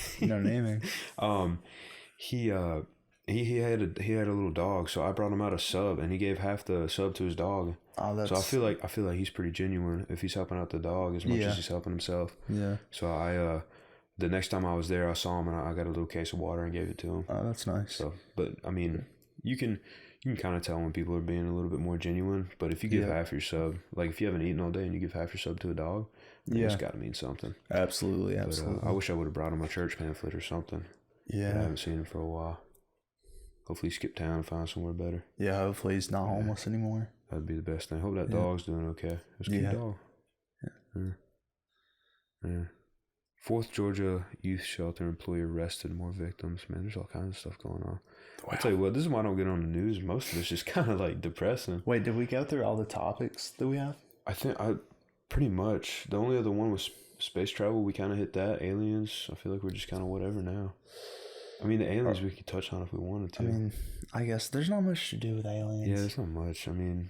he had a little dog, so I brought him out a sub, and he gave half the sub to his dog. Oh, so I feel like he's pretty genuine if he's helping out the dog as much as he's helping himself. Yeah. So I the next time I was there, I saw him and I got a little case of water and gave it to him. Oh, that's nice. So, but I mean, you can kind of tell when people are being a little bit more genuine. But if you give half your sub, like if you haven't eaten all day and you give half your sub to a dog, it's got to mean something. Absolutely. But, I wish I would have brought him a church pamphlet or something. Yeah. I haven't seen him for a while. Hopefully he skipped town and found somewhere better. Yeah, hopefully he's not homeless anymore. That'd be the best thing. Hope that dog's doing okay. It's a cute dog. Yeah. 4th Georgia Youth Shelter employee arrested, more victims. Man, there's all kinds of stuff going on. Wow. I'll tell you what, this is why I don't get on the news. Most of it's just kind of like depressing. Wait, did we go through all the topics that we have? I think pretty much. The only other one was space travel. We kind of hit that. Aliens. I feel like we're just kind of whatever now. I mean, the aliens we could touch on if we wanted to. I mean, I guess there's not much to do with aliens. Yeah, there's not much. I mean,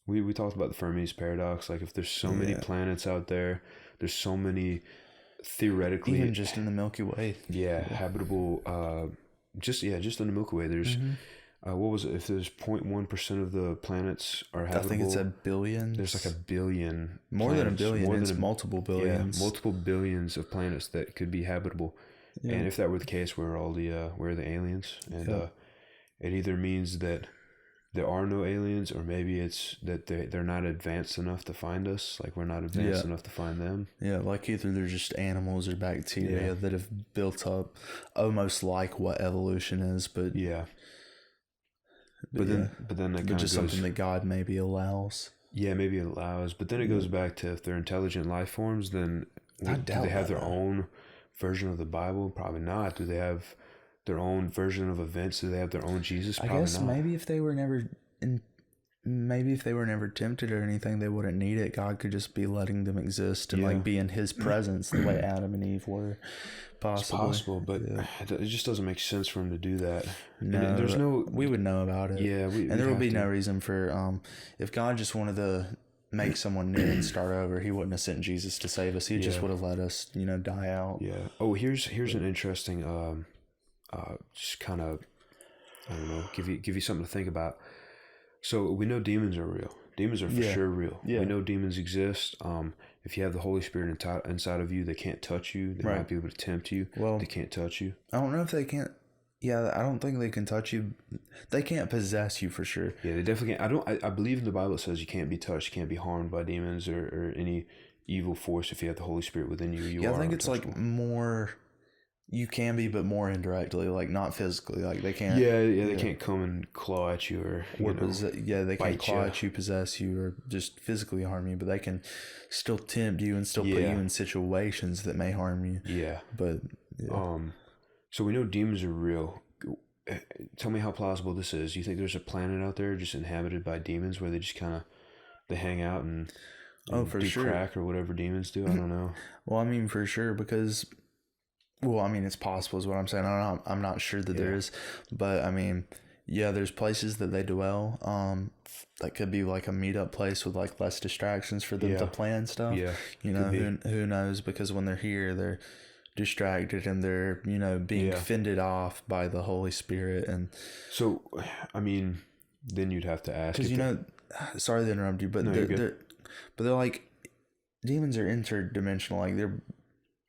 we talked about the Fermi's paradox. Like, if there's so many planets out there, there's so many theoretically, even just in the Milky Way. Yeah, habitable. Just in the Milky Way, there's what was it? If there's 0.1% of the planets are habitable, I think it's a billion. There's like a billion. More planets, than a billion. It's multiple billions. Yeah, multiple billions of planets that could be habitable. Yeah. And if that were the case, where are the aliens? And it either means that there are no aliens, or maybe it's that they're not advanced enough to find us. Like we're not advanced enough to find them. Yeah, like either they're just animals or bacteria that have built up almost like what evolution is, but But then that kind of just something that God maybe allows. Yeah, maybe it allows. But then it goes back to, if they're intelligent life forms, then do they have their own version of the Bible? Probably not. Do they have their own version of events? Do they have their own Jesus? Probably I guess not. maybe if they were never tempted or anything, they wouldn't need it. God could just be letting them exist and like be in His presence the way Adam and Eve were. Possibly. It's possible, but it just doesn't make sense for Him to do that. No, there's no. We would know about it. Yeah, and there would be no reason for if God just wanted to make someone new and start over, He wouldn't have sent Jesus to save us. He just would have let us, die out. Yeah. Oh, here's an interesting just kind of, I don't know, give you something to think about. So we know demons are real. Demons are for sure real. Yeah. We know demons exist. If you have the Holy Spirit inside of you, they can't touch you. They might be able to tempt you. Well, they can't touch you. I don't know if they can't. Yeah, I don't think they can touch you. They can't possess you for sure. Yeah, they definitely can't. I believe in the Bible it says you can't be touched, you can't be harmed by demons or any evil force. If you have the Holy Spirit within you, I think it's like more. You can be, but more indirectly, like not physically. Like they can't. Yeah, they can't come and claw at you or they can't claw at you, possess you, or just physically harm you. But they can still tempt you and still put you in situations that may harm you. Yeah, but so we know demons are real. Tell me how plausible this is. You think there's a planet out there just inhabited by demons where they just kind of they hang out and for do sure crack or whatever demons do? I don't know. Well, I mean, for sure, because. Well, I mean, it's possible is what I'm saying. I'm not sure that there is, but I mean, there's places that they dwell. That could be like a meetup place with like less distractions for them to plan stuff. Yeah, who knows? Because when they're here, they're distracted and they're being fended off by the Holy Spirit. And so, I mean, then you'd have to ask because sorry to interrupt you, but they're like demons are interdimensional. Like they're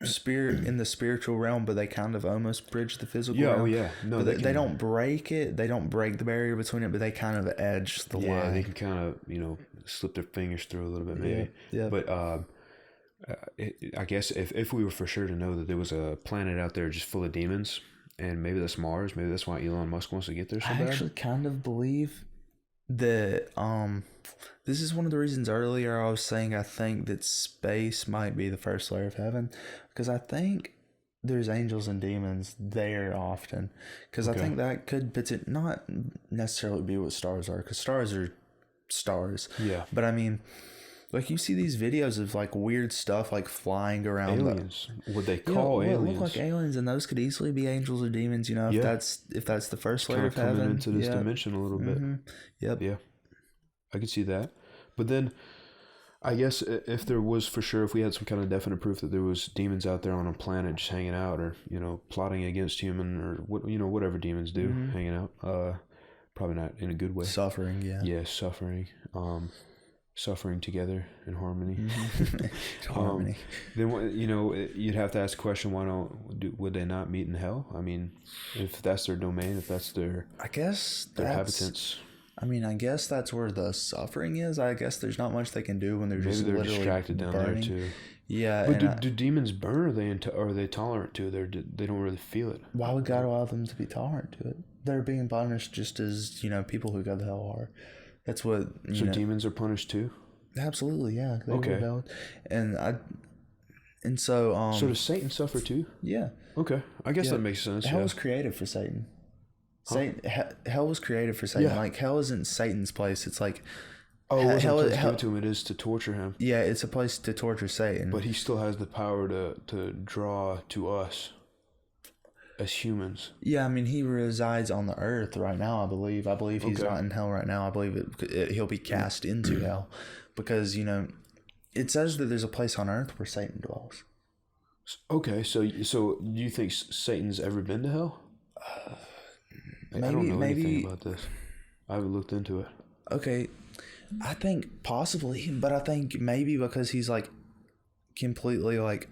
spirit in the spiritual realm, but they kind of almost bridge the physical realm. No, but they don't break it. They don't break the barrier between it, but they kind of edge the line. Yeah, they can kind of slip their fingers through a little bit, maybe. Yeah. But I guess if we were for sure to know that there was a planet out there just full of demons, and maybe that's Mars, maybe that's why Elon Musk wants to get there so bad. I actually kind of believe that this is one of the reasons earlier I was saying I think that space might be the first layer of heaven, because I think there's angels and demons there often, because I think that could not necessarily be what stars are, because stars are stars. Yeah. But I mean, like you see these videos of like weird stuff like flying around. Aliens. What they call aliens. Look like aliens, and those could easily be angels or demons. If that's the first layer of heaven. Coming into this dimension a little bit. Yep. Yeah. I could see that. But then, I guess if there was for sure, if we had some kind of definite proof that there was demons out there on a planet just hanging out, or plotting against human, or whatever demons do, hanging out, probably not in a good way. Suffering, suffering, suffering together in harmony. Harmony. Then you'd have to ask the question: why would they not meet in hell? I mean, if that's their domain, if that's their, I guess their habitants. I mean, I guess that's where the suffering is. I guess there's not much they can do when they're just literally distracted down burning. there too. Yeah, but do demons burn? Or are they tolerant to it? They don't really feel it. Why would God allow them to be tolerant to it? They're being punished just as people who go to hell are. That's what. So demons are punished too. Absolutely, yeah. They rebelled, and so. So does Satan suffer too? Yeah. Okay, I guess that makes sense. Hell was created for Satan. Hell was created for Satan. Like hell isn't Satan's place. It's like hell is given to him. It is to torture him. Yeah, it's a place to torture Satan. But he still has the power to draw to us as humans. Yeah, I mean he resides on the earth right now. I believe he's not in hell right now. I believe he'll be cast into hell, because it says that there's a place on earth where Satan dwells. Okay, so do you think Satan's ever been to hell? I don't know anything about this. I haven't looked into it. Okay, I think possibly, but I think maybe because he's like completely like,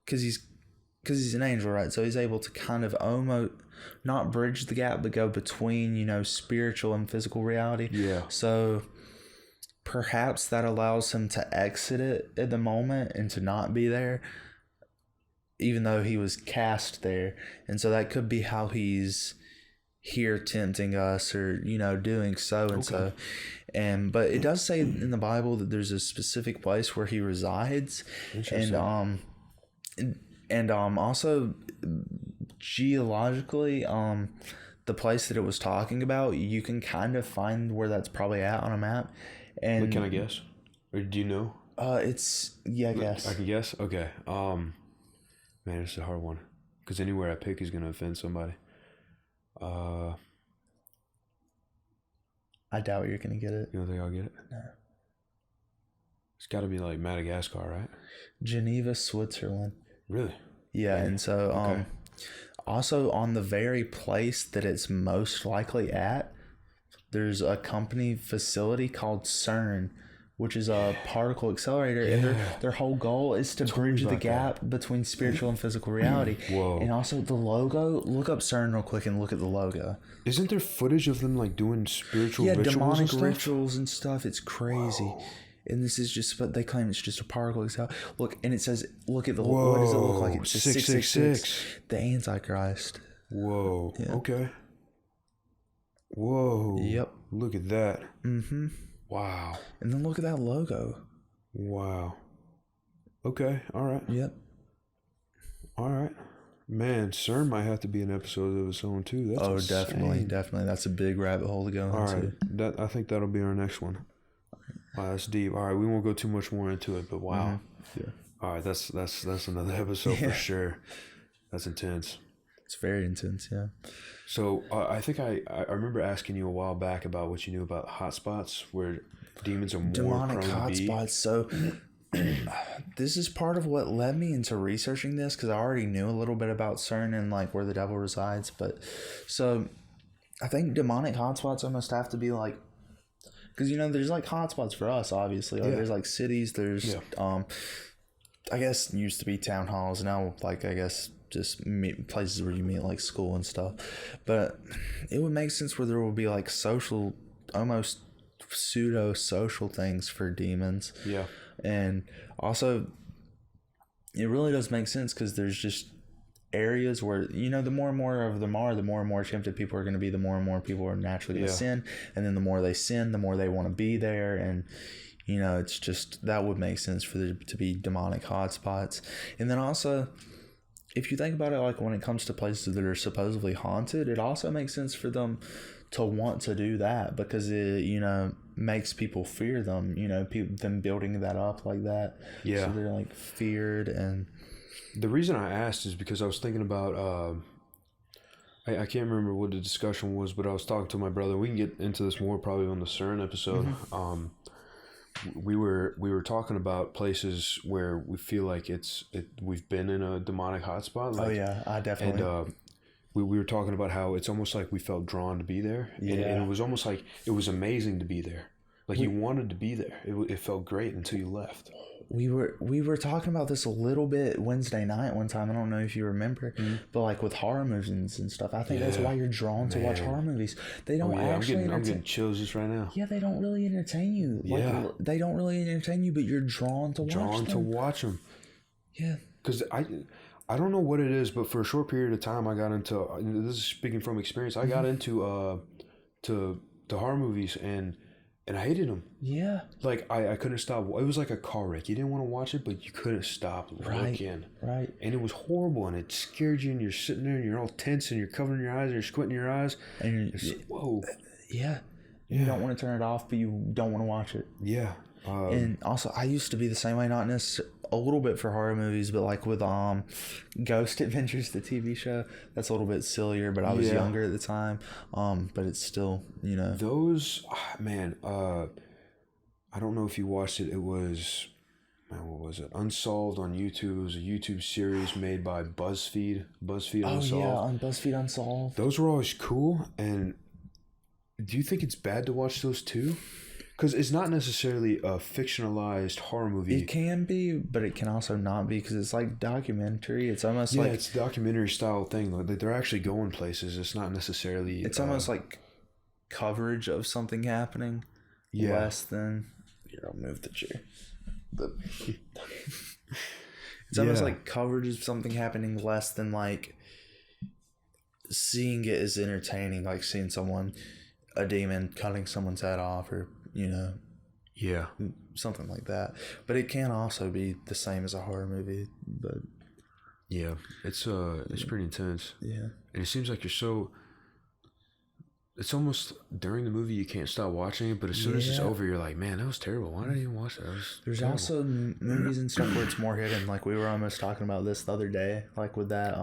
because he's an angel, right? So he's able to kind of almost not bridge the gap, but go between, you know, spiritual and physical reality. Yeah. So perhaps that allows him to exit it at the moment and to not be there, even though he was cast there. And so that could be how he's here tempting us, or, you know, doing so and so. And but it does say in the Bible that there's a specific place where he resides. And also geologically, the place that it was talking about, you can kind of find where that's probably at on a map. And Can I guess? Or do you know? I guess. I can guess? Okay. Man, it's a hard one. Because anywhere I pick is going to offend somebody. I doubt you're gonna get it. You don't think I'll get it? No. It's got to be like Madagascar, right? Geneva, Switzerland. Really? Yeah, and so also on the very place that it's most likely at, there's a company facility called CERN, which is a particle accelerator, and their whole goal is to bridge the gap between spiritual and physical reality. Whoa. And also the logo, look up CERN real quick and look at the logo. Isn't there footage of them like doing spiritual rituals demonic and stuff? rituals and stuff. It's crazy. Whoa. And this is just, but they claim it's just a particle accelerator. Look, and it says, look at the, what does it look like? It's 666. The Antichrist. Whoa. Yeah. Okay. Whoa. Yep. Look at that. Mm-hmm. Wow. And then look at that logo. Wow. Okay. All right. Yep. All right. Man, CERN might have to be an episode of its own too. That's definitely. That's a big rabbit hole to go into. All right. I think that'll be our next one. Wow, that's deep. All right, we won't go too much more into it, but wow. Mm-hmm. Yeah. All right, that's another episode for sure. That's intense. It's very intense, yeah. So I think I remember asking you a while back about what you knew about hotspots where demons are more demonic prone to be. hotspots. So this is part of what led me into researching this, because I already knew a little bit about CERN and like where the devil resides. But so I think demonic hotspots almost have to be like, because, you know, there's like hotspots for us, obviously. Like there's like cities, there's I guess used to be town halls, now like I guess just places where you meet, like school and stuff. But it would make sense where there will be like social, almost pseudo social things for demons. Yeah. And also it really does make sense, because there's just areas where, you know, the more and more of them are, the more and more tempted people are going to be, the more and more people are naturally going to sin, and then the more they sin, the more they want to be there. And, you know, it's just, that would make sense for there to be demonic hotspots. And then also, if you think about it, like when it comes to places that are supposedly haunted, it also makes sense for them to want to do that, because it, you know, makes people fear them, you know, them building that up like that. Yeah. So they're like feared. And the reason I asked is because I was thinking about, I can't remember what the discussion was, but I was talking to my brother. We can get into this more probably on the CERN episode. Mm-hmm. We were talking about places where we feel like we've been in a demonic hotspot. Like, oh yeah, I definitely. And we were talking about how it's almost like we felt drawn to be there. Yeah. And it was almost like it was amazing to be there. Like you wanted to be there. It felt great until you left. We were talking about this a little bit Wednesday night one time. I don't know if you remember, but like with horror movies and stuff, I think that's why you're drawn to watch horror movies. They don't actually. I'm getting chills just right now. Yeah, they don't really entertain you. Like, they don't really entertain you, but you're drawn to watch them. Yeah, because I don't know what it is, but for a short period of time, I got into. This is speaking from experience. I got into to horror movies and I hated them. Yeah. Like, I couldn't stop. It was like a car wreck. You didn't want to watch it, but you couldn't stop looking. Right. And it was horrible, and it scared you, and you're sitting there, and you're all tense, and you're covering your eyes, and you're squinting your eyes. And whoa. Yeah. You don't want to turn it off, but you don't want to watch it. Yeah. And also, I used to be the same way, not necessarily a little bit for horror movies, but like with Ghost Adventures, the TV show, that's a little bit sillier, but I was younger at the time. But it's still, you know. Those, man, I don't know if you watched it. It was man, what was it? Unsolved on YouTube. It was a YouTube series made by BuzzFeed. BuzzFeed Unsolved. Oh yeah, on BuzzFeed Unsolved. Those were always cool. And do you think it's bad to watch those too? Because it's not necessarily a fictionalized horror movie. It can be, but it can also not be, because it's like documentary. It's almost like... Yeah, it's a documentary style thing. Like they're actually going places. It's not necessarily... It's almost like coverage of something happening. Yeah. Less than... Here, I'll move the chair. It's almost like coverage of something happening, less than like seeing it as entertaining, like seeing a demon cutting someone's head off, or yeah, something like that. But it can also be the same as a horror movie. But yeah, it's pretty intense. Yeah, and it seems like it's almost during the movie you can't stop watching it, but as soon as it's over, you're like, man, that was terrible. Why did I even watch that? There's terrible. Also movies and stuff where it's more hidden. Like we were almost talking about this the other day, like with that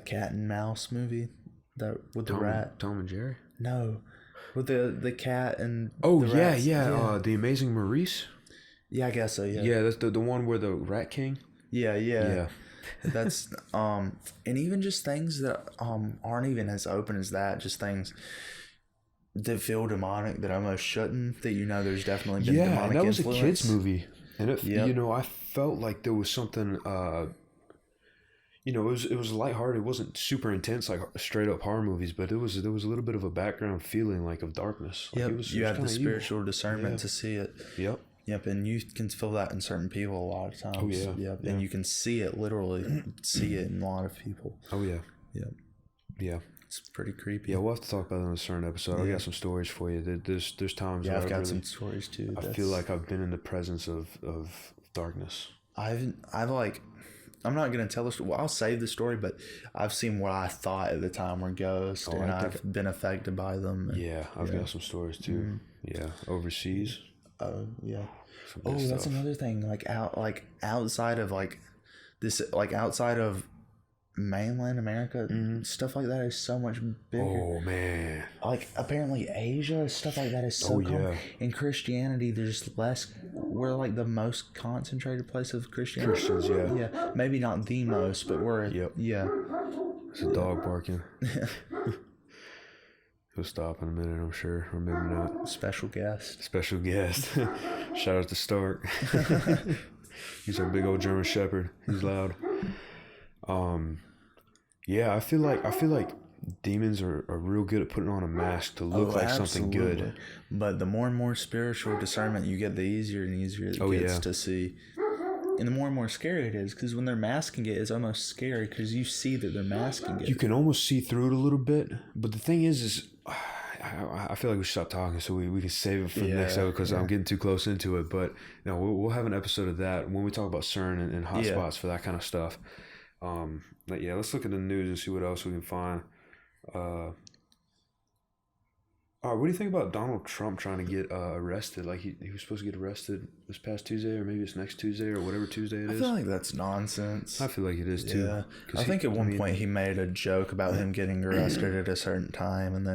cat and mouse movie, that with the rat. Tom and Jerry. No, with the cat and The Amazing Maurice. Yeah, I guess so. Yeah, yeah, that's the one where the Rat King. Yeah. That's and even just things that aren't even as open as that, just things that feel demonic that almost shouldn't, that there's definitely been demonic and that was influence. a kids movie, and I felt like there was something it was lighthearted. It wasn't super intense like straight up horror movies, but there was a little bit of a background feeling like of darkness. Like you have the spiritual discernment to see it. Yep, and you can feel that in certain people a lot of times. Oh yeah. Yep, and you can see it literally, see it in a lot of people. Oh yeah. Yep. Yeah. It's pretty creepy. Yeah, we'll have to talk about that in a certain episode. Yeah. I got some stories for you. There's times where I've got some stories too. I feel like I've been in the presence of darkness. I've I'm not gonna tell the story. Well, I'll save the story, but I've seen what I thought at the time were ghosts, and I've been affected by them. And, I've got some stories too. Mm-hmm. Yeah, overseas. Oh yeah. Oh, that's another thing. Outside of outside of mainland America, stuff like that is so much bigger. Oh man. Like apparently Asia, stuff like that is so common. In Christianity, there's less. We're like the most concentrated place of Christianity. Christians, yeah. Yeah, maybe not the most, but we're yeah. It's a dog barking. He'll stop in a minute, I'm sure, or maybe not. Special guest. Shout out to Stark. He's our big old German Shepherd. He's loud. Yeah, I feel like demons are real good at putting on a mask to look like something good. But the more and more spiritual discernment you get, the easier and easier it gets to see. And the more and more scary it is, because when they're masking it, it's almost scary because you see that they're masking it. You can almost see through it a little bit. But the thing is I feel like we should stop talking so we can save it for the next episode, because I'm getting too close into it. But we'll have an episode of that when we talk about CERN and hotspots for that kind of stuff. Let's look at the news and see what else we can find. All right, what do you think about Donald Trump trying to get arrested? Like he was supposed to get arrested this past Tuesday, or maybe it's next Tuesday, or whatever Tuesday it is. I feel like that's nonsense. I feel like it is too. Yeah, I think at one point he made a joke about him getting arrested at a certain time, and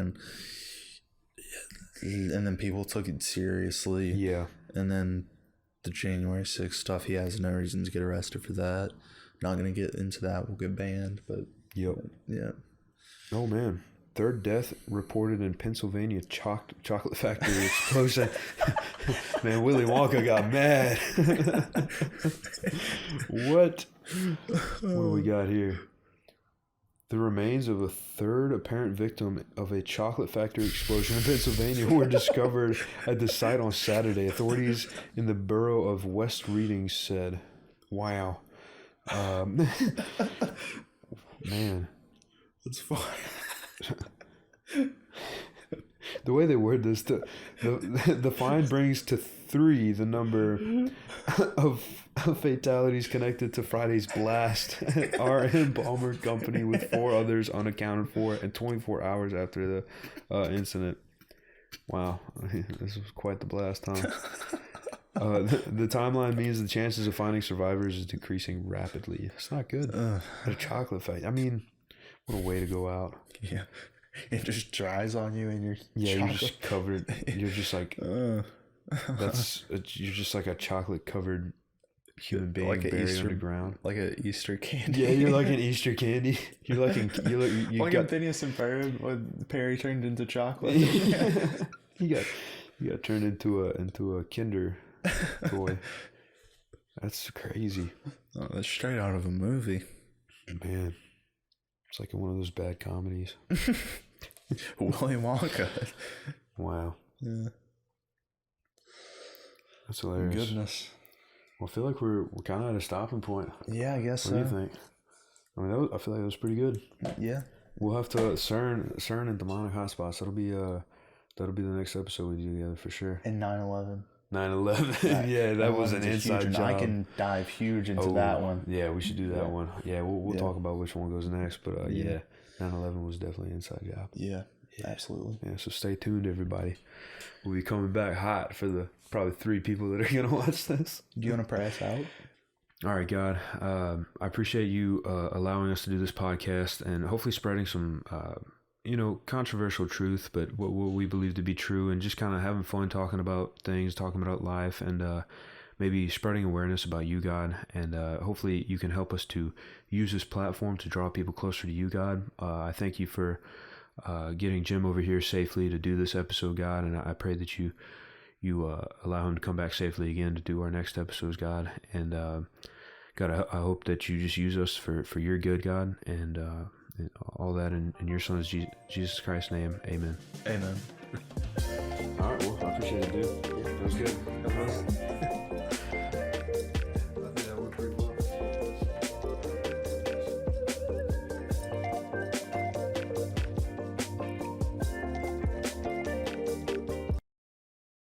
then people took it seriously. Yeah, and then the January 6th stuff, he has no reason to get arrested for that. Not gonna get into that. We'll get banned, but yeah. Oh man. Third death reported in Pennsylvania chocolate factory explosion. Man, Willy Wonka got mad. What do we got here? The remains of a third apparent victim of a chocolate factory explosion in Pennsylvania were discovered at the site on Saturday. Authorities in the borough of West Reading said, "Wow, man, that's fine." The way they word this, the fine brings to 3 the number of fatalities connected to Friday's blast at R.M. Palmer Company, with 4 others unaccounted for, and 24 hours after the incident. Wow, this was quite the blast, huh? The timeline means the chances of finding survivors is decreasing rapidly. It's not good. At a chocolate factory. I mean, what a way to go out. Yeah. It just dries on you and you're you're just covered. You're just like, You're just like a chocolate covered human being Like a buried Easter- underground. Like an Easter candy. Yeah, you're like an Easter candy. You're like you like got in Phineas and Ferb when Perry turned into chocolate. you got turned into a Kinder toy. That's crazy. Oh, that's straight out of a movie. Man, it's like in one of those bad comedies. Willy Wonka. Wow, Yeah. that's hilarious. Goodness. Well, I feel like we're kind of at a stopping point. Yeah, I guess What so. do you think? I mean, I feel like that was pretty good. Yeah. We'll have to CERN and demonic hotspots. That'll be the next episode we do together for sure. And 9/11. 9/11. Yeah, that was an 9/11's a inside huge one. job. I can dive huge into that one. Yeah, we should do that Yeah. one. Yeah, we'll Yeah. talk about which one goes next. But Yeah. yeah, 9/11 was definitely an inside job. Yeah, absolutely. Yeah, so stay tuned, everybody. We'll be coming back hot for the probably 3 people that are gonna watch this. Do you want to pray us out? All right, God. I appreciate you allowing us to do this podcast and hopefully spreading some, controversial truth, but what we believe to be true, and just kind of having fun talking about things, talking about life, and maybe spreading awareness about you, God. And hopefully you can help us to use this platform to draw people closer to you, God. I thank you for getting Jim over here safely to do this episode, God, and I pray that you allow him to come back safely again to do our next episodes, God. And God, I hope that you just use us for your good, God, and all that in your Son's Jesus Christ's name. Amen. Amen. All right, well, I appreciate it, dude. That was good.